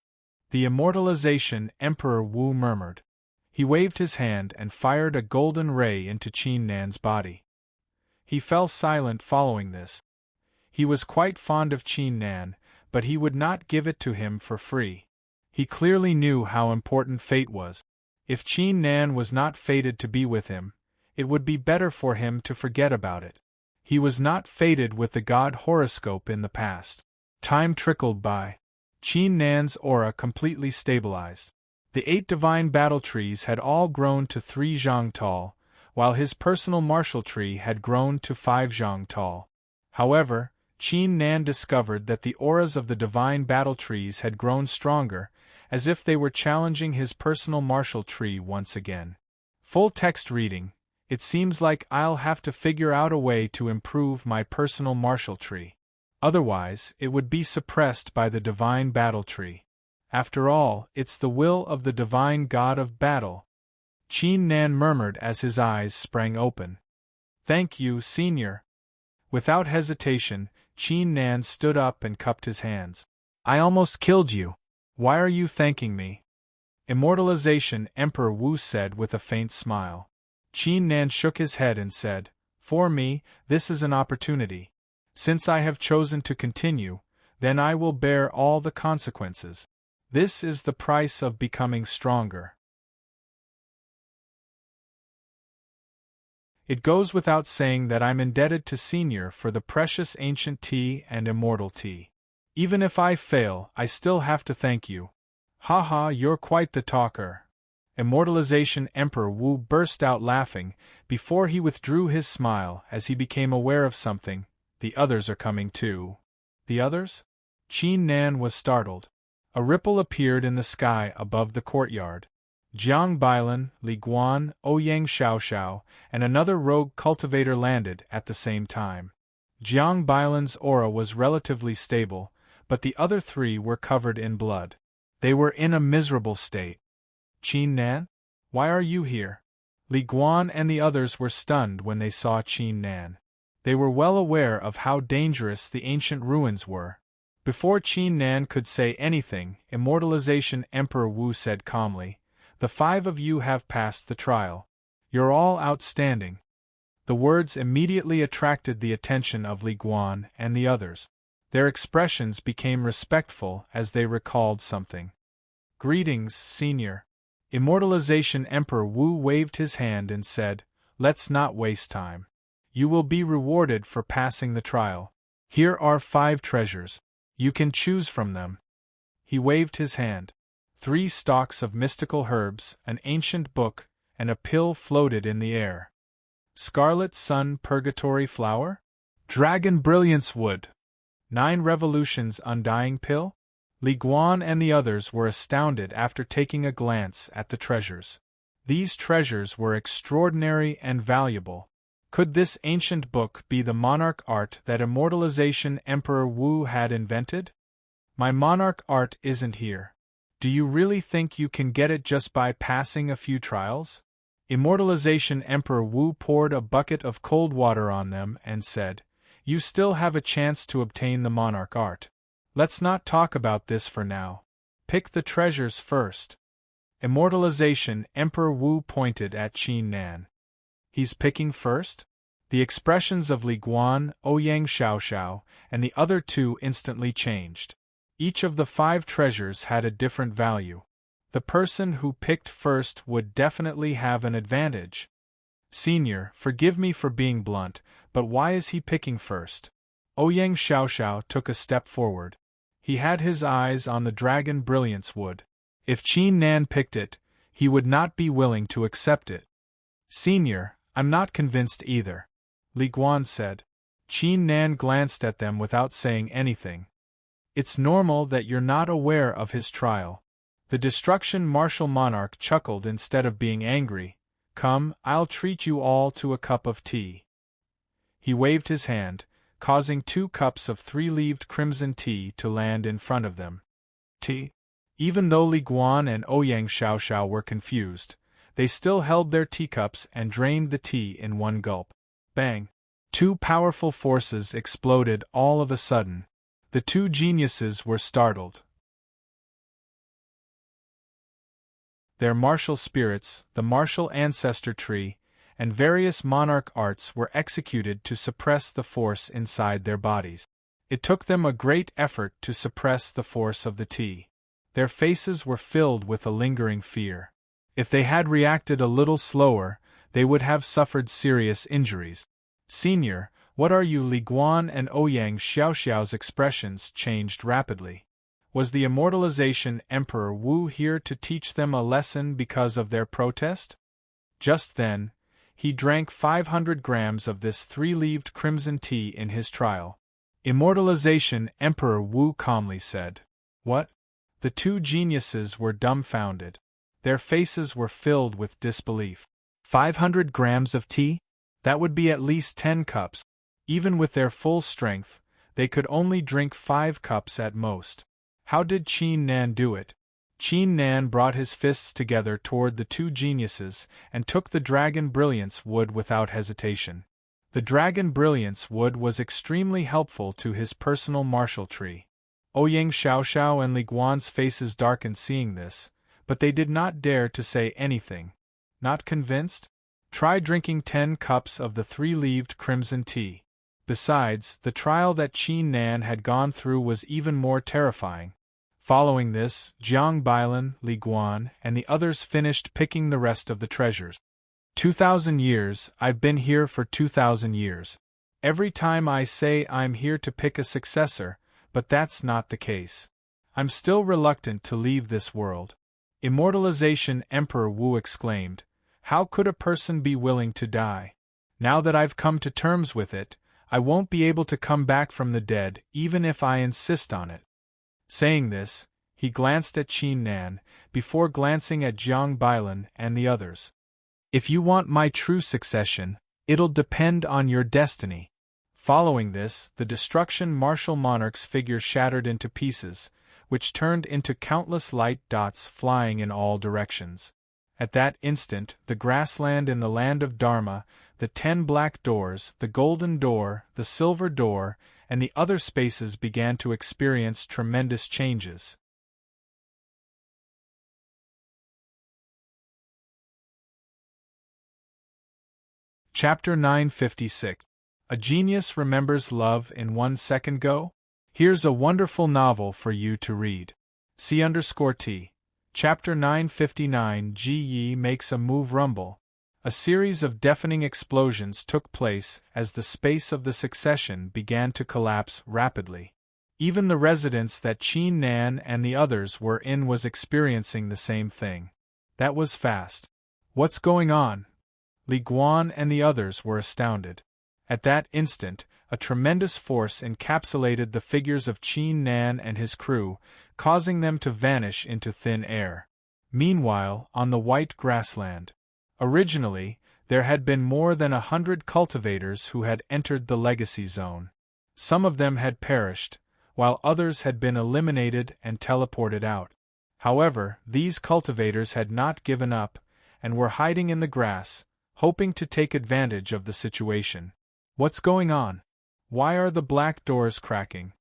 The immortalization Emperor Wu murmured. He waved his hand and fired a golden ray into Qin Nan's body. He fell silent following this. He was quite fond of Qin Nan, but he would not give it to him for free. He clearly knew how important fate was. If Qin Nan was not fated to be with him, it would be better for him to forget about it. He was not fated with the god horoscope in the past. Time trickled by. Qin Nan's aura completely stabilized. The 8 divine battle trees had all grown to 3 zhang tall, while his personal martial tree had grown to 5 zhang tall. However, Qin Nan discovered that the auras of the divine battle trees had grown stronger, as if they were challenging his personal martial tree once again. Full text reading. It seems like I'll have to figure out a way to improve my personal martial tree. Otherwise, it would be suppressed by the divine battle tree. After all, it's the will of the divine god of battle. Qin Nan murmured as his eyes sprang open. Thank you, Senior. Without hesitation, Qin Nan stood up and cupped his hands. I almost killed you. Why are you thanking me? Immortalization, Emperor Wu said with a faint smile. Qin Nan shook his head and said, For me, this is an opportunity. Since I have chosen to continue, then I will bear all the consequences. This is the price of becoming stronger. It goes without saying that I'm indebted to Senior for the precious ancient tea and immortal tea. Even if I fail, I still have to thank you. Haha, you're quite the talker. Immortalization Emperor Wu burst out laughing, before he withdrew his smile as he became aware of something. The others are coming too. The others? Qin Nan was startled. A ripple appeared in the sky above the courtyard. Jiang Bailan, Li Guan, Ouyang Xiaoxiao, and another rogue cultivator landed at the same time. Jiang Bailan's aura was relatively stable, but the other 3 were covered in blood. They were in a miserable state. Qin Nan? Why are you here? Li Guan and the others were stunned when they saw Qin Nan. They were well aware of how dangerous the ancient ruins were. Before Qin Nan could say anything, Immortalization Emperor Wu said calmly, The 5 of you have passed the trial. You're all outstanding. The words immediately attracted the attention of Li Guan and the others. Their expressions became respectful as they recalled something. Greetings, Senior. Immortalization Emperor Wu waved his hand and said, Let's not waste time. You will be rewarded for passing the trial. Here are 5 treasures. You can choose from them. He waved his hand. 3 stalks of mystical herbs, an ancient book, and a pill floated in the air. Scarlet Sun Purgatory Flower? Dragon Brilliance Wood. 9 Revolutions Undying Pill? Li Guan and the others were astounded after taking a glance at the treasures. These treasures were extraordinary and valuable. Could this ancient book be the monarch art that Immortalization Emperor Wu had invented? My monarch art isn't here. Do you really think you can get it just by passing a few trials? Immortalization Emperor Wu poured a bucket of cold water on them and said, You still have a chance to obtain the monarch art. Let's not talk about this for now. Pick the treasures first. Immortalization Emperor Wu pointed at Qin Nan. He's picking first? The expressions of Li Guan, Ouyang Xiaoxiao, and the other 2 instantly changed. Each of the 5 treasures had a different value. The person who picked first would definitely have an advantage. Senior, forgive me for being blunt, but why is he picking first? Ouyang Xiaoxiao took a step forward. He had his eyes on the Dragon Brilliance Wood. If Qin Nan picked it, he would not be willing to accept it. Senior, I'm not convinced either, Li Guan said. Qin Nan glanced at them without saying anything. It's normal that you're not aware of his trial. The Destruction Martial Monarch chuckled instead of being angry. Come, I'll treat you all to a cup of tea. He waved his hand, causing 2 cups of 3-leaved crimson tea to land in front of them. Tea? Even though Li Guan and Ouyang Xiaoxiao were confused, they still held their teacups and drained the tea in one gulp. Bang! 2 powerful forces exploded all of a sudden. The 2 geniuses were startled. Their martial spirits, the martial ancestor tree, and various monarch arts were executed to suppress the force inside their bodies. It took them a great effort to suppress the force of the tea. Their faces were filled with a lingering fear. If they had reacted a little slower, they would have suffered serious injuries. Senior, what are you? Li Guan and Ouyang Xiaoxiao's expressions changed rapidly. Was the immortalization Emperor Wu here to teach them a lesson because of their protest? Just then, he drank 500 grams of this three-leaved crimson tea in his trial. Immortalization Emperor Wu calmly said. What? The two geniuses were dumbfounded. Their faces were filled with disbelief. 500 grams of tea? That would be at least 10 cups. Even with their full strength, they could only drink 5 cups at most. How did Qin Nan do it? Qin Nan brought his fists together toward the two geniuses and took the dragon brilliance wood without hesitation. The dragon brilliance wood was extremely helpful to his personal martial tree. Ouyang Xiaoxiao and Li Guan's faces darkened seeing this, but they did not dare to say anything. Not convinced? Try drinking 10 cups of the three-leaved crimson tea. Besides, the trial that Qin Nan had gone through was even more terrifying. Following this, Jiang Bailan, Li Guan, and the others finished picking the rest of the treasures. 2,000 years, I've been here for 2,000 years. Every time I say I'm here to pick a successor, but that's not the case. I'm still reluctant to leave this world. Immortalization Emperor Wu exclaimed, how could a person be willing to die? Now that I've come to terms with it, I won't be able to come back from the dead even if I insist on it. Saying this, he glanced at Qin Nan, before glancing at Jiang Bailan and the others. If you want my true succession, it'll depend on your destiny. Following this, the destruction martial monarch's figure shattered into pieces, which turned into countless light dots flying in all directions. At that instant, the grassland in the land of Dharma, the 10 black doors, the golden door, the silver door, and the other spaces began to experience tremendous changes. Chapter 956. A Genius Remembers Love in 1 Second Go? Here's a wonderful novel for you to read. C_T. Chapter 959. Ji Yi makes a move rumble. A series of deafening explosions took place as the space of the succession began to collapse rapidly. Even the residence that Qin Nan and the others were in was experiencing the same thing. That was fast. What's going on? Li Guan and the others were astounded. At that instant, a tremendous force encapsulated the figures of Qin Nan and his crew, causing them to vanish into thin air. Meanwhile, on the white grassland. Originally, there had been more than 100 cultivators who had entered the legacy zone. Some of them had perished, while others had been eliminated and teleported out. However, these cultivators had not given up, and were hiding in the grass, hoping to take advantage of the situation. What's going on? Why are the black doors cracking?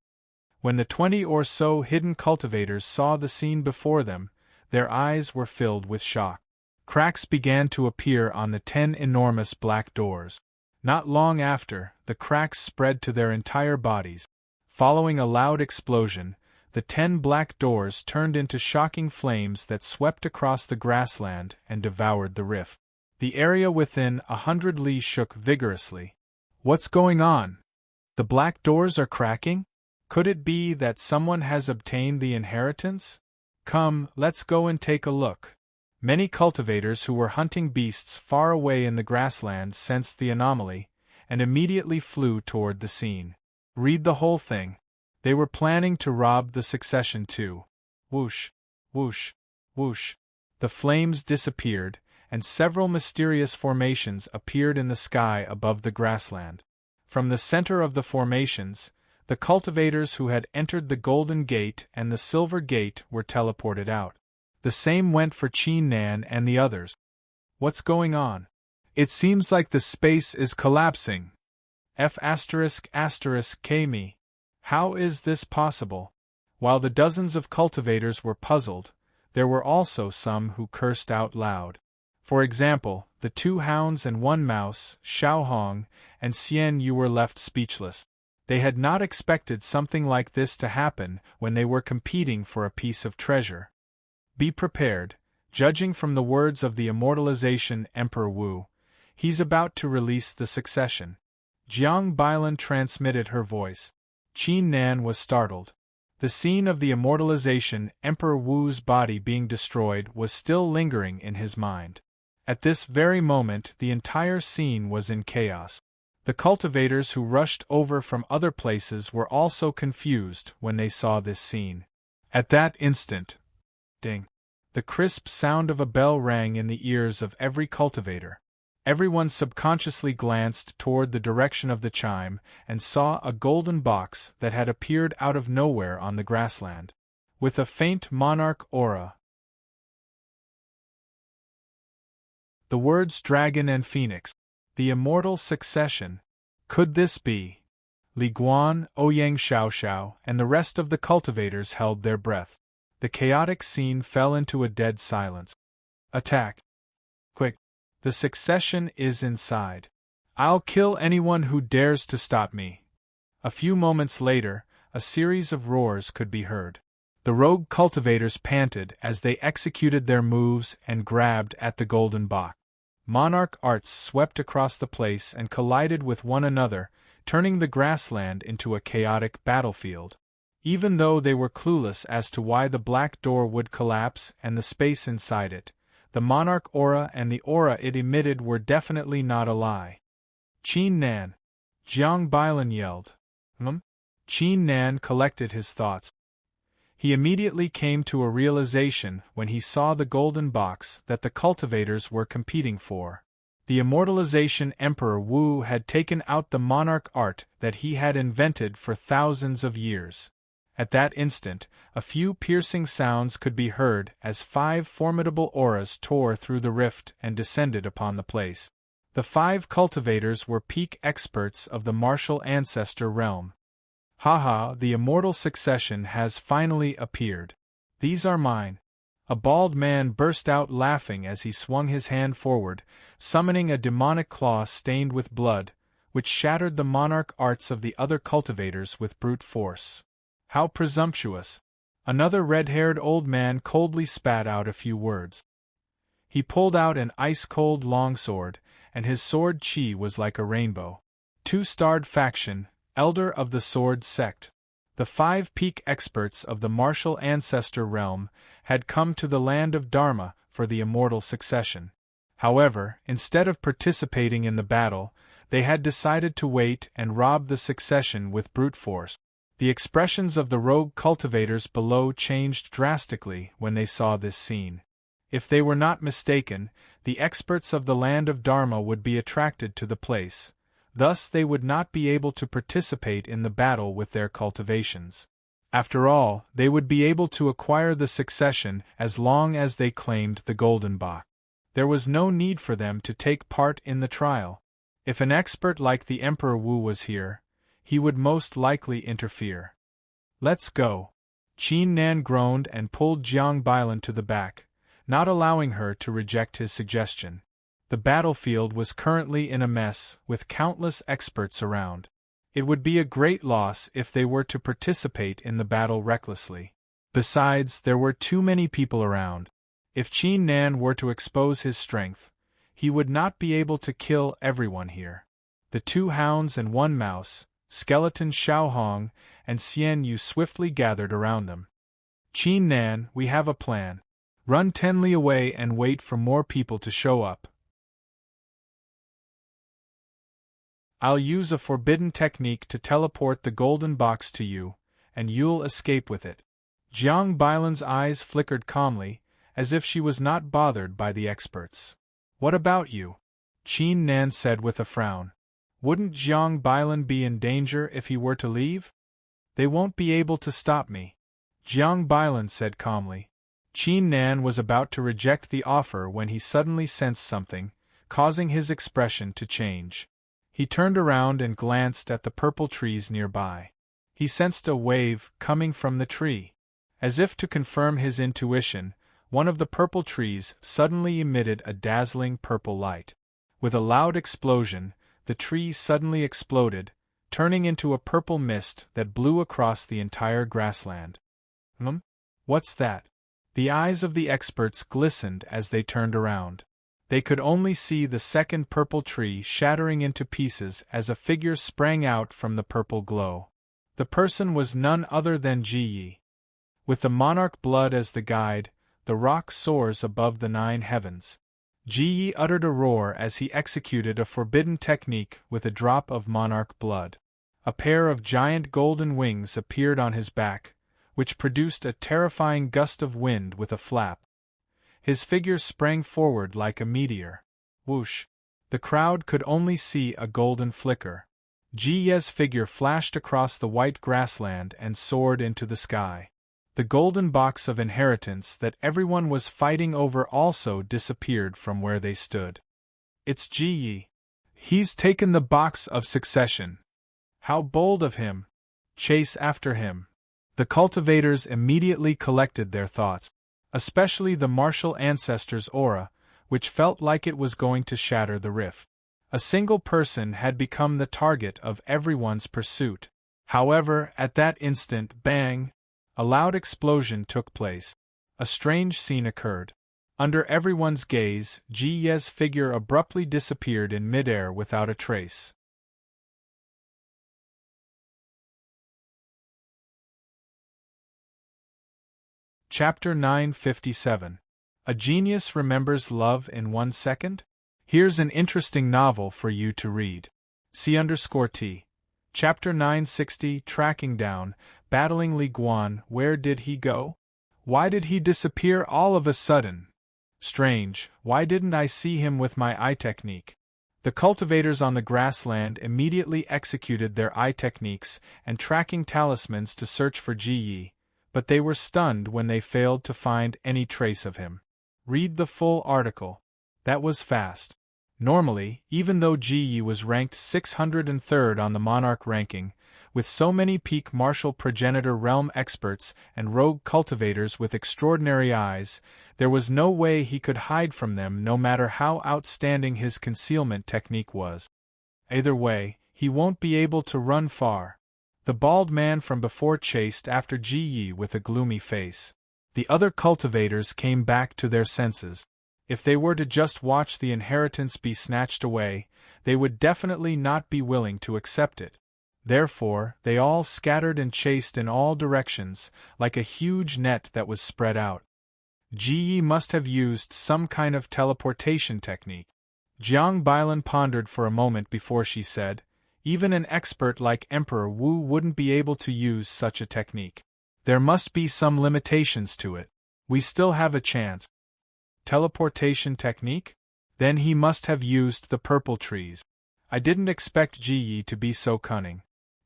When the 20 or so hidden cultivators saw the scene before them, their eyes were filled with shock. Cracks began to appear on the 10 enormous black doors. Not long after, the cracks spread to their entire bodies. Following a loud explosion, the 10 black doors turned into shocking flames that swept across the grassland and devoured the rift. The area within 100 li shook vigorously. What's going on? The black doors are cracking? Could it be that someone has obtained the inheritance? Come, let's go and take a look. Many cultivators who were hunting beasts far away in the grassland sensed the anomaly, and immediately flew toward the scene. Read the whole thing. They were planning to rob the succession too. Whoosh, whoosh, whoosh. The flames disappeared, and several mysterious formations appeared in the sky above the grassland. From the center of the formations, the cultivators who had entered the Golden Gate and the Silver Gate were teleported out. The same went for Qin Nan and the others. What's going on? It seems like the space is collapsing. F***K me. How is this possible? While the dozens of cultivators were puzzled, there were also some who cursed out loud. For example, the 2 hounds and 1 mouse, Xiaohong, and Xian Yu were left speechless. They had not expected something like this to happen when they were competing for a piece of treasure. Be prepared, judging from the words of the immortalization Emperor Wu. He's about to release the succession. Jiang Bailan transmitted her voice. Qin Nan was startled. The scene of the immortalization Emperor Wu's body being destroyed was still lingering in his mind. At this very moment the entire scene was in chaos. The cultivators who rushed over from other places were also confused when they saw this scene. At that instant, ding! The crisp sound of a bell rang in the ears of every cultivator. Everyone subconsciously glanced toward the direction of the chime and saw a golden box that had appeared out of nowhere on the grassland. With a faint monarch aura. The words dragon and phoenix. The immortal succession. Could this be? Li Guan, Ouyang Xiaoxiao, and the rest of the cultivators held their breath. The chaotic scene fell into a dead silence. Attack! Quick! The succession is inside. I'll kill anyone who dares to stop me. A few moments later, a series of roars could be heard. The rogue cultivators panted as they executed their moves and grabbed at the golden box. Monarch arts swept across the place and collided with one another, turning the grassland into a chaotic battlefield. Even though they were clueless as to why the black door would collapse and the space inside it, the monarch aura and the aura it emitted were definitely not a lie. Qin Nan! Jiang Bailan yelled. Qin Nan collected his thoughts. He immediately came to a realization when he saw the golden box that the cultivators were competing for. The immortalization Emperor Wu had taken out the monarch art that he had invented for thousands of years. At that instant, a few piercing sounds could be heard as 5 formidable auras tore through the rift and descended upon the place. The 5 cultivators were peak experts of the martial ancestor realm. Haha, the immortal succession has finally appeared. These are mine. A bald man burst out laughing as he swung his hand forward, summoning a demonic claw stained with blood, which shattered the monarch arts of the other cultivators with brute force. How presumptuous! Another red-haired old man coldly spat out a few words. He pulled out an ice-cold longsword, and his sword chi was like a rainbow. 2-starred faction, Elder of the Sword Sect. The 5 peak experts of the martial ancestor realm had come to the land of Dharma for the immortal succession. However, instead of participating in the battle, they had decided to wait and rob the succession with brute force. The expressions of the rogue cultivators below changed drastically when they saw this scene. If they were not mistaken, the experts of the land of Dharma would be attracted to the place. Thus they would not be able to participate in the battle with their cultivations. After all, they would be able to acquire the succession as long as they claimed the golden box. There was no need for them to take part in the trial. If an expert like the Emperor Wu was here, he would most likely interfere. Let's go. Qin Nan groaned and pulled Jiang Bailan to the back, not allowing her to reject his suggestion. The battlefield was currently in a mess, with countless experts around. It would be a great loss if they were to participate in the battle recklessly. Besides, there were too many people around. If Qin Nan were to expose his strength, he would not be able to kill everyone here. The 2 hounds and 1 mouse, skeleton Xiaohong, and Xian Yu swiftly gathered around them. Qin Nan, we have a plan. Run 10 li away and wait for more people to show up. I'll use a forbidden technique to teleport the golden box to you, and you'll escape with it. Jiang Bailan's eyes flickered calmly, as if she was not bothered by the experts. What about you? Qin Nan said with a frown. Wouldn't Jiang Bailan be in danger if he were to leave? They won't be able to stop me. Jiang Bailan said calmly. Qin Nan was about to reject the offer when he suddenly sensed something, causing his expression to change. He turned around and glanced at the purple trees nearby. He sensed a wave coming from the tree. As if to confirm his intuition, one of the purple trees suddenly emitted a dazzling purple light. With a loud explosion, the tree suddenly exploded, turning into a purple mist that blew across the entire grassland. What's that? The eyes of the experts glistened as they turned around. They could only see the second purple tree shattering into pieces as a figure sprang out from the purple glow. The person was none other than Ji Yi. With the monarch blood as the guide, the rock soars above the 9 heavens. Ji Yi uttered a roar as he executed a forbidden technique with a drop of monarch blood. A pair of giant golden wings appeared on his back, which produced a terrifying gust of wind with a flap. His figure sprang forward like a meteor. Whoosh! The crowd could only see a golden flicker. Ji Ye's figure flashed across the white grassland and soared into the sky. The golden box of inheritance that everyone was fighting over also disappeared from where they stood. It's Ji Yi. He's taken the box of succession. How bold of him! Chase after him. The cultivators immediately collected their thoughts, especially the martial ancestor's aura, which felt like it was going to shatter the rift. A single person had become the target of everyone's pursuit. However, at that instant, bang! A loud explosion took place. A strange scene occurred. Under everyone's gaze, Ji Ye's figure abruptly disappeared in midair without a trace. Chapter 957. A Genius Remembers Love in 1 Second? Here's an interesting novel for you to read. C_T. Chapter 960. Tracking down, battling Li Guan. Where did he go? Why did he disappear all of a sudden? Strange, why didn't I see him with my eye technique? The cultivators on the grassland immediately executed their eye techniques and tracking talismans to search for Ji Yi, but they were stunned when they failed to find any trace of him. Read the full article. That was fast. Normally, even though Ji Yi was ranked 603rd on the monarch ranking, with so many peak martial progenitor realm experts and rogue cultivators with extraordinary eyes, there was no way he could hide from them no matter how outstanding his concealment technique was. Either way, he won't be able to run far. The bald man from before chased after Ji Yi with a gloomy face. The other cultivators came back to their senses. If they were to just watch the inheritance be snatched away, they would definitely not be willing to accept it. Therefore, they all scattered and chased in all directions, like a huge net that was spread out. Ji Yi must have used some kind of teleportation technique. Jiang Bailan pondered for a moment before she said, even an expert like Emperor Wu wouldn't be able to use such a technique. There must be some limitations to it. We still have a chance. Teleportation technique? Then he must have used the purple trees. I didn't expect Ji Yi to be so cunning.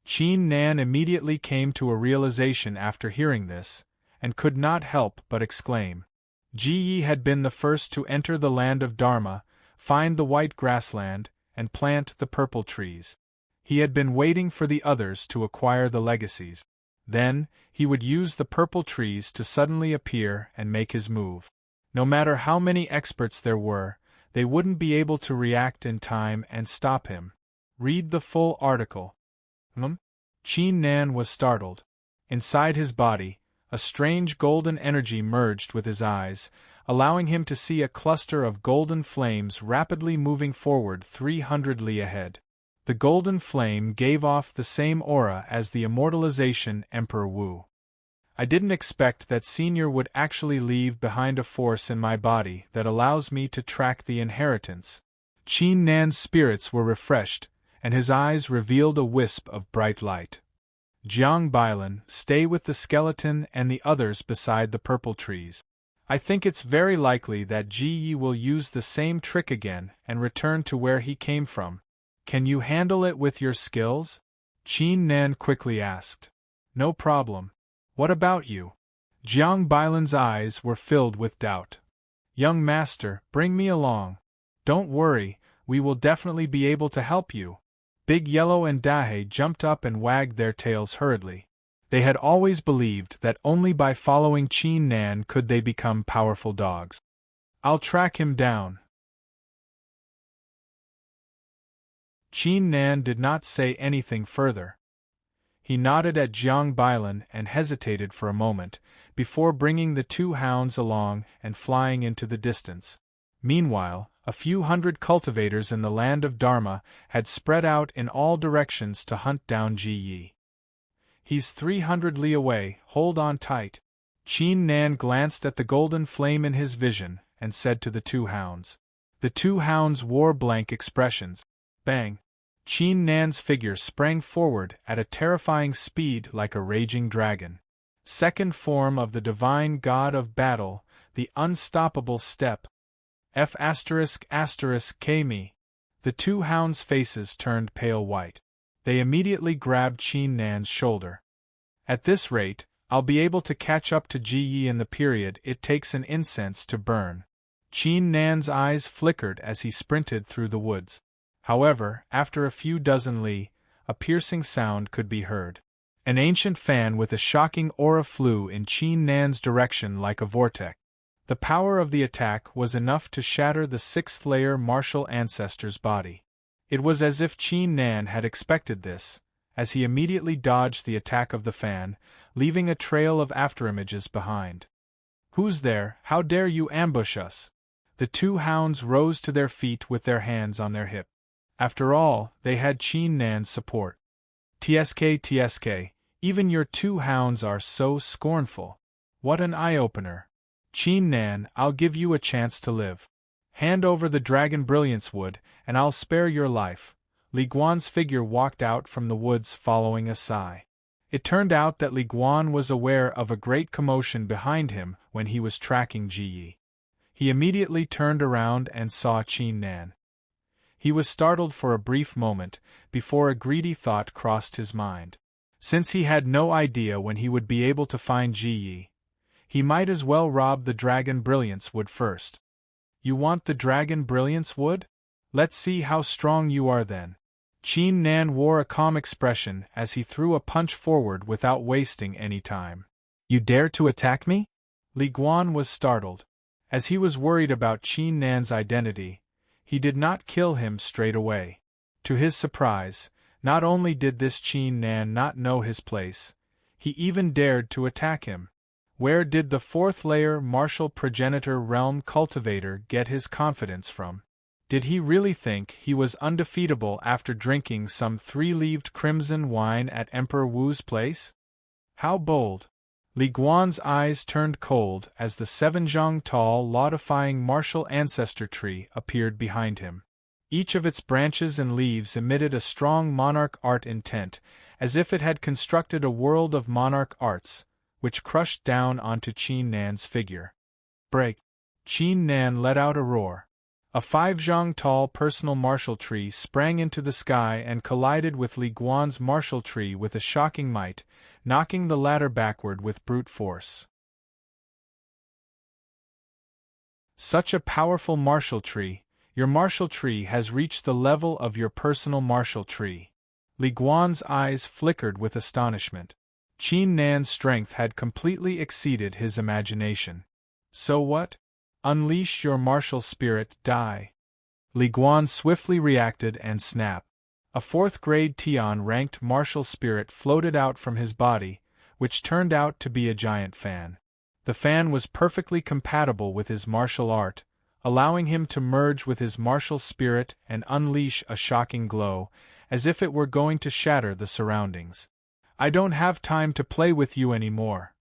Qin Nan immediately came to a realization after hearing this, and could not help but exclaim. Ji Yi had been the first to enter the land of Dharma, find the white grassland, and plant the purple trees. He had been waiting for the others to acquire the legacies. Then, he would use the purple trees to suddenly appear and make his move. No matter how many experts there were, they wouldn't be able to react in time and stop him. Read the full article. Qin Nan was startled. Inside his body, a strange golden energy merged with his eyes, allowing him to see a cluster of golden flames rapidly moving forward 300 li ahead. The golden flame gave off the same aura as the immortalization Emperor Wu. I didn't expect that Senior would actually leave behind a force in my body that allows me to track the inheritance. Qin Nan's spirits were refreshed, and his eyes revealed a wisp of bright light. Jiang Bailan, stay with the skeleton and the others beside the purple trees. I think it's very likely that Ji Yi will use the same trick again and return to where he came from. Can you handle it with your skills? Qin Nan quickly asked. No problem. What about you? Jiang Bailan's eyes were filled with doubt. Young master, bring me along. Don't worry, we will definitely be able to help you. Big Yellow and Dahe jumped up and wagged their tails hurriedly. They had always believed that only by following Qin Nan could they become powerful dogs. I'll track him down. Qin Nan did not say anything further. He nodded at Jiang Bailan and hesitated for a moment, before bringing the two hounds along and flying into the distance. Meanwhile, a few hundred cultivators in the land of Dharma had spread out in all directions to hunt down Ji Yi. He's 300 li away, hold on tight. Qin Nan glanced at the golden flame in his vision and said to the two hounds. The two hounds wore blank expressions. Bang! Qin Nan's figure sprang forward at a terrifying speed like a raging dragon. Second form of the divine god of battle, the unstoppable step. F***K me. The two hounds' faces turned pale white. They immediately grabbed Qin Nan's shoulder. At this rate, I'll be able to catch up to Ji Yi in the period it takes an incense to burn. Qin Nan's eyes flickered as he sprinted through the woods. However, after a few dozen li, a piercing sound could be heard. An ancient fan with a shocking aura flew in Qin Nan's direction like a vortex. The power of the attack was enough to shatter the sixth-layer martial ancestor's body. It was as if Qin Nan had expected this, as he immediately dodged the attack of the fan, leaving a trail of afterimages behind. Who's there? How dare you ambush us? The two hounds rose to their feet with their hands on their hip. After all, they had Qin Nan's support. TSK, even your two hounds are so scornful. What an eye-opener. Qin Nan, I'll give you a chance to live. Hand over the dragon brilliance wood, and I'll spare your life. Li Guan's figure walked out from the woods following a sigh. It turned out that Li Guan was aware of a great commotion behind him when he was tracking Ji Yi. He immediately turned around and saw Qin Nan. He was startled for a brief moment, before a greedy thought crossed his mind. Since he had no idea when he would be able to find Ji Yi, he might as well rob the dragon brilliance wood first. You want the dragon brilliance wood? Let's see how strong you are then. Qin Nan wore a calm expression as he threw a punch forward without wasting any time. You dare to attack me? Li Guan was startled. As he was worried about Qin Nan's identity, he did not kill him straight away. To his surprise, not only did this Qin Nan not know his place, he even dared to attack him. Where did the fourth-layer martial progenitor realm cultivator get his confidence from? Did he really think he was undefeatable after drinking some three-leaved crimson wine at Emperor Wu's place? How bold! Li Guan's eyes turned cold as the seven-zhang tall laudifying martial ancestor tree appeared behind him. Each of its branches and leaves emitted a strong monarch art intent, as if it had constructed a world of monarch arts, which crushed down onto Qin Nan's figure. Break! Qin Nan let out a roar. A 5-zhang tall personal martial tree sprang into the sky and collided with Li Guan's martial tree with a shocking might, knocking the latter backward with brute force. Such a powerful martial tree, your martial tree has reached the level of your personal martial tree. Li Guan's eyes flickered with astonishment. Qin Nan's strength had completely exceeded his imagination. So what? Unleash your martial spirit, die. Li Guan swiftly reacted and snapped. A fourth-grade Tian-ranked martial spirit floated out from his body, which turned out to be a giant fan. The fan was perfectly compatible with his martial art, allowing him to merge with his martial spirit and unleash a shocking glow, as if it were going to shatter the surroundings. I don't have time to play with you anymore.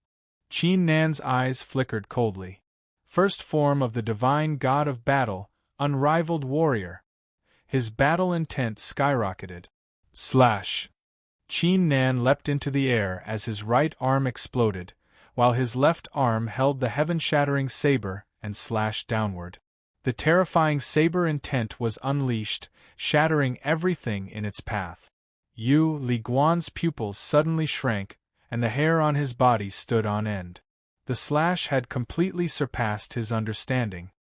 Qin Nan's eyes flickered coldly. First form of the divine god of battle, unrivaled warrior. His battle intent skyrocketed. Slash! Qin Nan leapt into the air as his right arm exploded, while his left arm held the heaven-shattering saber and slashed downward. The terrifying saber intent was unleashed, shattering everything in its path. Li Guan's pupils suddenly shrank, and the hair on his body stood on end. The slash had completely surpassed his understanding.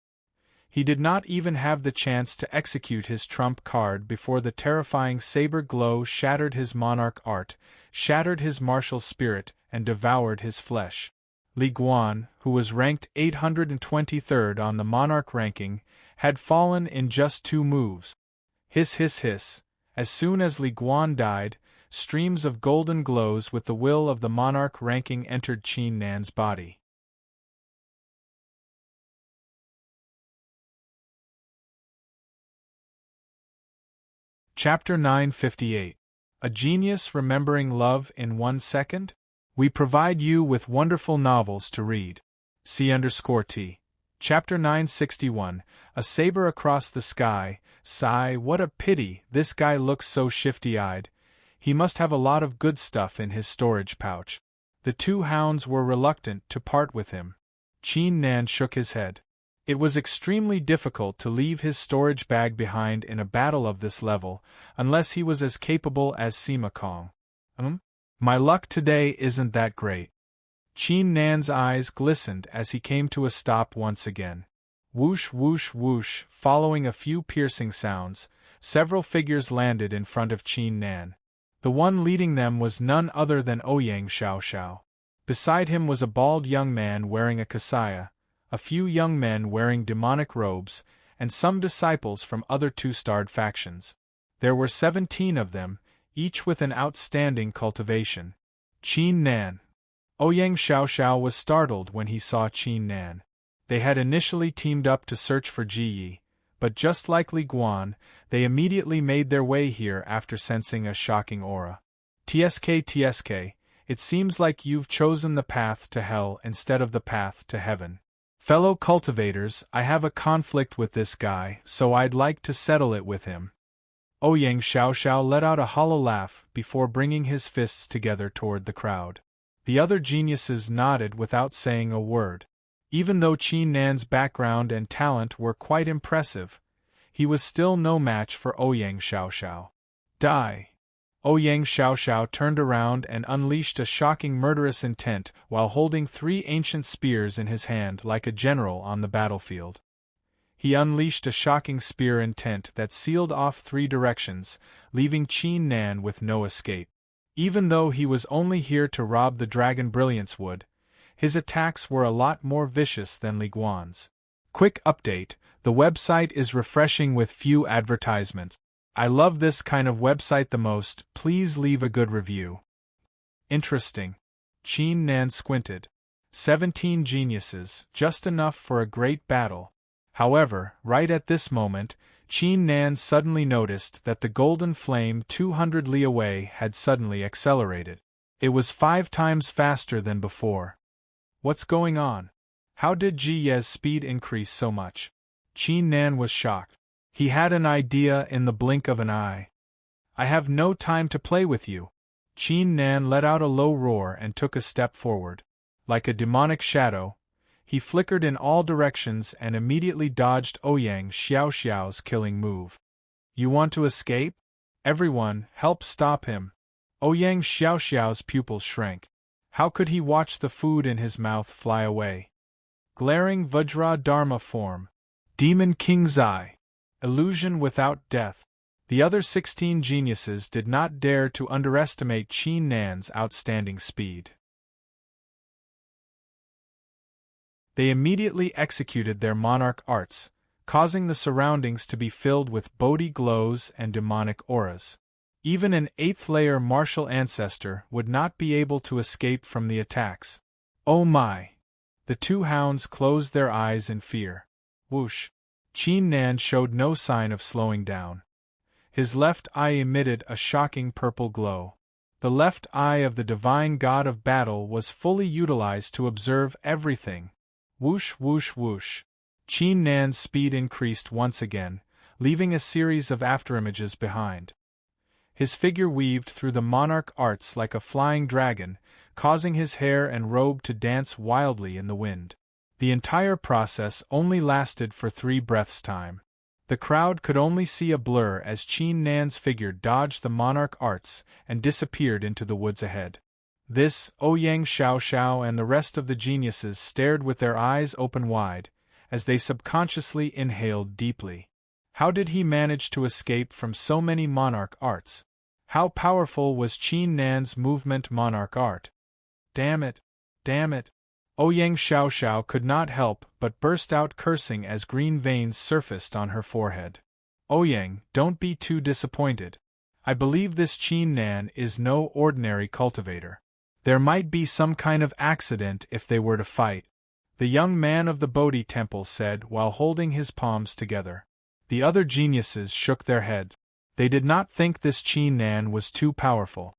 He did not even have the chance to execute his trump card before the terrifying saber glow shattered his monarch art, shattered his martial spirit, and devoured his flesh. Li Guan, who was ranked 823rd on the monarch ranking, had fallen in just 2 moves. Hiss hiss hiss. As soon as Li Guan died, streams of golden glows with the will of the monarch ranking entered Qin Nan's body. Chapter 958. A Genius Remembering Love in 1 Second? We provide you with wonderful novels to read. C_T. Chapter 961. A Saber Across the Sky. Sigh, what a pity, this guy looks so shifty-eyed. He must have a lot of good stuff in his storage pouch. The 2 hounds were reluctant to part with him. Qin Nan shook his head. It was extremely difficult to leave his storage bag behind in a battle of this level, unless he was as capable as Sima Kong. My luck today isn't that great. Qin Nan's eyes glistened as he came to a stop once again. Whoosh whoosh whoosh, following a few piercing sounds, several figures landed in front of Qin Nan. The one leading them was none other than Ouyang Xiaoxiao. Beside him was a bald young man wearing a kasaya, a few young men wearing demonic robes, and some disciples from other 2-starred factions. There were 17 of them, each with an outstanding cultivation. Qin Nan. Ouyang Xiaoxiao was startled when he saw Qin Nan. They had initially teamed up to search for Ji Yi, but just like Li Guan, they immediately made their way here after sensing a shocking aura. TSK, it seems like you've chosen the path to hell instead of the path to heaven. Fellow cultivators, I have a conflict with this guy, so I'd like to settle it with him. Ouyang Xiaoxiao let out a hollow laugh before bringing his fists together toward the crowd. The other geniuses nodded without saying a word. Even though Qin Nan's background and talent were quite impressive, he was still no match for Ouyang Xiaoxiao. Die! Ouyang Xiaoxiao turned around and unleashed a shocking murderous intent while holding 3 ancient spears in his hand like a general on the battlefield. He unleashed a shocking spear intent that sealed off 3 directions, leaving Qin Nan with no escape. Even though he was only here to rob the Dragon Brilliance Wood, his attacks were a lot more vicious than Li Guan's. Quick update, the website is refreshing with few advertisements. I love this kind of website the most, please leave a good review. Interesting. Qin Nan squinted. 17 geniuses, just enough for a great battle. However, right at this moment, Qin Nan suddenly noticed that the golden flame 200 li away had suddenly accelerated. It was 5 times faster than before. What's going on? How did Ji Ye's speed increase so much? Qin Nan was shocked. He had an idea in the blink of an eye. I have no time to play with you. Qin Nan let out a low roar and took a step forward. Like a demonic shadow, he flickered in all directions and immediately dodged Ouyang Xiaoxiao's killing move. You want to escape? Everyone, help stop him. Ouyang Xiaoxiao's pupils shrank. How could he watch the food in his mouth fly away? Glaring Vajra Dharma form. Demon King's Eye. Illusion without death. The other 16 geniuses did not dare to underestimate Qin Nan's outstanding speed. They immediately executed their monarch arts, causing the surroundings to be filled with Bodhi glows and demonic auras. Even an 8th-layer martial ancestor would not be able to escape from the attacks. Oh my! The 2 hounds closed their eyes in fear. Whoosh! Qin Nan showed no sign of slowing down. His left eye emitted a shocking purple glow. The left eye of the divine god of battle was fully utilized to observe everything. Whoosh whoosh whoosh. Qin Nan's speed increased once again, leaving a series of afterimages behind. His figure weaved through the monarch arts like a flying dragon, causing his hair and robe to dance wildly in the wind. The entire process only lasted for 3 breaths' time. The crowd could only see a blur as Qin Nan's figure dodged the monarch arts and disappeared into the woods ahead. This, Ouyang Xiaoxiao and the rest of the geniuses stared with their eyes open wide, as they subconsciously inhaled deeply. How did he manage to escape from so many monarch arts? How powerful was Qin Nan's movement monarch art? Damn it! Damn it! Ouyang Xiaoxiao could not help but burst out cursing as green veins surfaced on her forehead. Ouyang, don't be too disappointed. I believe this Qin Nan is no ordinary cultivator. There might be some kind of accident if they were to fight, the young man of the Bodhi temple said while holding his palms together. The other geniuses shook their heads. They did not think this Qin Nan was too powerful.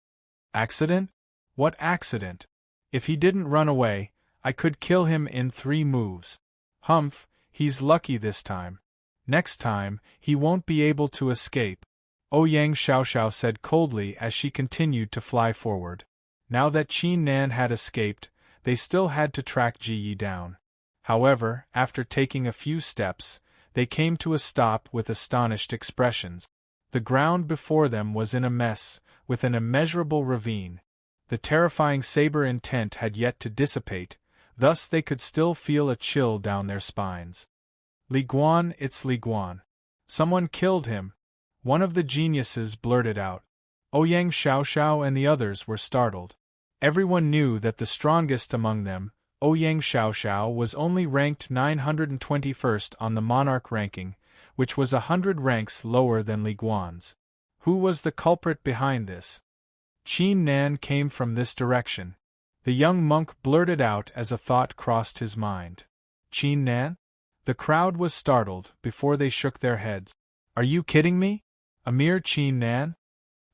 Accident? What accident? If he didn't run away, I could kill him in 3 moves. Humph, he's lucky this time. Next time, he won't be able to escape, Ouyang Xiaoxiao said coldly as she continued to fly forward. Now that Qin Nan had escaped, they still had to track Ji Yi down. However, after taking a few steps, they came to a stop with astonished expressions. The ground before them was in a mess, with an immeasurable ravine. The terrifying saber intent had yet to dissipate, thus they could still feel a chill down their spines. Li Guan, it's Li Guan. Someone killed him. One of the geniuses blurted out. Ouyang Xiaoxiao and the others were startled. Everyone knew that the strongest among them, Ouyang Xiaoxiao, was only ranked 921st on the monarch ranking, which was 100 ranks lower than Li Guan's. Who was the culprit behind this? Qin Nan came from this direction. The young monk blurted out as a thought crossed his mind. Qin Nan? The crowd was startled before they shook their heads. Are you kidding me? A mere Qin Nan?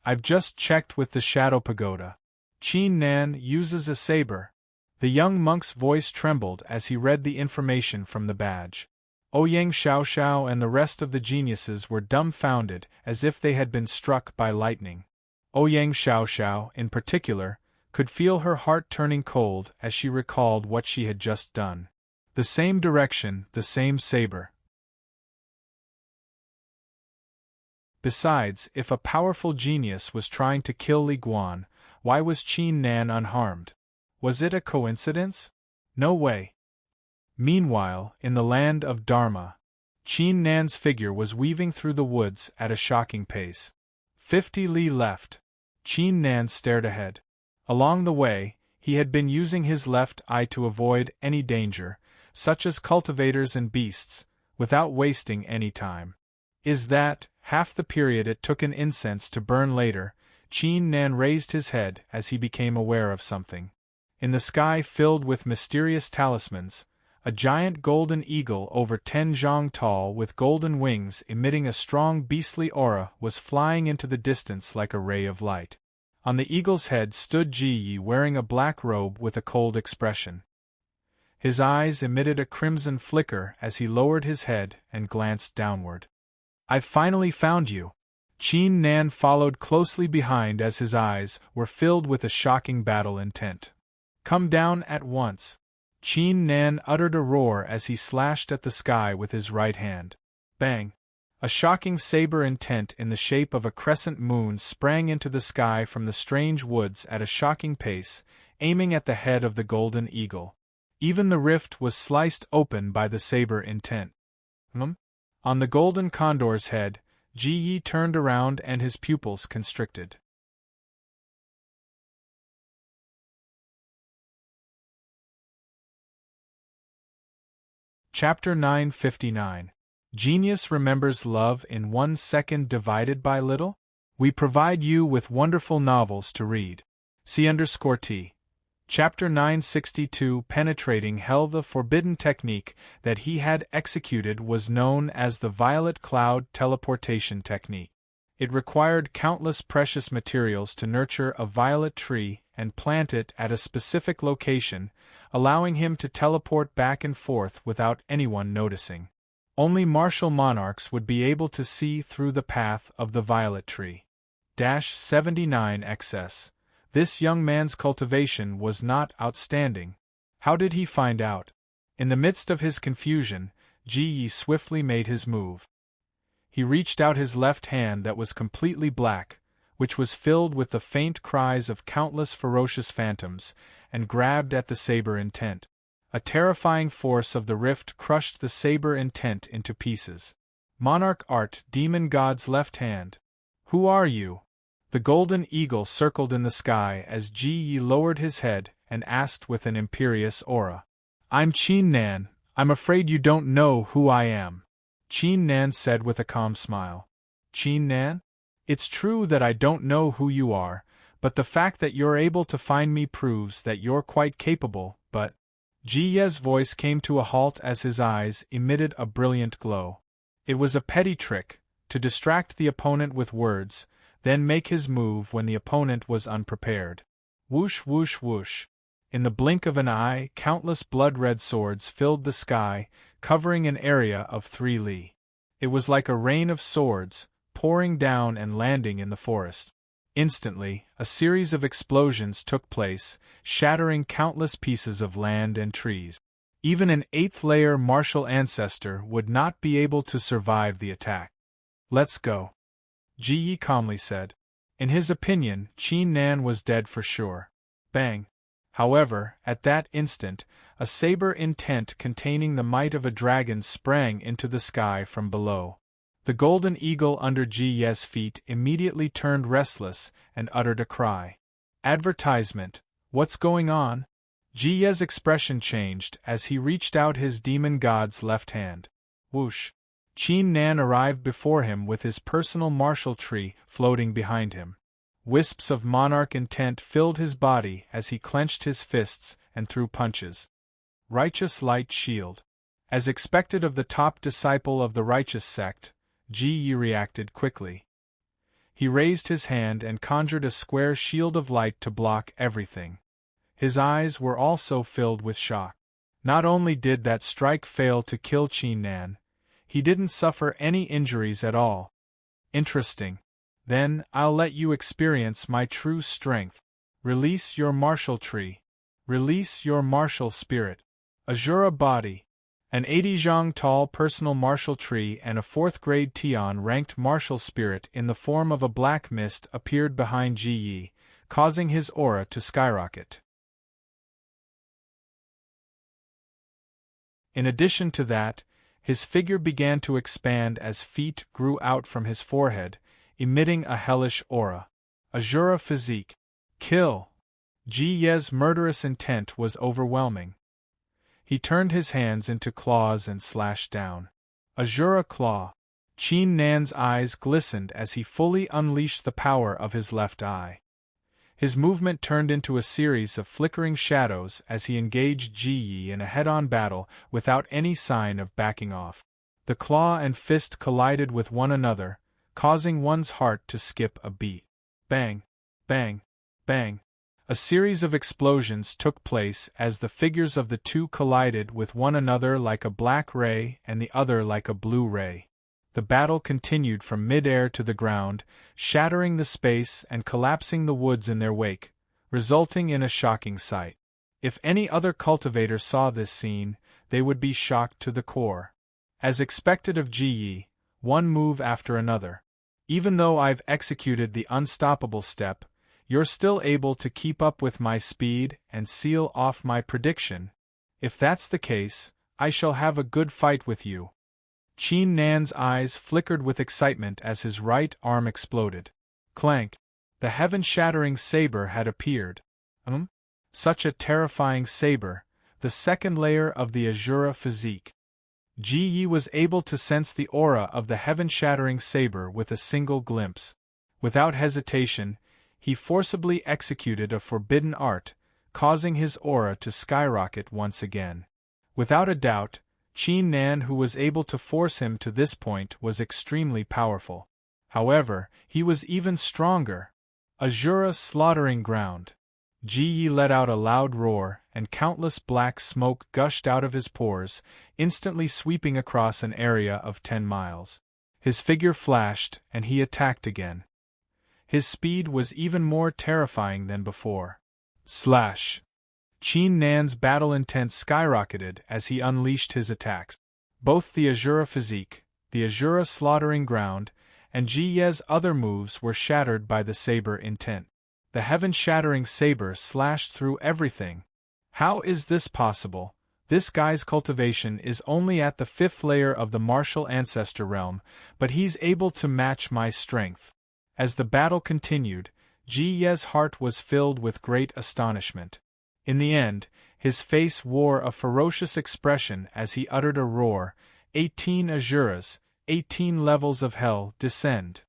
I've just checked with the Shadow Pagoda. Qin Nan uses a saber. The young monk's voice trembled as he read the information from the badge. Ouyang Xiaoxiao and the rest of the geniuses were dumbfounded as if they had been struck by lightning. Ouyang Xiaoxiao, in particular, could feel her heart turning cold as she recalled what she had just done. The same direction, the same saber. Besides, if a powerful genius was trying to kill Li Guan, why was Qin Nan unharmed? Was it a coincidence? No way. Meanwhile, in the land of Dharma, Qin Nan's figure was weaving through the woods at a shocking pace. 50 li left. Qin Nan stared ahead. Along the way, he had been using his left eye to avoid any danger, such as cultivators and beasts, without wasting any time. Is that half the period it took an incense to burn later? Qin Nan raised his head as he became aware of something. In the sky filled with mysterious talismans, a giant golden eagle over 10 zhang tall with golden wings emitting a strong beastly aura was flying into the distance like a ray of light. On the eagle's head stood Ji Yi wearing a black robe with a cold expression. His eyes emitted a crimson flicker as he lowered his head and glanced downward. I've finally found you. Qin Nan followed closely behind as his eyes were filled with a shocking battle intent. Come down at once. Qin Nan uttered a roar as he slashed at the sky with his right hand. Bang! A shocking saber intent in the shape of a crescent moon sprang into the sky from the strange woods at a shocking pace, aiming at the head of the golden eagle. Even the rift was sliced open by the saber intent. On the golden condor's head, Ji Yi turned around and his pupils constricted. Chapter 959. Genius remembers love in 1 second divided by little? We provide you with wonderful novels to read. C_T. Chapter 962. Penetrating Hell. The forbidden technique that he had executed was known as the Violet Cloud Teleportation Technique. It required countless precious materials to nurture a violet tree and plant it at a specific location, allowing him to teleport back and forth without anyone noticing. Only martial monarchs would be able to see through the path of the violet tree. 79 XS. This young man's cultivation was not outstanding. How did he find out? In the midst of his confusion, Ji Yi swiftly made his move. He reached out his left hand that was completely black, which was filled with the faint cries of countless ferocious phantoms, and grabbed at the saber intent. A terrifying force of the rift crushed the saber intent into pieces. Monarch art, demon god's left hand. Who are you? The golden eagle circled in the sky as Ji Yi lowered his head and asked with an imperious aura. I'm Qin Nan, I'm afraid you don't know who I am. Qin Nan said with a calm smile. Qin Nan? It's true that I don't know who you are, but the fact that you're able to find me proves that you're quite capable, but… Ji Ye's voice came to a halt as his eyes emitted a brilliant glow. It was a petty trick, to distract the opponent with words, then make his move when the opponent was unprepared. Whoosh whoosh whoosh. In the blink of an eye, countless blood-red swords filled the sky, covering an area of 3 li. It was like a rain of swords, pouring down and landing in the forest. Instantly, a series of explosions took place, shattering countless pieces of land and trees. Even an 8th-layer martial ancestor would not be able to survive the attack. Let's go. Ji Yi calmly said. In his opinion, Qin Nan was dead for sure. Bang. However, at that instant, a saber intent containing the might of a dragon sprang into the sky from below. The golden eagle under Ji Ye's feet immediately turned restless and uttered a cry. Advertisement. What's going on? Ji Ye's expression changed as he reached out his demon god's left hand. Whoosh. Qin Nan arrived before him with his personal martial tree floating behind him. Wisps of monarch intent filled his body as he clenched his fists and threw punches. Righteous light shield. As expected of the top disciple of the righteous sect, Ji Yi reacted quickly. He raised his hand and conjured a square shield of light to block everything. His eyes were also filled with shock. Not only did that strike fail to kill Qin Nan, he didn't suffer any injuries at all. Interesting. Then, I'll let you experience my true strength. Release your martial tree. Release your martial spirit. Azura body. An 80-zhang tall personal martial tree and a 4th-grade Tian ranked martial spirit in the form of a black mist appeared behind Ji Yi, causing his aura to skyrocket. In addition to that, his figure began to expand as feet grew out from his forehead, emitting a hellish aura. Azura physique. Kill! Ji Ye's murderous intent was overwhelming. He turned his hands into claws and slashed down. Azura claw. Qin Nan's eyes glistened as he fully unleashed the power of his left eye. His movement turned into a series of flickering shadows as he engaged Ji Yi in a head-on battle without any sign of backing off. The claw and fist collided with one another, causing one's heart to skip a beat. Bang! Bang! Bang! A series of explosions took place as the figures of the two collided with one another like a black ray and the other like a blue ray. The battle continued from mid-air to the ground, shattering the space and collapsing the woods in their wake, resulting in a shocking sight. If any other cultivator saw this scene, they would be shocked to the core. As expected of Ji Yi, one move after another. Even though I've executed the unstoppable step, you're still able to keep up with my speed and seal off my prediction. If that's the case, I shall have a good fight with you. Qin Nan's eyes flickered with excitement as his right arm exploded. Clank! The heaven-shattering saber had appeared. Such a terrifying saber, the 2nd layer of the Azura physique. Ji Yi was able to sense the aura of the heaven-shattering saber with a single glimpse. Without hesitation, he forcibly executed a forbidden art, causing his aura to skyrocket once again. Without a doubt, Qin Nan, who was able to force him to this point, was extremely powerful. However, he was even stronger. Azura slaughtering ground. Ji Yi let out a loud roar, and countless black smoke gushed out of his pores, instantly sweeping across an area of 10 miles. His figure flashed, and he attacked again. His speed was even more terrifying than before. Slash! Qin Nan's battle intent skyrocketed as he unleashed his attacks. Both the Azura physique, the Azura slaughtering ground, and Ji Ye's other moves were shattered by the saber intent. The heaven-shattering saber slashed through everything. How is this possible? This guy's cultivation is only at the 5th layer of the martial ancestor realm, but he's able to match my strength. As the battle continued, Ji Ye's heart was filled with great astonishment. In the end, his face wore a ferocious expression as he uttered a roar, 18 Asuras, 18 levels of hell, descend.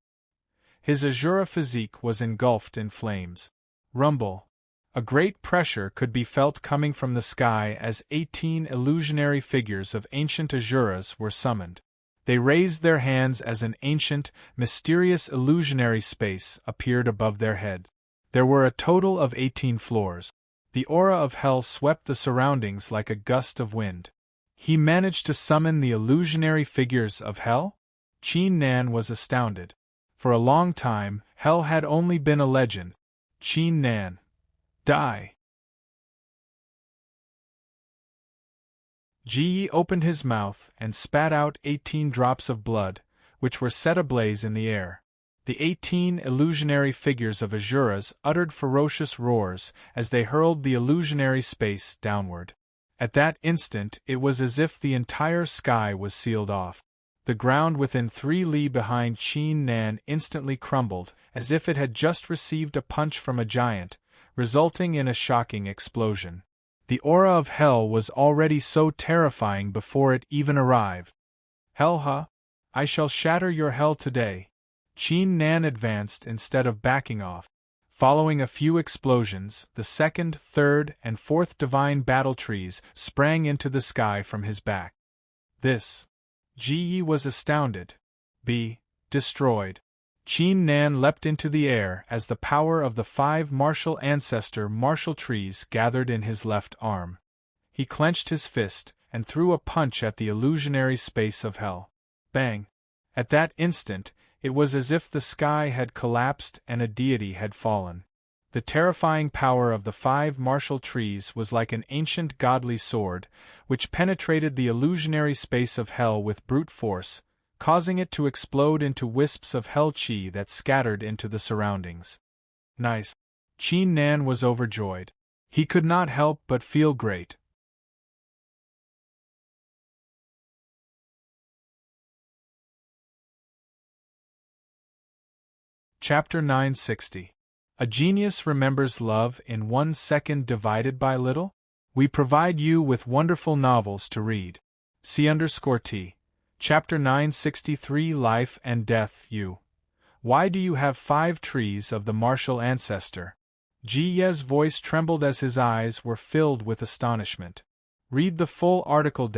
His Asura physique was engulfed in flames. Rumble. A great pressure could be felt coming from the sky as 18 illusionary figures of ancient Asuras were summoned. They raised their hands as an ancient, mysterious illusionary space appeared above their heads. There were a total of 18 floors. The aura of hell swept the surroundings like a gust of wind. He managed to summon the illusionary figures of hell? Qin Nan was astounded. For a long time, hell had only been a legend. Qin Nan. Die. Ji Yi opened his mouth and spat out 18 drops of blood, which were set ablaze in the air. The 18 illusionary figures of Asuras uttered ferocious roars as they hurled the illusionary space downward. At that instant it was as if the entire sky was sealed off. The ground within 3 li behind Qin Nan instantly crumbled, as if it had just received a punch from a giant, resulting in a shocking explosion. The aura of hell was already so terrifying before it even arrived. Hell, I shall shatter your hell today. Qin Nan advanced instead of backing off. Following a few explosions, the 2nd, 3rd, and 4th divine battle trees sprang into the sky from his back. This. Ji Yi was astounded. Be destroyed. Qin Nan leapt into the air as the power of the 5 martial martial trees gathered in his left arm. He clenched his fist and threw a punch at the illusionary space of hell. Bang! At that instant, it was as if the sky had collapsed and a deity had fallen. The terrifying power of the 5 martial trees was like an ancient godly sword, which penetrated the illusionary space of hell with brute force, causing it to explode into wisps of hell chi that scattered into the surroundings. Nice. Qin Nan was overjoyed. He could not help but feel great. Chapter 960. A genius remembers love in 1 second divided by little? We provide you with wonderful novels to read. C_T. Chapter 963 Life and Death. Why do you have 5 trees of the martial ancestor? Ji Ye's voice trembled as his eyes were filled with astonishment. Read the full article.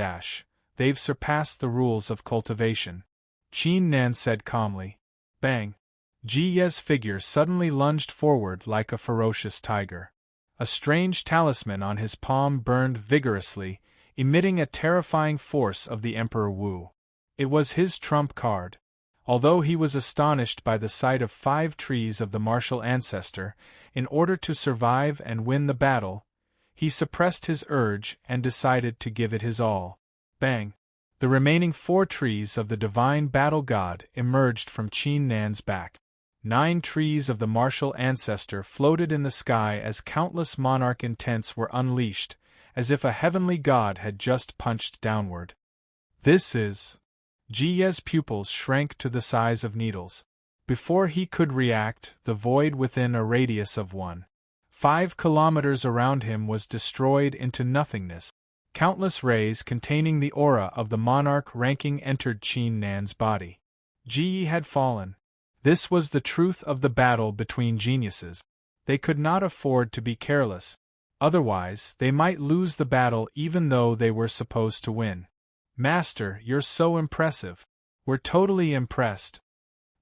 They've surpassed the rules of cultivation. Qin Nan said calmly. Bang! Ji Ye's figure suddenly lunged forward like a ferocious tiger. A strange talisman on his palm burned vigorously, emitting a terrifying force of the Emperor Wu. It was his trump card. Although he was astonished by the sight of 5 trees of the martial ancestor, in order to survive and win the battle, he suppressed his urge and decided to give it his all. Bang! The remaining 4 trees of the divine battle god emerged from Qin Nan's back. 9 trees of the martial ancestor floated in the sky as countless monarch intents were unleashed, as if a heavenly god had just punched downward. This is... Ji Ye's pupils shrank to the size of needles. Before he could react, the void within a radius of 1.5 kilometers around him was destroyed into nothingness. Countless rays containing the aura of the monarch ranking entered Qin Nan's body. Ji Yi had fallen. This was the truth of the battle between geniuses. They could not afford to be careless. Otherwise, they might lose the battle even though they were supposed to win. Master, you're so impressive. We're totally impressed.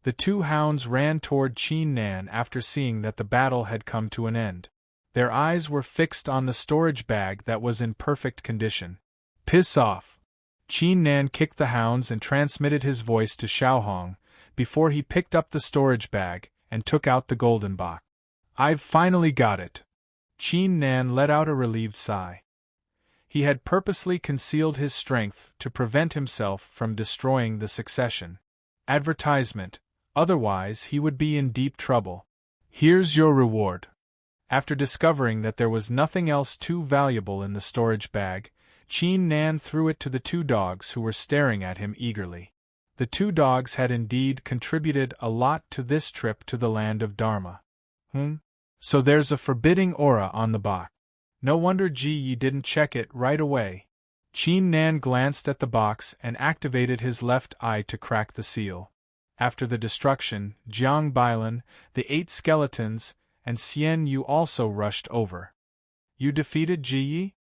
The 2 hounds ran toward Qin Nan after seeing that the battle had come to an end. Their eyes were fixed on the storage bag that was in perfect condition. Piss off! Qin Nan kicked the hounds and transmitted his voice to Xiaohong, before he picked up the storage bag and took out the golden box. I've finally got it. Qin Nan let out a relieved sigh. He had purposely concealed his strength to prevent himself from destroying the succession. Advertisement, otherwise he would be in deep trouble. Here's your reward. After discovering that there was nothing else too valuable in the storage bag, Qin Nan threw it to the two dogs who were staring at him eagerly. The two dogs had indeed contributed a lot to this trip to the land of Dharma. So there's a forbidding aura on the box. No wonder Ji Yi didn't check it right away. Qin Nan glanced at the box and activated his left eye to crack the seal. After the destruction, Jiang Bailan, the 8 skeletons, and Xian Yu also rushed over. You defeated Ji Yi?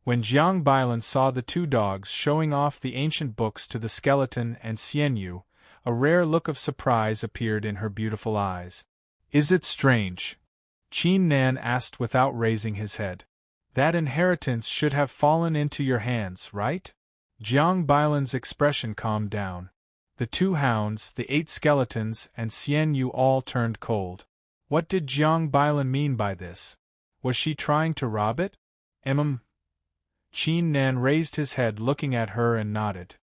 When Jiang Bailan saw the two dogs showing off the ancient books to the skeleton and Xian Yu, a rare look of surprise appeared in her beautiful eyes. Is it strange? Qin Nan asked without raising his head. That inheritance should have fallen into your hands, right? Jiang Bailan's expression calmed down. The 2 hounds, the 8 skeletons, and Xian Yu all turned cold. What did Jiang Bailan mean by this? Was she trying to rob it? Qin Nan raised his head looking at her and nodded.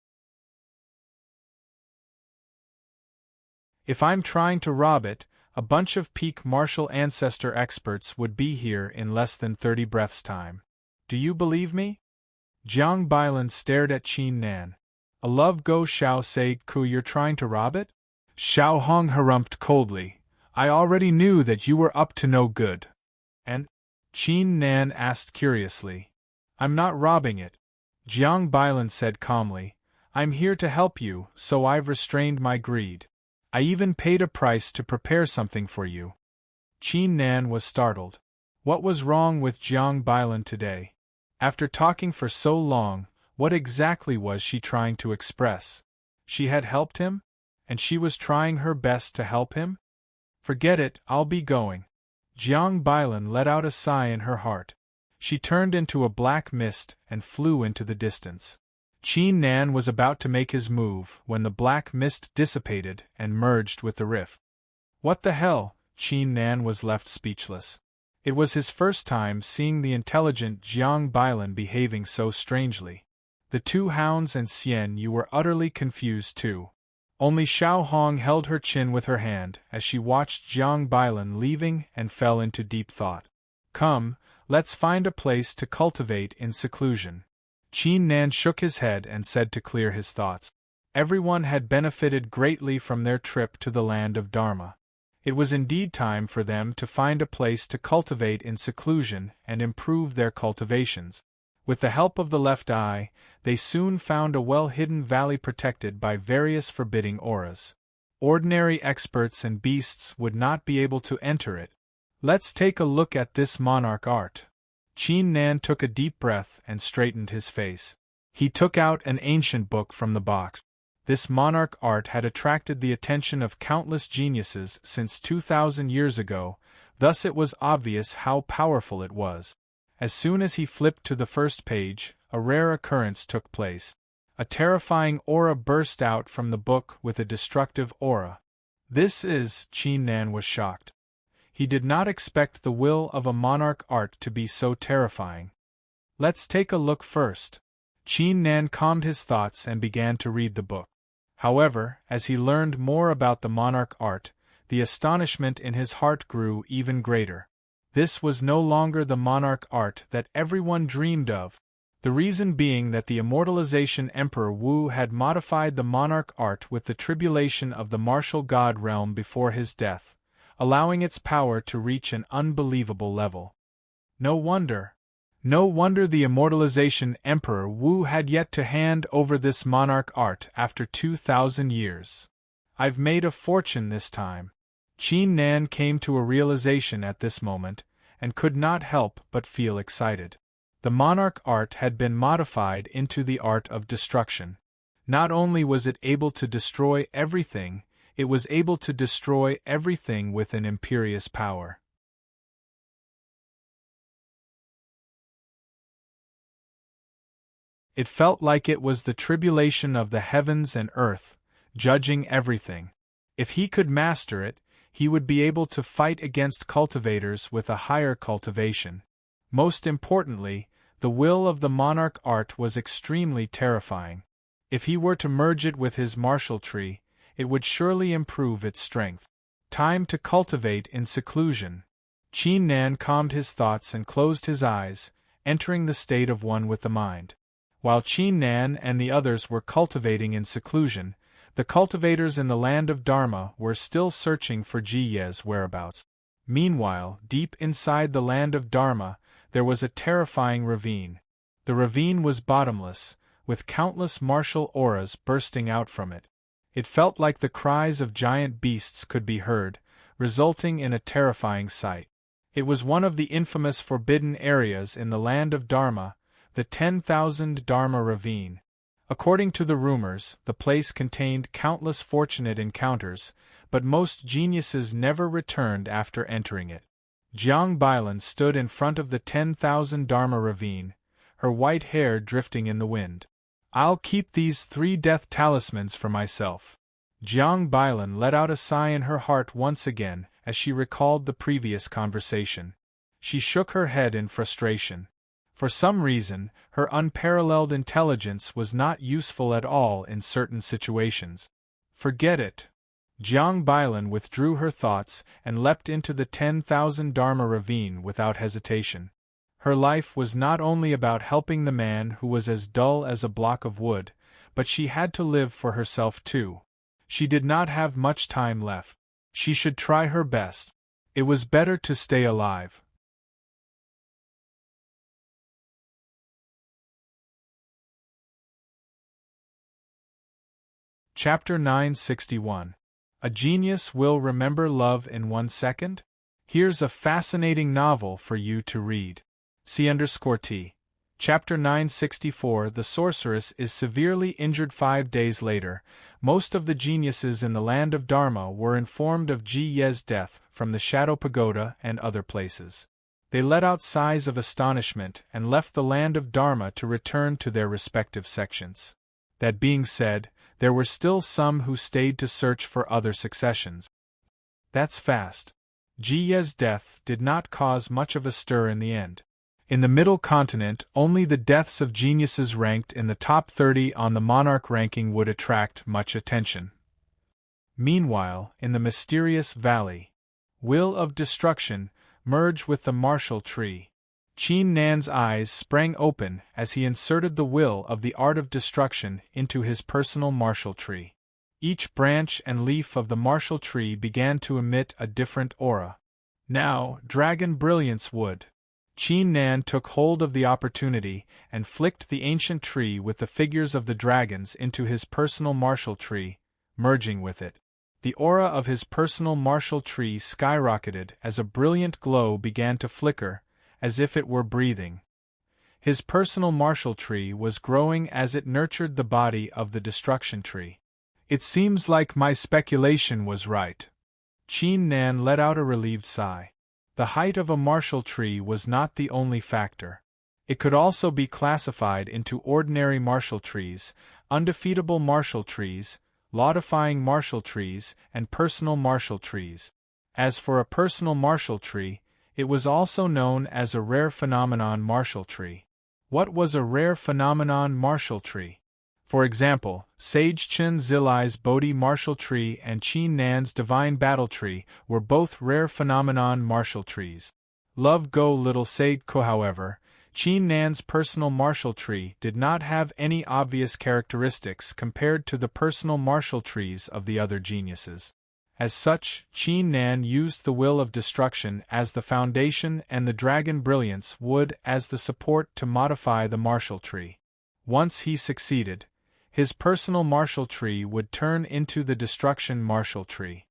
If I'm trying to rob it, a bunch of peak martial ancestor experts would be here in less than 30 breaths' time. Do you believe me? Jiang Bailan stared at Qin Nan. A love go Xiao say ku you're trying to rob it? Xiao Hong harumphed coldly. I already knew that you were up to no good. And? Qin Nan asked curiously. I'm not robbing it. Jiang Bailan said calmly. I'm here to help you, so I've restrained my greed. I even paid a price to prepare something for you. Qin Nan was startled. What was wrong with Jiang Bailan today? After talking for so long, what exactly was she trying to express? She had helped him? And she was trying her best to help him? Forget it, I'll be going. Jiang Bailan let out a sigh in her heart. She turned into a black mist and flew into the distance. Qin Nan was about to make his move when the black mist dissipated and merged with the rift. What the hell? Qin Nan was left speechless. It was his first time seeing the intelligent Jiang Bailan behaving so strangely. The 2 hounds and Xian Yu were utterly confused too. Only Xiao Hong held her chin with her hand as she watched Jiang Bailan leaving and fell into deep thought. Come, let's find a place to cultivate in seclusion. Qin Nan shook his head and said to clear his thoughts. Everyone had benefited greatly from their trip to the land of Dharma. It was indeed time for them to find a place to cultivate in seclusion and improve their cultivations. With the help of the left eye, they soon found a well-hidden valley protected by various forbidding auras. Ordinary experts and beasts would not be able to enter it. Let's take a look at this monarch art. Qin Nan took a deep breath and straightened his face. He took out an ancient book from the box. This monarch art had attracted the attention of countless geniuses since 2,000 years ago, thus it was obvious how powerful it was. As soon as he flipped to the first page, a rare occurrence took place. A terrifying aura burst out from the book with a destructive aura. Qin Nan was shocked. He did not expect the will of a monarch art to be so terrifying. Let's take a look first. Qin Nan calmed his thoughts and began to read the book. However, as he learned more about the monarch art, the astonishment in his heart grew even greater. This was no longer the monarch art that everyone dreamed of. The reason being that the immortalization Emperor Wu had modified the monarch art with the tribulation of the martial god realm before his death, allowing its power to reach an unbelievable level. No wonder the immortalization Emperor Wu had yet to hand over this monarch art after 2,000 years. I've made a fortune this time. Qin Nan came to a realization at this moment, and could not help but feel excited. The monarch art had been modified into the art of destruction. Not only was it able to destroy everything, it was able to destroy everything with an imperious power. It felt like it was the tribulation of the heavens and earth, judging everything. If he could master it, he would be able to fight against cultivators with a higher cultivation. Most importantly, the will of the monarch art was extremely terrifying. If he were to merge it with his martial tree, it would surely improve its strength. Time to cultivate in seclusion. Qin Nan calmed his thoughts and closed his eyes, entering the state of one with the mind. While Qin Nan and the others were cultivating in seclusion, the cultivators in the land of Dharma were still searching for Ji Ye's whereabouts. Meanwhile, deep inside the land of Dharma, there was a terrifying ravine. The ravine was bottomless, with countless martial auras bursting out from it. It felt like the cries of giant beasts could be heard, resulting in a terrifying sight. It was one of the infamous forbidden areas in the land of Dharma, the 10,000 Dharma ravine. According to the rumors, the place contained countless fortunate encounters, but most geniuses never returned after entering it. Jiang Bailan stood in front of the 10,000 Dharma ravine, her white hair drifting in the wind. "I'll keep these 3 death talismans for myself." Jiang Bailan let out a sigh in her heart once again as she recalled the previous conversation. She shook her head in frustration. For some reason, her unparalleled intelligence was not useful at all in certain situations. Forget it. Jiang Bailan withdrew her thoughts and leapt into the 10,000 Dharma ravine without hesitation. Her life was not only about helping the man who was as dull as a block of wood, but she had to live for herself too. She did not have much time left. She should try her best. It was better to stay alive. Chapter 961. A Genius Will Remember Love in 1 Second? Here's a fascinating novel for you to read. C_T. Chapter 964. The sorceress is severely injured 5 days later. Most of the geniuses in the land of Dharma were informed of Ji Ye's death from the Shadow Pagoda and other places. They let out sighs of astonishment and left the land of Dharma to return to their respective sections. That being said, there were still some who stayed to search for other successions. That's fast. Ji Ye's death did not cause much of a stir in the end. In the Middle Continent, only the deaths of geniuses ranked in the top 30 on the monarch ranking would attract much attention. Meanwhile, in the mysterious valley, Will of Destruction merged with the martial tree. Qin Nan's eyes sprang open as he inserted the will of the art of destruction into his personal martial tree. Each branch and leaf of the martial tree began to emit a different aura. Now, Dragon Brilliance would. Qin Nan took hold of the opportunity and flicked the ancient tree with the figures of the dragons into his personal martial tree, merging with it. The aura of his personal martial tree skyrocketed as a brilliant glow began to flicker, as if it were breathing. His personal martial tree was growing as it nurtured the body of the destruction tree. It seems like my speculation was right. Qin Nan let out a relieved sigh. The height of a martial tree was not the only factor. It could also be classified into ordinary martial trees, undefeatable martial trees, law-defying martial trees, and personal martial trees. As for a personal martial tree, it was also known as a rare phenomenon martial tree. What was a rare phenomenon martial tree? For example, Sage Chen Zilai's Bodhi martial tree and Qin Nan's Divine Battle tree were both rare phenomenon martial trees. Love Go Little Sage Ko, however, Qin Nan's personal martial tree did not have any obvious characteristics compared to the personal martial trees of the other geniuses. As such, Qin Nan used the will of destruction as the foundation and the Dragon Brilliance would as the support to modify the martial tree. Once he succeeded, his personal martial tree would turn into the destruction martial tree.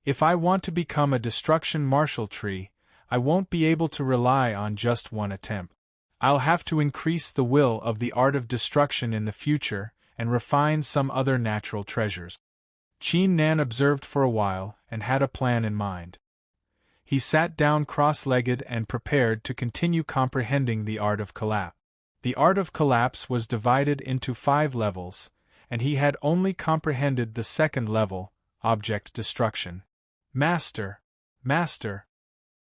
If I want to become a destruction martial tree, I won't be able to rely on just one attempt. I'll have to increase the will of the art of destruction in the future and refine some other natural treasures. Qin Nan observed for a while and had a plan in mind. He sat down cross-legged and prepared to continue comprehending the art of collapse. The art of collapse was divided into 5 levels, and he had only comprehended the 2nd level, object destruction. Master! Master!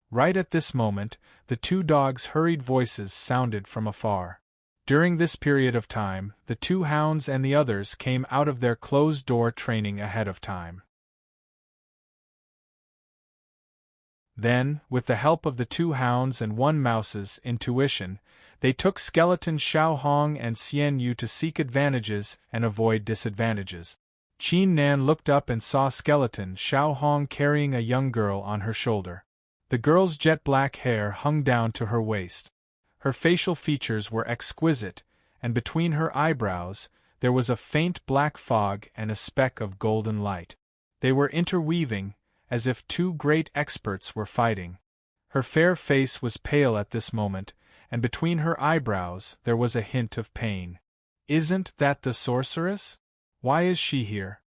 Right at this moment, the 2 dogs' hurried voices sounded from afar. During this period of time, the 2 hounds and the others came out of their closed-door training ahead of time. Then, with the help of the 2 hounds and 1 mouse's intuition, They took skeleton Xiao Hong and Xian Yu to seek advantages and avoid disadvantages. Qin Nan looked up and saw skeleton Xiao Hong carrying a young girl on her shoulder. The girl's jet black hair hung down to her waist. Her facial features were exquisite, and between her eyebrows, there was a faint black fog and a speck of golden light. They were interweaving, as if two great experts were fighting. Her fair face was pale at this moment, and between her eyebrows there was a hint of pain. "Isn't that the sorceress? Why is she here?"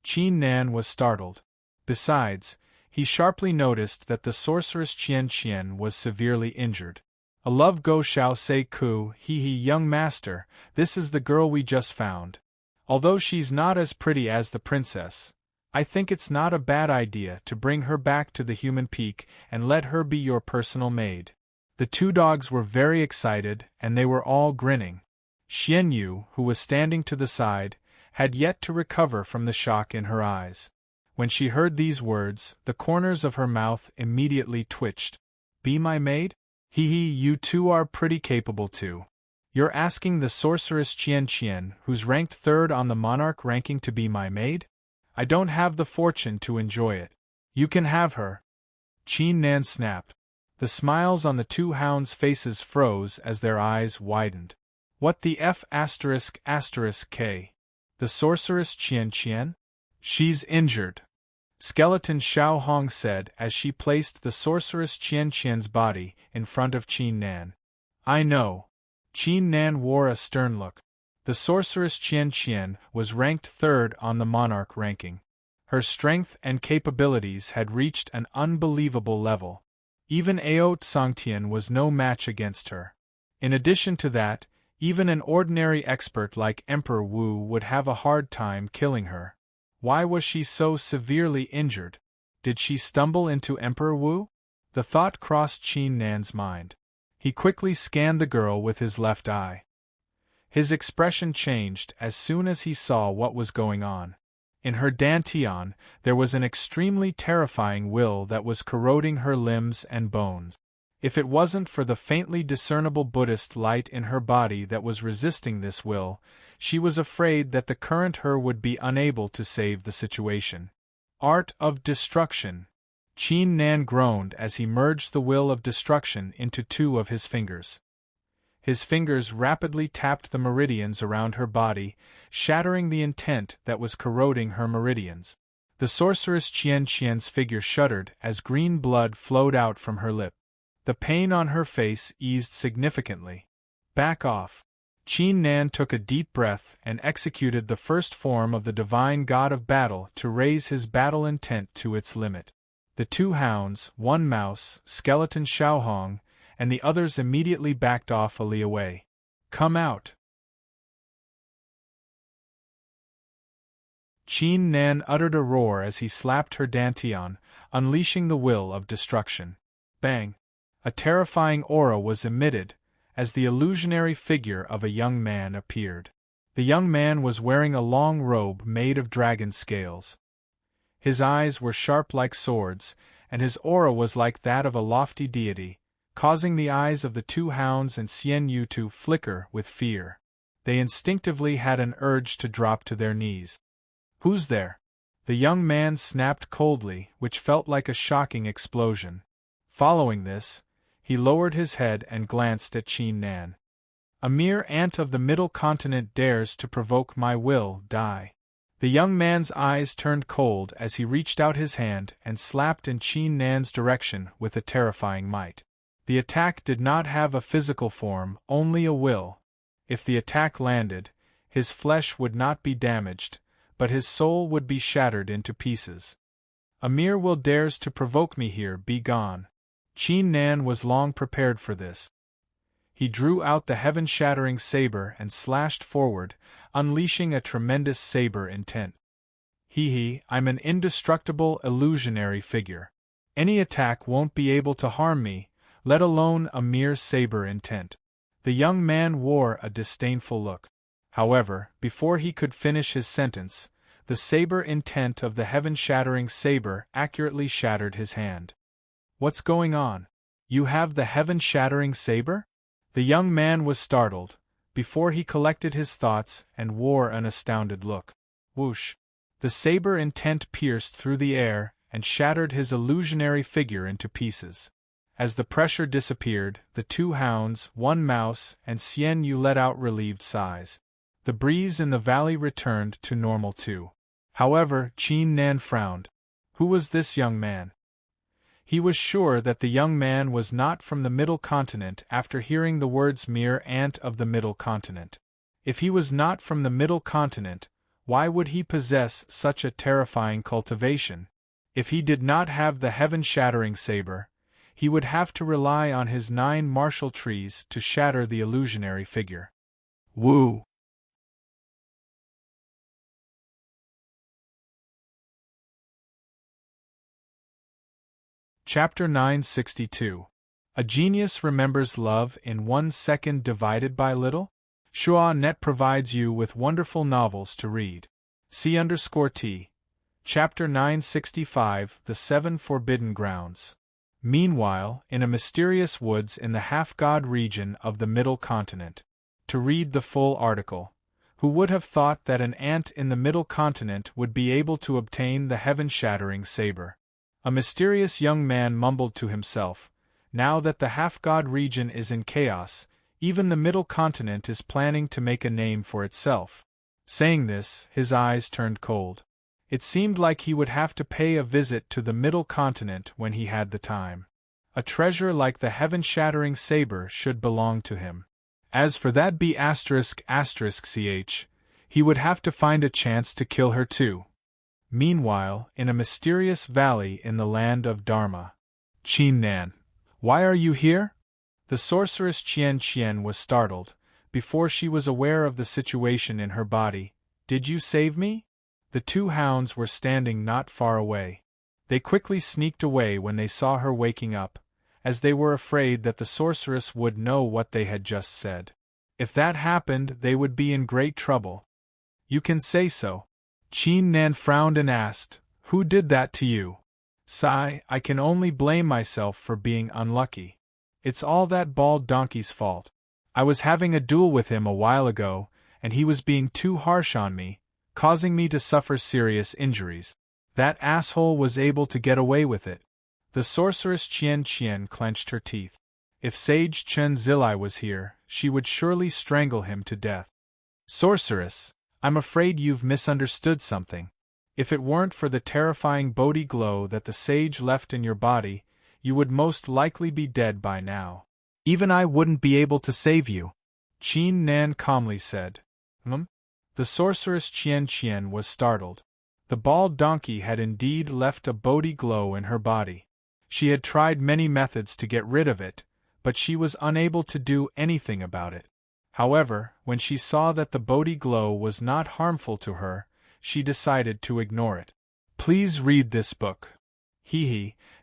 Qin Nan was startled. Besides, he sharply noticed that the sorceress Qian was severely injured. "A love go shao sei ku, he young master, this is the girl we just found. Although she's not as pretty as the princess, I think it's not a bad idea to bring her back to the human peak and let her be your personal maid." The two dogs were very excited, and they were all grinning. Xian Yu, who was standing to the side, had yet to recover from the shock in her eyes. When she heard these words, the corners of her mouth immediately twitched. "Be my maid? You two are pretty capable too. You're asking the sorceress Qian, who's ranked third on the monarch ranking, to be my maid? I don't have the fortune to enjoy it. You can have her." Qin Nan snapped. The smiles on the two hounds' faces froze as their eyes widened. "What the F***? K. The sorceress Qian? She's injured," skeleton Xiao Hong said as she placed the sorceress Qian's body in front of Qin Nan. "I know." Qin Nan wore a stern look. The sorceress Qian was ranked third on the monarch ranking. Her strength and capabilities had reached an unbelievable level. Even Ao Tsangtian was no match against her. In addition to that, even an ordinary expert like Emperor Wu would have a hard time killing her. Why was she so severely injured? Did she stumble into Emperor Wu? The thought crossed Qin Nan's mind. He quickly scanned the girl with his left eye. His expression changed as soon as he saw what was going on. In her dantian, there was an extremely terrifying will that was corroding her limbs and bones. If it wasn't for the faintly discernible Buddhist light in her body that was resisting this will, she was afraid that the current her would be unable to save the situation. Art of destruction. Qin Nan groaned as he merged the will of destruction into two of his fingers. His fingers rapidly tapped the meridians around her body, shattering the intent that was corroding her meridians. The sorceress Qian's figure shuddered as green blood flowed out from her lip. The pain on her face eased significantly. "Back off." Qin Nan took a deep breath and executed the first form of the divine god of battle to raise his battle intent to its limit. The two hounds, one mouse, skeleton Xiao Hong, and the others immediately backed off a li away. "Come out." Qin Nan uttered a roar as he slapped her dantian, unleashing the will of destruction. Bang! A terrifying aura was emitted, as the illusionary figure of a young man appeared. The young man was wearing a long robe made of dragon scales. His eyes were sharp like swords, and his aura was like that of a lofty deity, causing the eyes of the two hounds and Xian Yu to flicker with fear. They instinctively had an urge to drop to their knees. "Who's there?" The young man snapped coldly, which felt like a shocking explosion. Following this, he lowered his head and glanced at Qin Nan. "A mere ant of the middle continent dares to provoke my will, die." The young man's eyes turned cold as he reached out his hand and slapped in Qin Nan's direction with a terrifying might. The attack did not have a physical form, only a will. If the attack landed, his flesh would not be damaged, but his soul would be shattered into pieces. "A mere will dares to provoke me here, be gone." Qin Nan was long prepared for this. He drew out the heaven-shattering saber and slashed forward, unleashing a tremendous saber intent. I'm an indestructible illusionary figure. Any attack won't be able to harm me, let alone a mere saber intent. The young man wore a disdainful look. However, before he could finish his sentence, the saber intent of the heaven-shattering saber accurately shattered his hand. "What's going on? You have the heaven-shattering saber?" The young man was startled, before he collected his thoughts, and wore an astounded look. Whoosh! The saber intent pierced through the air and shattered his illusionary figure into pieces. As the pressure disappeared, the two hounds, one mouse, and Xian Yu let out relieved sighs. The breeze in the valley returned to normal too. However, Qin Nan frowned. Who was this young man? He was sure that the young man was not from the Middle Continent after hearing the words mere ant of the Middle Continent. If he was not from the Middle Continent, why would he possess such a terrifying cultivation? If he did not have the heaven-shattering saber, he would have to rely on his 9 martial trees to shatter the illusionary figure. Woo! Chapter 962. A Genius Remembers Love in 1 Second Divided by Little? Shua.net provides you with wonderful novels to read. C_T. Chapter 965. The 7 Forbidden Grounds. Meanwhile, in a mysterious woods in the half-god region of the Middle Continent. To read the full article. Who would have thought that an ant in the Middle Continent would be able to obtain the heaven-shattering saber? A mysterious young man mumbled to himself, now that the half-god region is in chaos, even the Middle Continent is planning to make a name for itself. Saying this, his eyes turned cold. It seemed like he would have to pay a visit to the Middle Continent when he had the time. A treasure like the heaven-shattering saber should belong to him. As for that B****ch, he would have to find a chance to kill her too. Meanwhile, in a mysterious valley in the land of Dharma. Qin Nan. Why are you here? The sorceress Qian was startled, before she was aware of the situation in her body. Did you save me? The two hounds were standing not far away. They quickly sneaked away when they saw her waking up, as they were afraid that the sorceress would know what they had just said. If that happened, they would be in great trouble. You can say so. Qin Nan frowned and asked, Who did that to you? Sigh, I can only blame myself for being unlucky. It's all that bald donkey's fault. I was having a duel with him a while ago, and he was being too harsh on me, causing me to suffer serious injuries. That asshole was able to get away with it. The sorceress Qian clenched her teeth. If Sage Chen Zilai was here, she would surely strangle him to death. Sorceress, I'm afraid you've misunderstood something. If it weren't for the terrifying Bodhi glow that the sage left in your body, you would most likely be dead by now. Even I wouldn't be able to save you. Qin Nan calmly said. The sorceress Qian was startled. The bald donkey had indeed left a Bodhi glow in her body. She had tried many methods to get rid of it, but she was unable to do anything about it. However, when she saw that the Bodhi glow was not harmful to her, she decided to ignore it. Please read this book.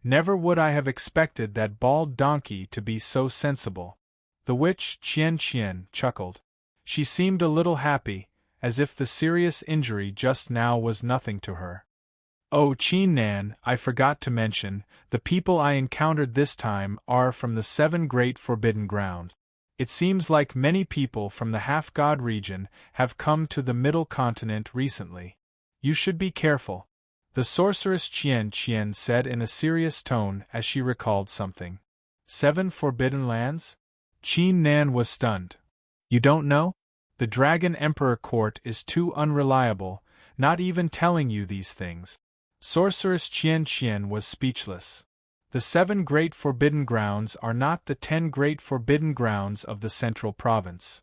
Never would I have expected that bald donkey to be so sensible. The witch Qian chuckled. She seemed a little happy, as if the serious injury just now was nothing to her. Oh, Qin Nan, I forgot to mention, the people I encountered this time are from the 7 Great Forbidden Grounds. It seems like many people from the half-god region have come to the Middle Continent recently. You should be careful. The sorceress Qian said in a serious tone as she recalled something. 7 Forbidden Lands? Qin Nan was stunned. You don't know? The Dragon Emperor Court is too unreliable, not even telling you these things. Sorceress Qian was speechless. The 7 Great Forbidden Grounds are not the 10 Great Forbidden Grounds of the Central Province.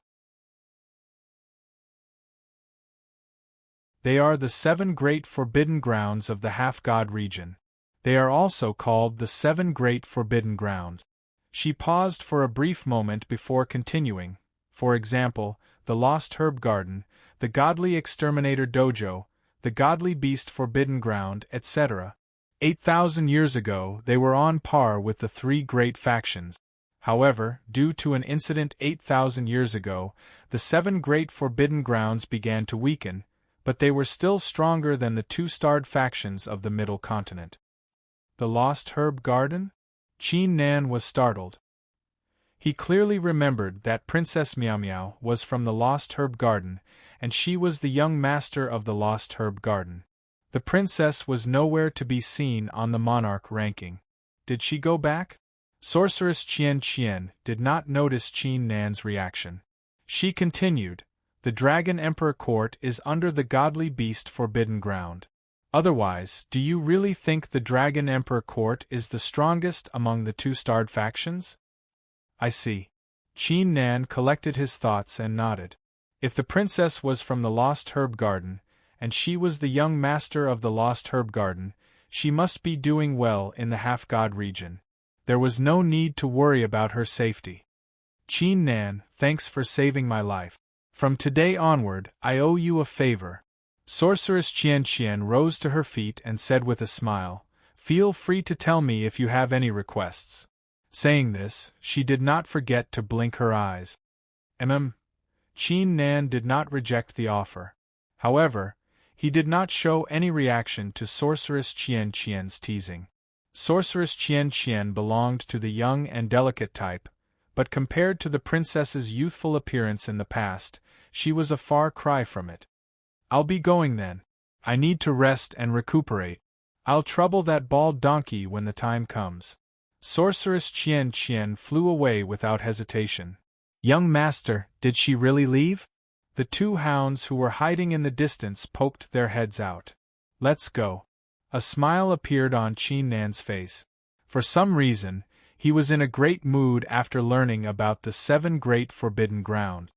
They are the 7 Great Forbidden Grounds of the half-god region. They are also called the 7 Great Forbidden Grounds. She paused for a brief moment before continuing. For example, the Lost Herb Garden, the Godly Exterminator Dojo, the Godly Beast Forbidden Ground, etc. 8,000 years ago, they were on par with the 3 great factions. However, due to an incident 8,000 years ago, the 7 Great Forbidden Grounds began to weaken, but they were still stronger than the 2-starred factions of the Middle Continent. The Lost Herb Garden? Qin Nan was startled. He clearly remembered that Princess Miao Miao was from the Lost Herb Garden, and she was the young master of the Lost Herb Garden. The princess was nowhere to be seen on the monarch ranking. Did she go back? Sorceress Qian Qian did not notice Qin Nan's reaction. She continued, "The Dragon Emperor Court is under the godly beast forbidden ground. Otherwise, do you really think the Dragon Emperor Court is the strongest among the two-starred factions?" "I see." Qin Nan collected his thoughts and nodded. If the princess was from the Lost Herb Garden, and she was the young master of the Lost Herb Garden, she must be doing well in the half-god region. There was no need to worry about her safety. "Qin Nan, thanks for saving my life. From today onward, I owe you a favor." Sorceress Qian Qian rose to her feet and said with a smile, "Feel free to tell me if you have any requests." Saying this, she did not forget to blink her eyes. Qin Nan did not reject the offer. However, he did not show any reaction to Sorceress Qian Qian's teasing. Sorceress Qian Qian belonged to the young and delicate type, but compared to the princess's youthful appearance in the past, she was a far cry from it. "I'll be going then. I need to rest and recuperate. I'll trouble that bald donkey when the time comes." Sorceress Qian Qian flew away without hesitation. "Young master, did she really leave?" The two hounds who were hiding in the distance poked their heads out. "Let's go." A smile appeared on Qin Nan's face. For some reason, he was in a great mood after learning about the 7 Great Forbidden Ground.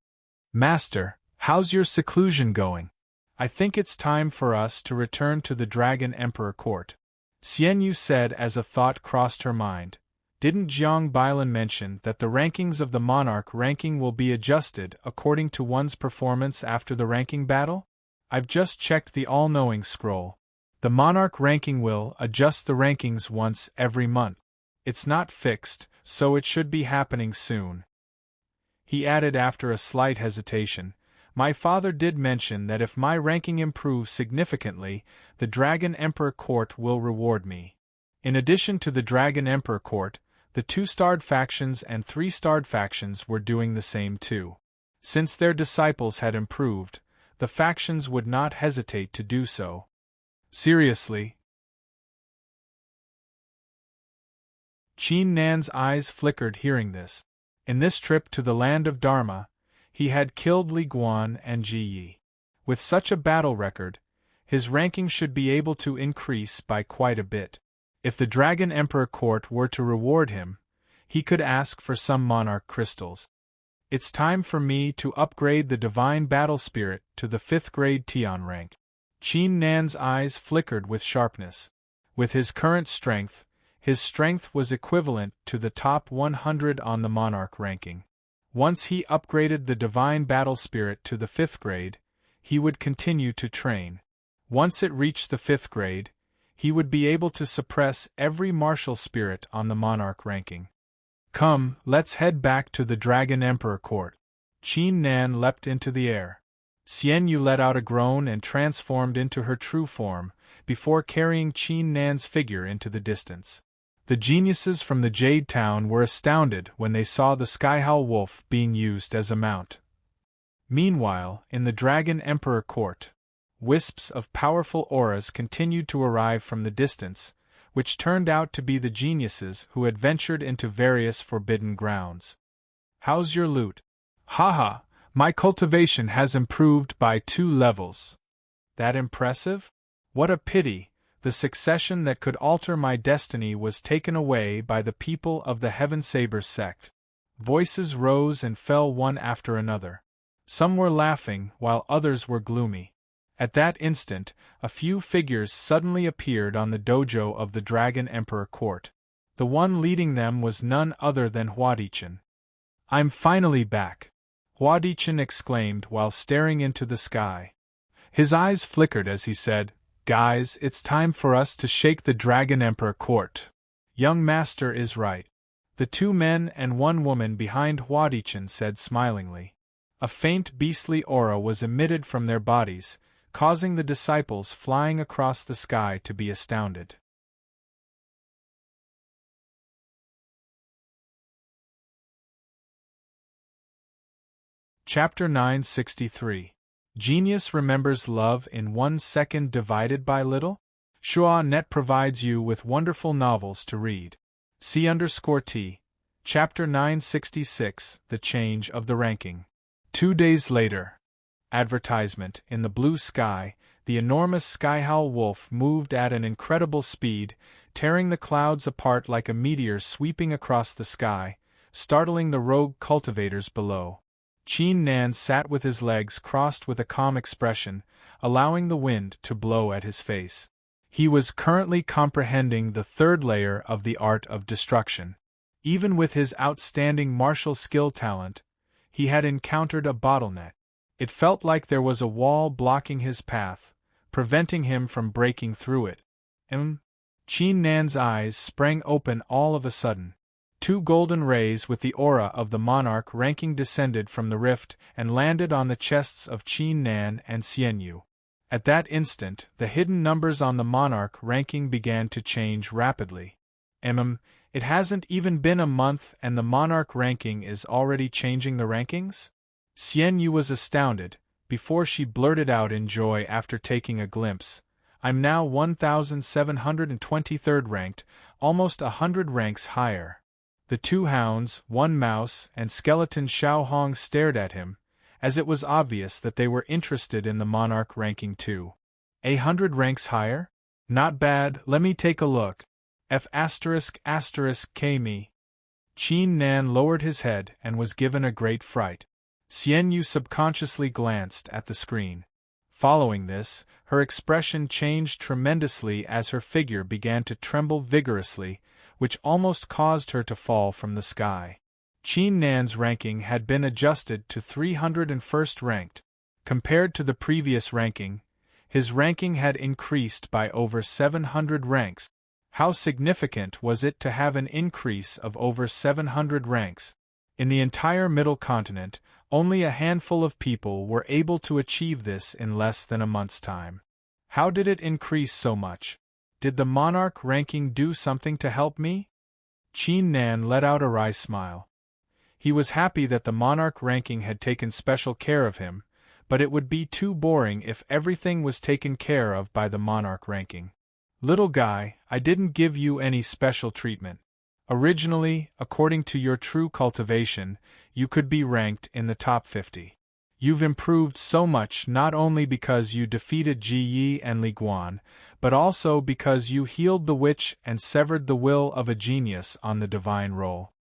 "Master, how's your seclusion going? I think it's time for us to return to the Dragon Emperor Court," Xian Yu said as a thought crossed her mind. "Didn't Jiang Bailan mention that the rankings of the monarch ranking will be adjusted according to one's performance after the ranking battle? I've just checked the all-knowing scroll. The monarch ranking will adjust the rankings once every month. It's not fixed, so it should be happening soon." He added after a slight hesitation, "My father did mention that if my ranking improves significantly, the Dragon Emperor Court will reward me." In addition to the Dragon Emperor Court, the 2-starred factions and 3-starred factions were doing the same too. Since their disciples had improved, the factions would not hesitate to do so. "Seriously?" Qin Nan's eyes flickered hearing this. In this trip to the land of Dharma, he had killed Li Guan and Ji Yi. With such a battle record, his ranking should be able to increase by quite a bit. If the Dragon Emperor Court were to reward him, he could ask for some monarch crystals. "It's time for me to upgrade the Divine Battle Spirit to the 5th grade Tian rank." Qin Nan's eyes flickered with sharpness. With his current strength, his strength was equivalent to the top 100 on the monarch ranking. Once he upgraded the Divine Battle Spirit to the 5th grade, he would continue to train. Once it reached the 5th grade, he would be able to suppress every martial spirit on the monarch ranking. "Come, let's head back to the Dragon Emperor Court." Qin Nan leapt into the air. Xian Yu let out a groan and transformed into her true form, before carrying Qin Nan's figure into the distance. The geniuses from the Jade Town were astounded when they saw the Skyhowl Wolf being used as a mount. Meanwhile, in the Dragon Emperor Court, wisps of powerful auras continued to arrive from the distance, which turned out to be the geniuses who had ventured into various forbidden grounds. "How's your loot?" "Haha, my cultivation has improved by 2 levels. "That impressive? What a pity, the succession that could alter my destiny was taken away by the people of the Heaven Saber sect." Voices rose and fell one after another. Some were laughing while others were gloomy. At that instant, a few figures suddenly appeared on the dojo of the Dragon Emperor Court. The one leading them was none other than Huadichen. "I'm finally back!" Huadichen exclaimed while staring into the sky. His eyes flickered as he said, "Guys, it's time for us to shake the Dragon Emperor Court. Young master is right." The 2 men and 1 woman behind Huadichen said smilingly. A faint beastly aura was emitted from their bodies, causing the disciples flying across the sky to be astounded. Chapter 963. Genius remembers love in 1 second divided by little? Shua.net provides you with wonderful novels to read. C_T. Chapter 966. The Change of the Ranking. 2 days later. Advertisement. In the blue sky, the enormous skyhowl wolf moved at an incredible speed, tearing the clouds apart like a meteor sweeping across the sky, startling the rogue cultivators below. Qin Nan sat with his legs crossed with a calm expression, allowing the wind to blow at his face. He was currently comprehending the 3rd layer of the art of destruction. Even with his outstanding martial skill talent, he had encountered a bottleneck. It felt like there was a wall blocking his path, preventing him from breaking through it. Qin Nan's eyes sprang open all of a sudden. 2 golden rays with the aura of the monarch ranking descended from the rift and landed on the chests of Qin Nan and Xianyu. At that instant, the hidden numbers on the monarch ranking began to change rapidly. It hasn't even been a month and the monarch ranking is already changing the rankings? Xianyu was astounded, before she blurted out in joy after taking a glimpse. I'm now 1723rd ranked, almost 100 ranks higher. The 2 hounds, 1 mouse, and skeleton Xiaohong stared at him, as it was obvious that they were interested in the monarch ranking too. 100 ranks higher? Not bad, let me take a look. F***K Qin Nan lowered his head and was given a great fright. Xianyu subconsciously glanced at the screen. Following this, her expression changed tremendously as her figure began to tremble vigorously, which almost caused her to fall from the sky. Qin Nan's ranking had been adjusted to 301st ranked. Compared to the previous ranking, his ranking had increased by over 700 ranks. How significant was it to have an increase of over 700 ranks? In the entire Middle Continent, only a handful of people were able to achieve this in less than a month's time. How did it increase so much? Did the monarch ranking do something to help me? Qin Nan let out a wry smile. He was happy that the monarch ranking had taken special care of him, but it would be too boring if everything was taken care of by the monarch ranking. Little guy, I didn't give you any special treatment. Originally, according to your true cultivation, you could be ranked in the top 50. You've improved so much not only because you defeated Ji Yi and Li Guan, but also because you healed the witch and severed the will of a genius on the divine roll.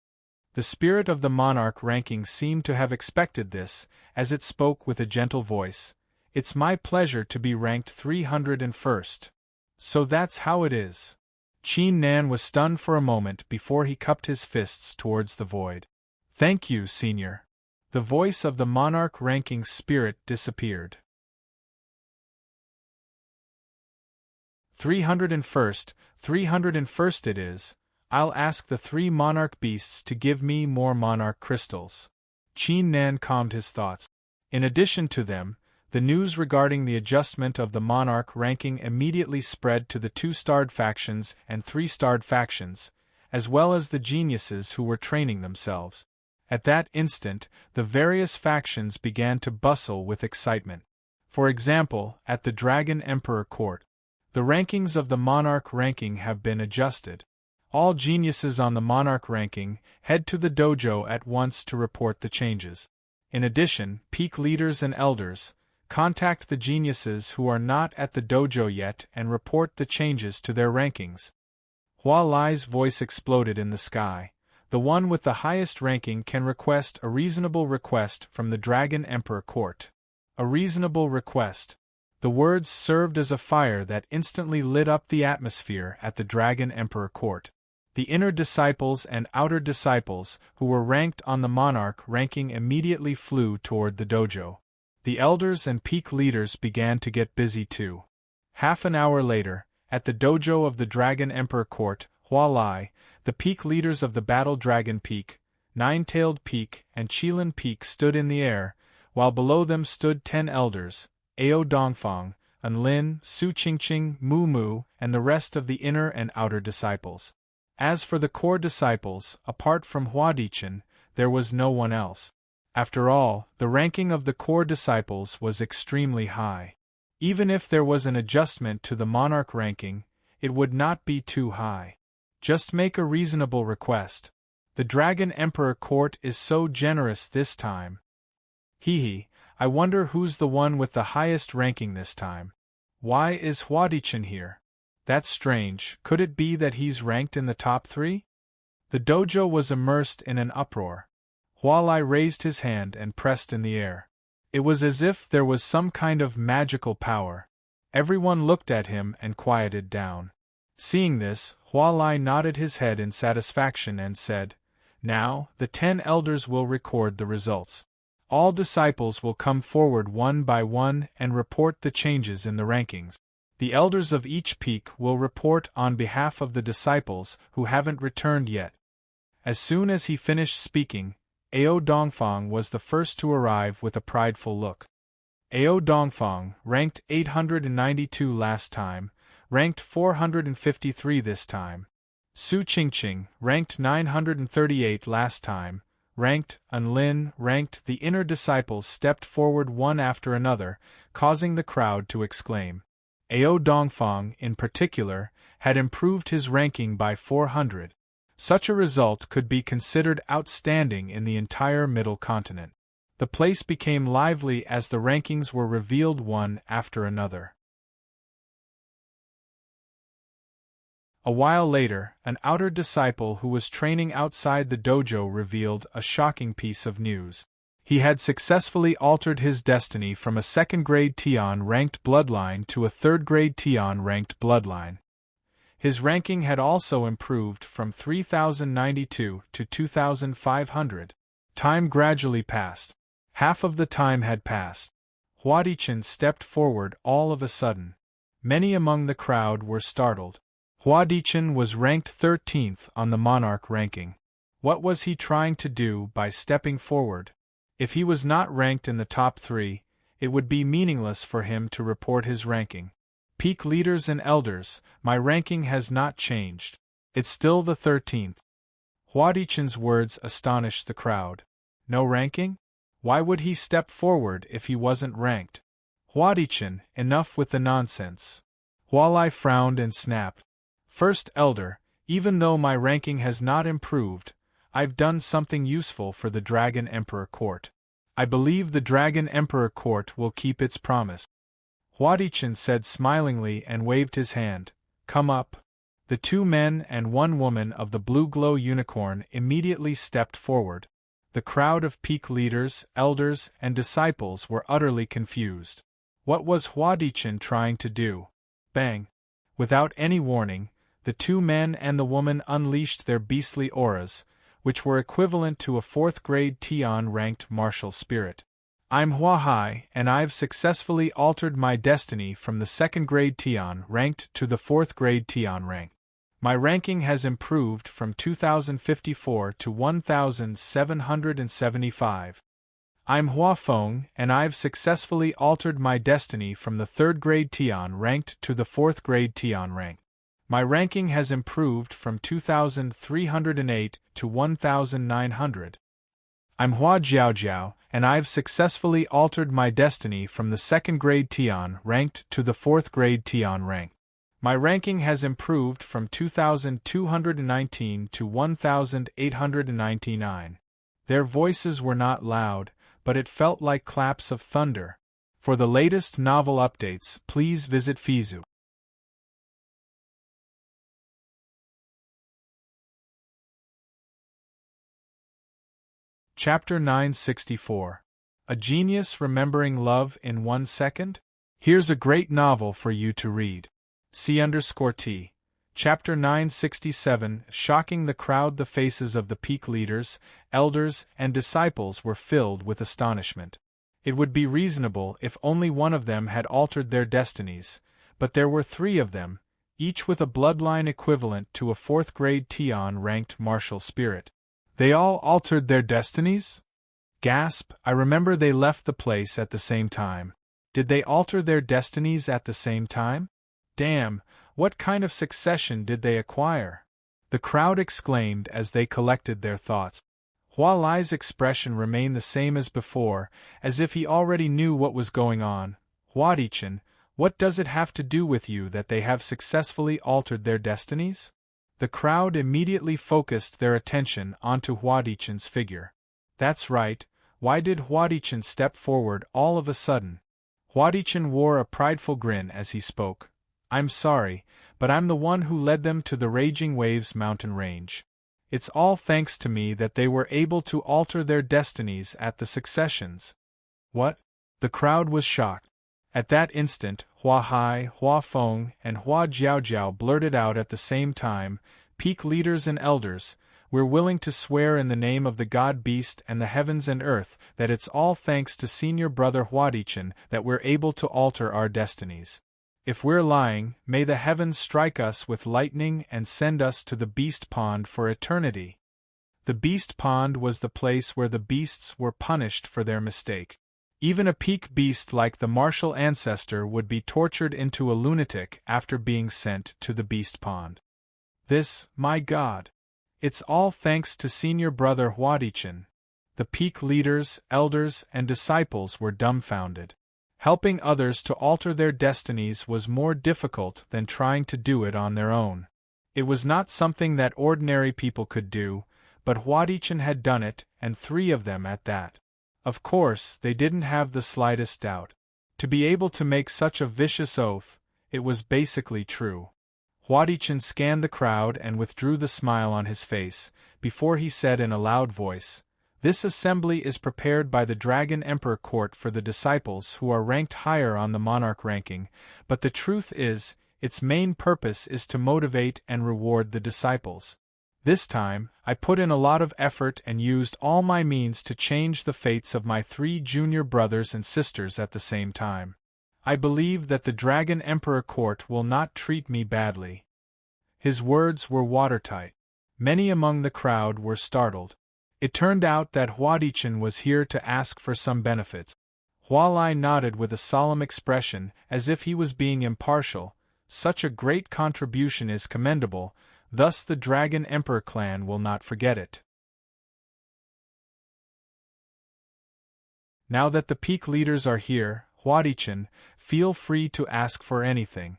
The spirit of the monarch ranking seemed to have expected this, as it spoke with a gentle voice. It's my pleasure to be ranked 301st. So that's how it is. Qin Nan was stunned for a moment before he cupped his fists towards the void. Thank you, senior. The voice of the monarch ranking spirit disappeared. 301st it is. I'll ask the 3 monarch beasts to give me more monarch crystals. Qin Nan calmed his thoughts. In addition to them, the news regarding the adjustment of the monarch ranking immediately spread to the 2-starred factions and 3-starred factions, as well as the geniuses who were training themselves. At that instant, the various factions began to bustle with excitement. For example, at the Dragon Emperor Court, the rankings of the monarch ranking have been adjusted. All geniuses on the monarch ranking head to the dojo at once to report the changes. In addition, peak leaders and elders contact the geniuses who are not at the dojo yet and report the changes to their rankings. Hua Lai's voice exploded in the sky. The one with the highest ranking can request a reasonable request from the Dragon Emperor Court. A reasonable request. The words served as a fire that instantly lit up the atmosphere at the Dragon Emperor Court. The inner disciples and outer disciples who were ranked on the monarch ranking immediately flew toward the dojo. The elders and peak leaders began to get busy too. Half an hour later, at the dojo of the Dragon Emperor Court, Hua Lai, the peak leaders of the Battle Dragon Peak, Nine-Tailed Peak, and Qilin Peak stood in the air, while below them stood 10 elders, Ao Dongfang, Enlin, Su Qingqing, Mu Mu, and the rest of the inner and outer disciples. As for the core disciples, apart from Hua Dichen, there was no one else. After all, the ranking of the core disciples was extremely high. Even if there was an adjustment to the monarch ranking, it would not be too high. Just make a reasonable request. The Dragon Emperor Court is so generous this time. Hehe, I wonder who's the one with the highest ranking this time. Why is Huadichin here? That's strange. Could it be that he's ranked in the top 3? The dojo was immersed in an uproar. Hualai raised his hand and pressed in the air. It was as if there was some kind of magical power. Everyone looked at him and quieted down. Seeing this, Hualai nodded his head in satisfaction and said, "Now, the 10 elders will record the results. All disciples will come forward one by one and report the changes in the rankings. The elders of each peak will report on behalf of the disciples who haven't returned yet." As soon as he finished speaking, Ao Dongfang was the first to arrive with a prideful look. Ao Dongfang, ranked 892 last time, ranked 453 this time. Su Qingqing, ranked 938 last time, ranked. Unlin, ranked. The inner disciples stepped forward one after another, causing the crowd to exclaim. Ao Dongfang, in particular, had improved his ranking by 400. Such a result could be considered outstanding in the entire Middle Continent. The place became lively as the rankings were revealed one after another. A while later, an outer disciple who was training outside the dojo revealed a shocking piece of news. He had successfully altered his destiny from a 2nd-grade Tian-ranked bloodline to a 3rd-grade Tian-ranked bloodline. His ranking had also improved from 3092 to 2500. Time gradually passed. Half of the time had passed. Huadichin stepped forward all of a sudden. Many among the crowd were startled. Huadichin was ranked 13th on the monarch ranking. What was he trying to do by stepping forward? If he was not ranked in the top 3, it would be meaningless for him to report his ranking. Peak leaders and elders, my ranking has not changed. It's still the 13th. Huadichin's words astonished the crowd. No ranking? Why would he step forward if he wasn't ranked? Huadichin, enough with the nonsense. Hualai frowned and snapped. First elder, even though my ranking has not improved, I've done something useful for the Dragon Emperor Court. I believe the Dragon Emperor Court will keep its promise. Huadichin said smilingly and waved his hand. Come up. The 2 men and 1 woman of the Blue Glow Unicorn immediately stepped forward. The crowd of peak leaders, elders, and disciples were utterly confused. What was Huadichin trying to do? Bang! Without any warning, the 2 men and the woman unleashed their beastly auras, which were equivalent to a 4th-grade Tian-ranked martial spirit. I'm Huahai, and I've successfully altered my destiny from the 2nd-grade Tian-ranked to the 4th-grade Tian-rank. My ranking has improved from 2054 to 1775. I'm Huafeng, and I've successfully altered my destiny from the 3rd-grade Tian-ranked to the 4th-grade Tian-rank. My ranking has improved from 2308 to 1900. I'm Hua Jiaojiao, and I've successfully altered my destiny from the 2nd-grade Tian-ranked to the 4th-grade Tian-rank. My ranking has improved from 2219 to 1899. Their voices were not loud, but it felt like claps of thunder. For the latest novel updates, please visit Fizu. Chapter 964. A Genius Remembering Love in 1 Second? Here's a great novel for you to read. C_T. Chapter 967. Shocking the crowd. The faces of the peak leaders, elders, and disciples were filled with astonishment. It would be reasonable if only one of them had altered their destinies, but there were 3 of them, each with a bloodline equivalent to a 4th-grade Tian-ranked martial spirit. They all altered their destinies? Gasp! I remember they left the place at the same time. Did they alter their destinies at the same time? Damn, what kind of succession did they acquire? The crowd exclaimed as they collected their thoughts. Hua Lai's expression remained the same as before, as if he already knew what was going on. Huadichen, what does it have to do with you that they have successfully altered their destinies? The crowd immediately focused their attention onto Huadichen's figure. That's right, why did Huadichen step forward all of a sudden? Huadichen wore a prideful grin as he spoke. I'm sorry, but I'm the one who led them to the Raging Waves mountain range. It's all thanks to me that they were able to alter their destinies at the successions. What? The crowd was shocked. At that instant, Hua Hai, Hua Feng, and Hua Jiaojiao blurted out at the same time, Peak leaders and elders, we're willing to swear in the name of the God Beast and the heavens and earth that it's all thanks to senior brother Huadichen that we're able to alter our destinies. If we're lying, may the heavens strike us with lightning and send us to the Beast Pond for eternity. The Beast Pond was the place where the beasts were punished for their mistake. Even a peak beast like the martial ancestor would be tortured into a lunatic after being sent to the Beast Pond. This, my God! It's all thanks to senior brother Huadichen. The peak leaders, elders, and disciples were dumbfounded. Helping others to alter their destinies was more difficult than trying to do it on their own. It was not something that ordinary people could do, but Huadichen had done it, and 3 of them at that. Of course, they didn't have the slightest doubt. To be able to make such a vicious oath, it was basically true. Huadichen scanned the crowd and withdrew the smile on his face, before he said in a loud voice, "This assembly is prepared by the Dragon Emperor Court for the disciples who are ranked higher on the monarch ranking, but the truth is, its main purpose is to motivate and reward the disciples. This time, I put in a lot of effort and used all my means to change the fates of my 3 junior brothers and sisters at the same time. I believe that the Dragon Emperor Court will not treat me badly." His words were watertight. Many among the crowd were startled. It turned out that Huadichen was here to ask for some benefits. Hua Lai nodded with a solemn expression, as if he was being impartial. Such a great contribution is commendable, thus the Dragon Emperor clan will not forget it. Now that the peak leaders are here, Huadichen, feel free to ask for anything.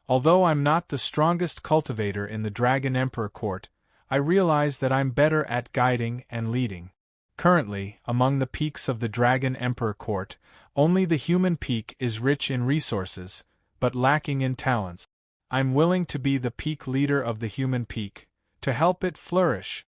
Although I'm not the strongest cultivator in the Dragon Emperor Court, I realize that I'm better at guiding and leading. Currently, among the peaks of the Dragon Emperor Court, only the human peak is rich in resources, but lacking in talents. I'm willing to be the peak leader of the human peak, to help it flourish.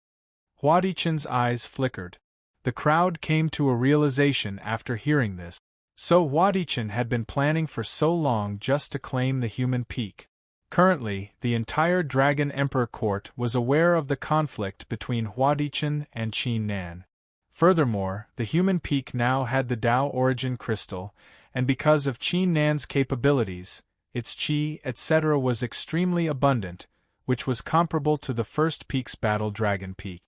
Huadichen's eyes flickered. The crowd came to a realization after hearing this. So Huadichen had been planning for so long just to claim the human peak. Currently, the entire Dragon Emperor Court was aware of the conflict between Huadichen and Qin Nan. Furthermore, the human peak now had the Tao origin crystal, and because of Qin Nan's capabilities, its qi, etc. was extremely abundant, which was comparable to the first peak's battle Dragon Peak.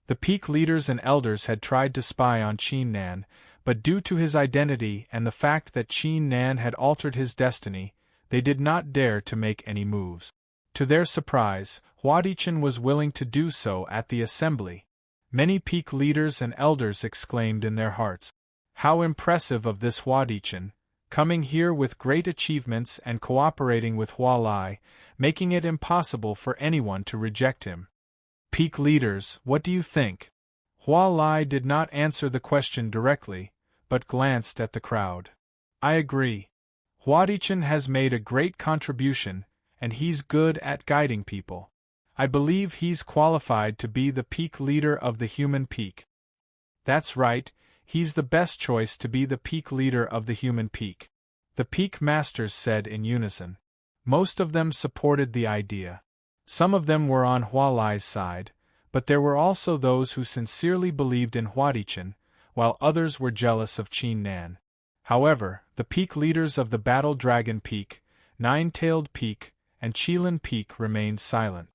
The peak leaders and elders had tried to spy on Qin Nan, but due to his identity and the fact that Qin Nan had altered his destiny, they did not dare to make any moves. To their surprise, Huadichen was willing to do so at the assembly. Many peak leaders and elders exclaimed in their hearts, "How impressive of this Huadichen, coming here with great achievements and cooperating with Hua Lai, making it impossible for anyone to reject him." Peak leaders, what do you think? Hua Lai did not answer the question directly, but glanced at the crowd. I agree. Huadichen has made a great contribution, and he's good at guiding people. I believe he's qualified to be the peak leader of the human peak. That's right, he's the best choice to be the peak leader of the human peak. The peak masters said in unison. Most of them supported the idea. Some of them were on Hua Lai's side, but there were also those who sincerely believed in Huadichen, while others were jealous of Qin Nan. However, the peak leaders of the Battle Dragon Peak, Nine-Tailed Peak, and Qilin Peak remained silent.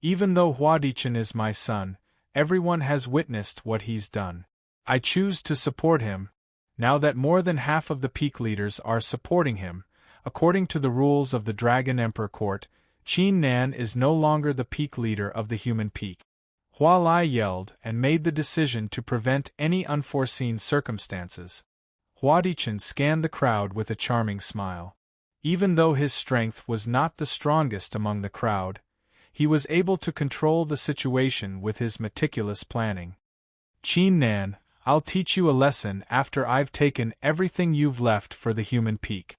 Even though Huadichen is my son, everyone has witnessed what he's done. I choose to support him. Now that more than half of the peak leaders are supporting him, according to the rules of the Dragon Emperor Court, Qin Nan is no longer the peak leader of the human peak. Hua Lai yelled and made the decision to prevent any unforeseen circumstances. Hua Dichen scanned the crowd with a charming smile. Even though his strength was not the strongest among the crowd, he was able to control the situation with his meticulous planning. Qin Nan, I'll teach you a lesson after I've taken everything you've left for the human peak.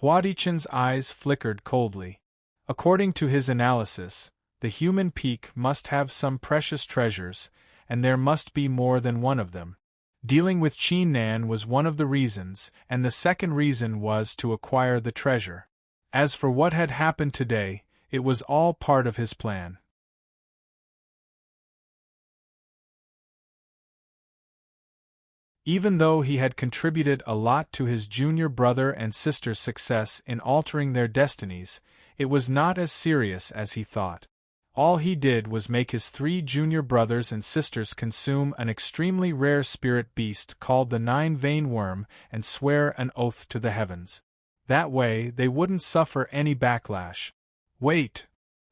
Hua Dichen's eyes flickered coldly. According to his analysis, the human peak must have some precious treasures, and there must be more than one of them. Dealing with Qin Nan was one of the reasons, and the second reason was to acquire the treasure. As for what had happened today, it was all part of his plan. Even though he had contributed a lot to his junior brother and sister's success in altering their destinies, it was not as serious as he thought. All he did was make his 3 junior brothers and sisters consume an extremely rare spirit beast called the 9-vein worm and swear an oath to the heavens. That way they wouldn't suffer any backlash. Wait!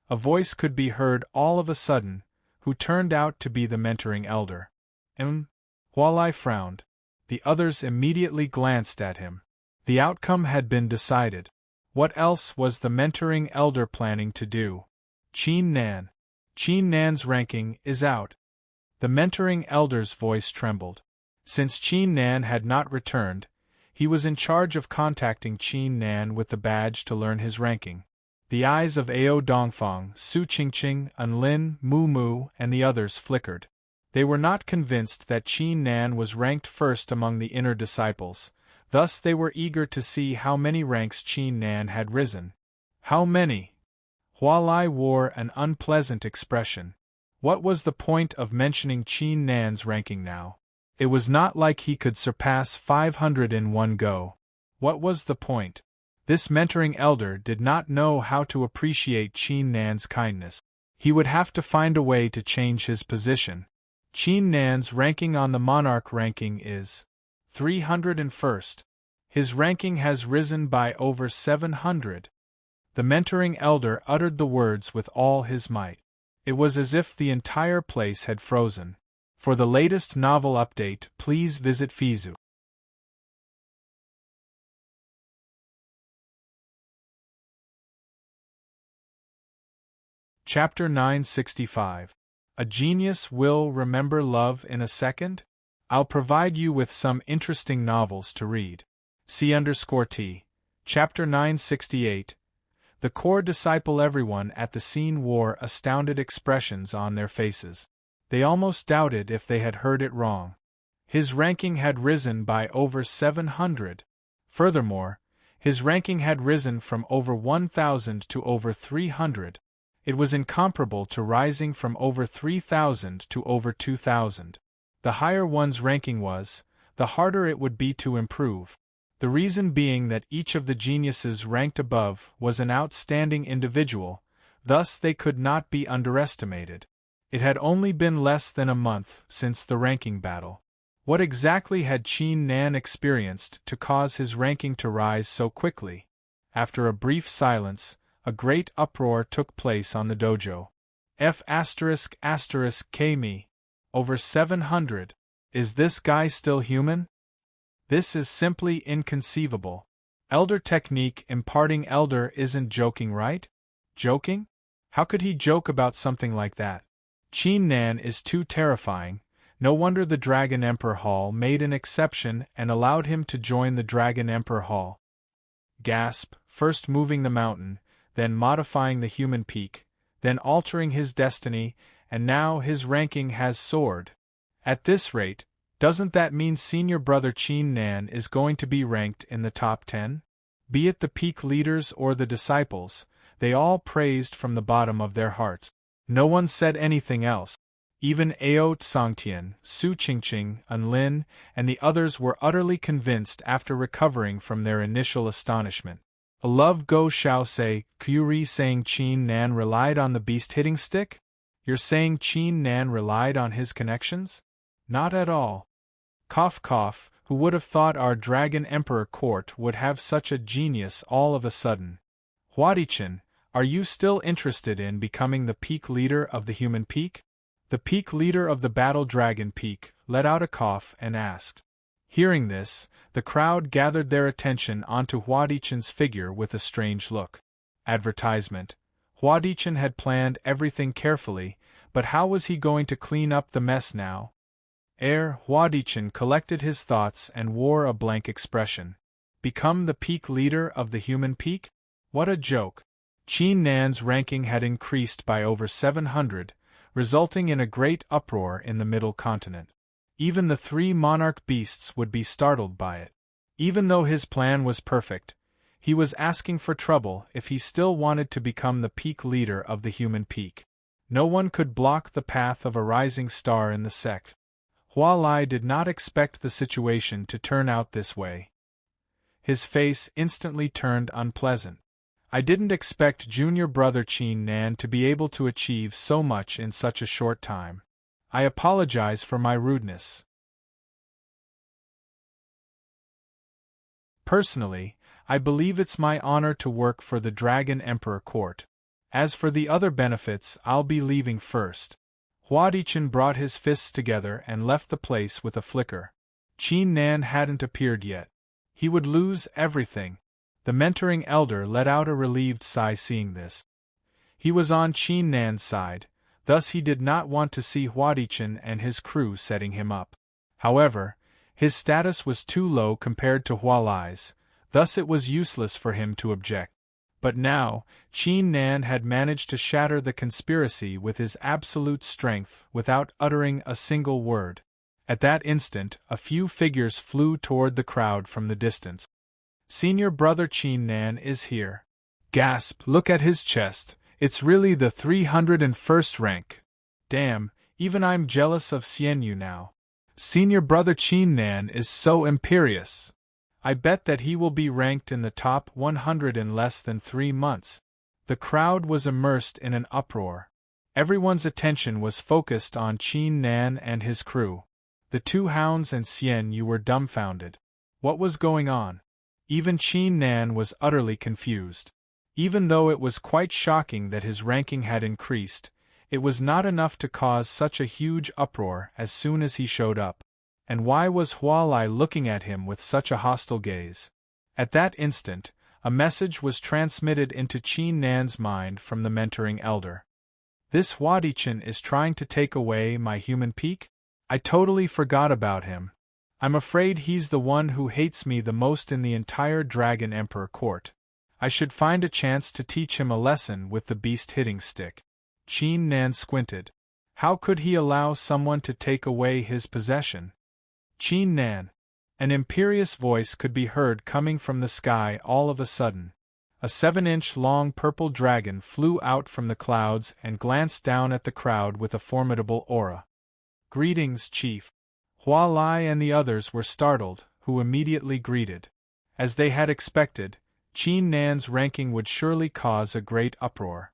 A voice could be heard all of a sudden, who turned out to be the mentoring elder. Hua Lai frowned. The others immediately glanced at him. The outcome had been decided. What else was the mentoring elder planning to do? Qin Nan. Qin Nan's ranking is out. The mentoring elder's voice trembled. Since Qin Nan had not returned, he was in charge of contacting Qin Nan with the badge to learn his ranking. The eyes of Ao Dongfang, Su Qingqing, Unlin, Mu Mu, and the others flickered. They were not convinced that Qin Nan was ranked first among the inner disciples, thus they were eager to see how many ranks Qin Nan had risen. How many? Hua Lai wore an unpleasant expression. What was the point of mentioning Qin Nan's ranking now? It was not like he could surpass 500 in one go. What was the point? This mentoring elder did not know how to appreciate Qin Nan's kindness. He would have to find a way to change his position. Qin Nan's ranking on the monarch ranking is 301st. His ranking has risen by over 700. The mentoring elder uttered the words with all his might. It was as if the entire place had frozen. For the latest novel update, please visit Fizu. Chapter 965. A genius will remember love in a second? I'll provide you with some interesting novels to read. C_T. Chapter 968. The core disciple. Everyone at the scene wore astounded expressions on their faces. They almost doubted if they had heard it wrong. His ranking had risen by over 700. Furthermore, his ranking had risen from over 1,000 to over 300. It was incomparable to rising from over 3,000 to over 2,000. The higher one's ranking was, the harder it would be to improve. The reason being that each of the geniuses ranked above was an outstanding individual, thus they could not be underestimated. It had only been less than a month since the ranking battle. What exactly had Qin Nan experienced to cause his ranking to rise so quickly? After a brief silence, a great uproar took place on the dojo. F***K over 700. Is this guy still human? This is simply inconceivable. Elder technique imparting elder isn't joking, right? Joking? How could he joke about something like that? Qin Nan is too terrifying. No wonder the Dragon Emperor Hall made an exception and allowed him to join the Dragon Emperor Hall. Gasp, first moving the mountain, then modifying the human peak, then altering his destiny, and now his ranking has soared. At this rate, doesn't that mean senior brother Qin Nan is going to be ranked in the top 10? Be it the peak leaders or the disciples, they all praised from the bottom of their hearts. No one said anything else. Even Ao Tsangtian, Su Qingqing, Unlin, and the others were utterly convinced after recovering from their initial astonishment. A love go shall say, Kyuri saying Qin Nan relied on the beast hitting stick? You're saying Qin Nan relied on his connections? Not at all. Cough cough, who would have thought our Dragon Emperor court would have such a genius all of a sudden? Hua Dichen, are you still interested in becoming the peak leader of the human peak? The peak leader of the battle dragon peak let out a cough and asked. Hearing this, the crowd gathered their attention onto Huadichen's figure with a strange look. Advertisement. Huadichen had planned everything carefully, but how was he going to clean up the mess now? Huadichen collected his thoughts and wore a blank expression. Become the peak leader of the human peak? What a joke! Qin Nan's ranking had increased by over 700, resulting in a great uproar in the middle continent. Even the three monarch beasts would be startled by it. Even though his plan was perfect, he was asking for trouble if he still wanted to become the peak leader of the human peak. No one could block the path of a rising star in the sect. Hua Lai did not expect the situation to turn out this way. His face instantly turned unpleasant. I didn't expect junior brother Qin Nan to be able to achieve so much in such a short time. I apologize for my rudeness. Personally, I believe it's my honor to work for the Dragon Emperor Court. As for the other benefits, I'll be leaving first. Huadichen brought his fists together and left the place with a flicker. Qin Nan hadn't appeared yet. He would lose everything. The mentoring elder let out a relieved sigh seeing this. He was on Qin Nan's side, thus he did not want to see Huadichen and his crew setting him up. However, his status was too low compared to Hua Lai's, thus it was useless for him to object. But now, Qin Nan had managed to shatter the conspiracy with his absolute strength without uttering a single word. At that instant, a few figures flew toward the crowd from the distance. Senior brother Qin Nan is here. Gasp! Look at his chest. It's really the 301st rank. Damn, even I'm jealous of Xianyu now. Senior brother Qin Nan is so imperious. I bet that he will be ranked in the top 100 in less than 3 months. The crowd was immersed in an uproar. Everyone's attention was focused on Qin Nan and his crew. The two hounds and Xianyu were dumbfounded. What was going on? Even Qin Nan was utterly confused. Even though it was quite shocking that his ranking had increased, it was not enough to cause such a huge uproar as soon as he showed up. And why was Hua Lai looking at him with such a hostile gaze? At that instant, a message was transmitted into Qin Nan's mind from the mentoring elder. This Huadichen is trying to take away my human peak? I totally forgot about him. I'm afraid he's the one who hates me the most in the entire Dragon Emperor court. I should find a chance to teach him a lesson with the beast hitting stick. Qin Nan squinted. How could he allow someone to take away his possession? Qin Nan. An imperious voice could be heard coming from the sky all of a sudden. A 7-inch long purple dragon flew out from the clouds and glanced down at the crowd with a formidable aura. Greetings, Chief. Hua Lai and the others were startled, who immediately greeted. As they had expected, Qin Nan's ranking would surely cause a great uproar.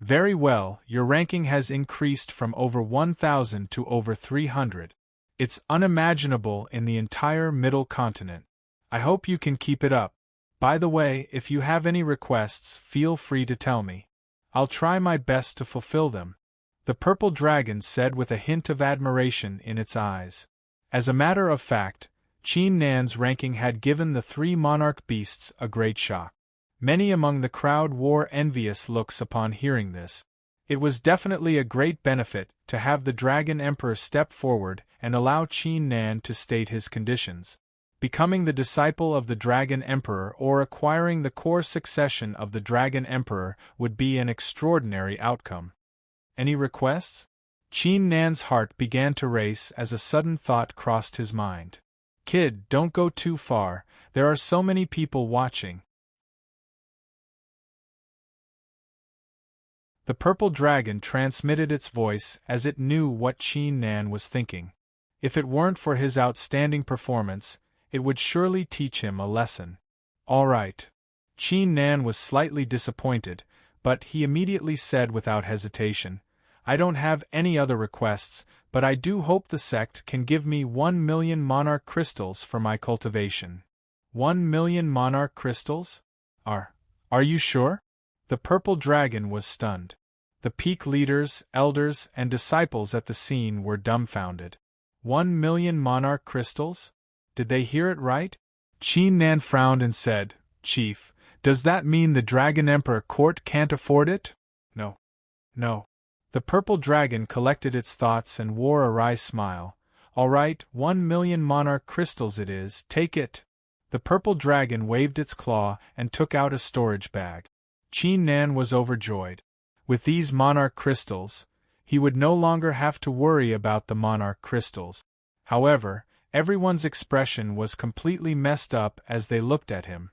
Very well, your ranking has increased from over 1,000 to over 300. It's unimaginable in the entire middle continent. I hope you can keep it up. By the way, if you have any requests, feel free to tell me. I'll try my best to fulfill them. The purple dragon said with a hint of admiration in its eyes. As a matter of fact, Qin Nan's ranking had given the 3 monarch beasts a great shock. Many among the crowd wore envious looks upon hearing this. It was definitely a great benefit to have the Dragon Emperor step forward and allow Qin Nan to state his conditions. Becoming the disciple of the Dragon Emperor or acquiring the core succession of the Dragon Emperor would be an extraordinary outcome. Any requests? Qin Nan's heart began to race as a sudden thought crossed his mind. Kid, don't go too far, there are so many people watching. The purple dragon transmitted its voice as it knew what Qin Nan was thinking. If it weren't for his outstanding performance, it would surely teach him a lesson. All right. Qin Nan was slightly disappointed, but he immediately said without hesitation, I don't have any other requests, but I do hope the sect can give me 1 million monarch crystals for my cultivation. 1 million monarch crystals? Are you sure? The purple dragon was stunned. The peak leaders, elders, and disciples at the scene were dumbfounded. 1,000,000 monarch crystals? Did they hear it right? Qin Nan frowned and said, Chief, does that mean the Dragon Emperor Court can't afford it? No. No. The purple dragon collected its thoughts and wore a wry smile. All right, 1,000,000 monarch crystals it is, take it. The purple dragon waved its claw and took out a storage bag. Qin Nan was overjoyed. With these monarch crystals, he would no longer have to worry about the monarch crystals. However, everyone's expression was completely messed up as they looked at him.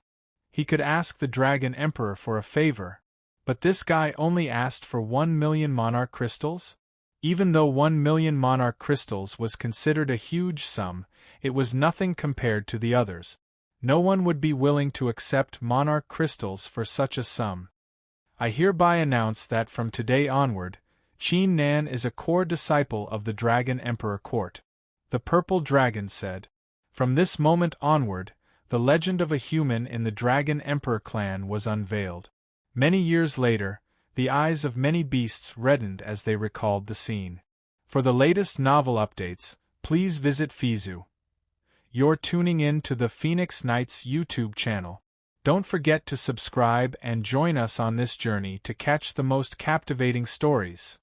He could ask the Dragon Emperor for a favor, but this guy only asked for 1,000,000 monarch crystals? Even though 1,000,000 monarch crystals was considered a huge sum, it was nothing compared to the others. No one would be willing to accept monarch crystals for such a sum. I hereby announce that from today onward, Qin Nan is a core disciple of the Dragon Emperor Court. The purple dragon said. From this moment onward, the legend of a human in the Dragon Emperor clan was unveiled. Many years later, the eyes of many beasts reddened as they recalled the scene. For the latest novel updates, please visit Fizu. You're tuning in to the Phoenix Knights YouTube channel. Don't forget to subscribe and join us on this journey to catch the most captivating stories.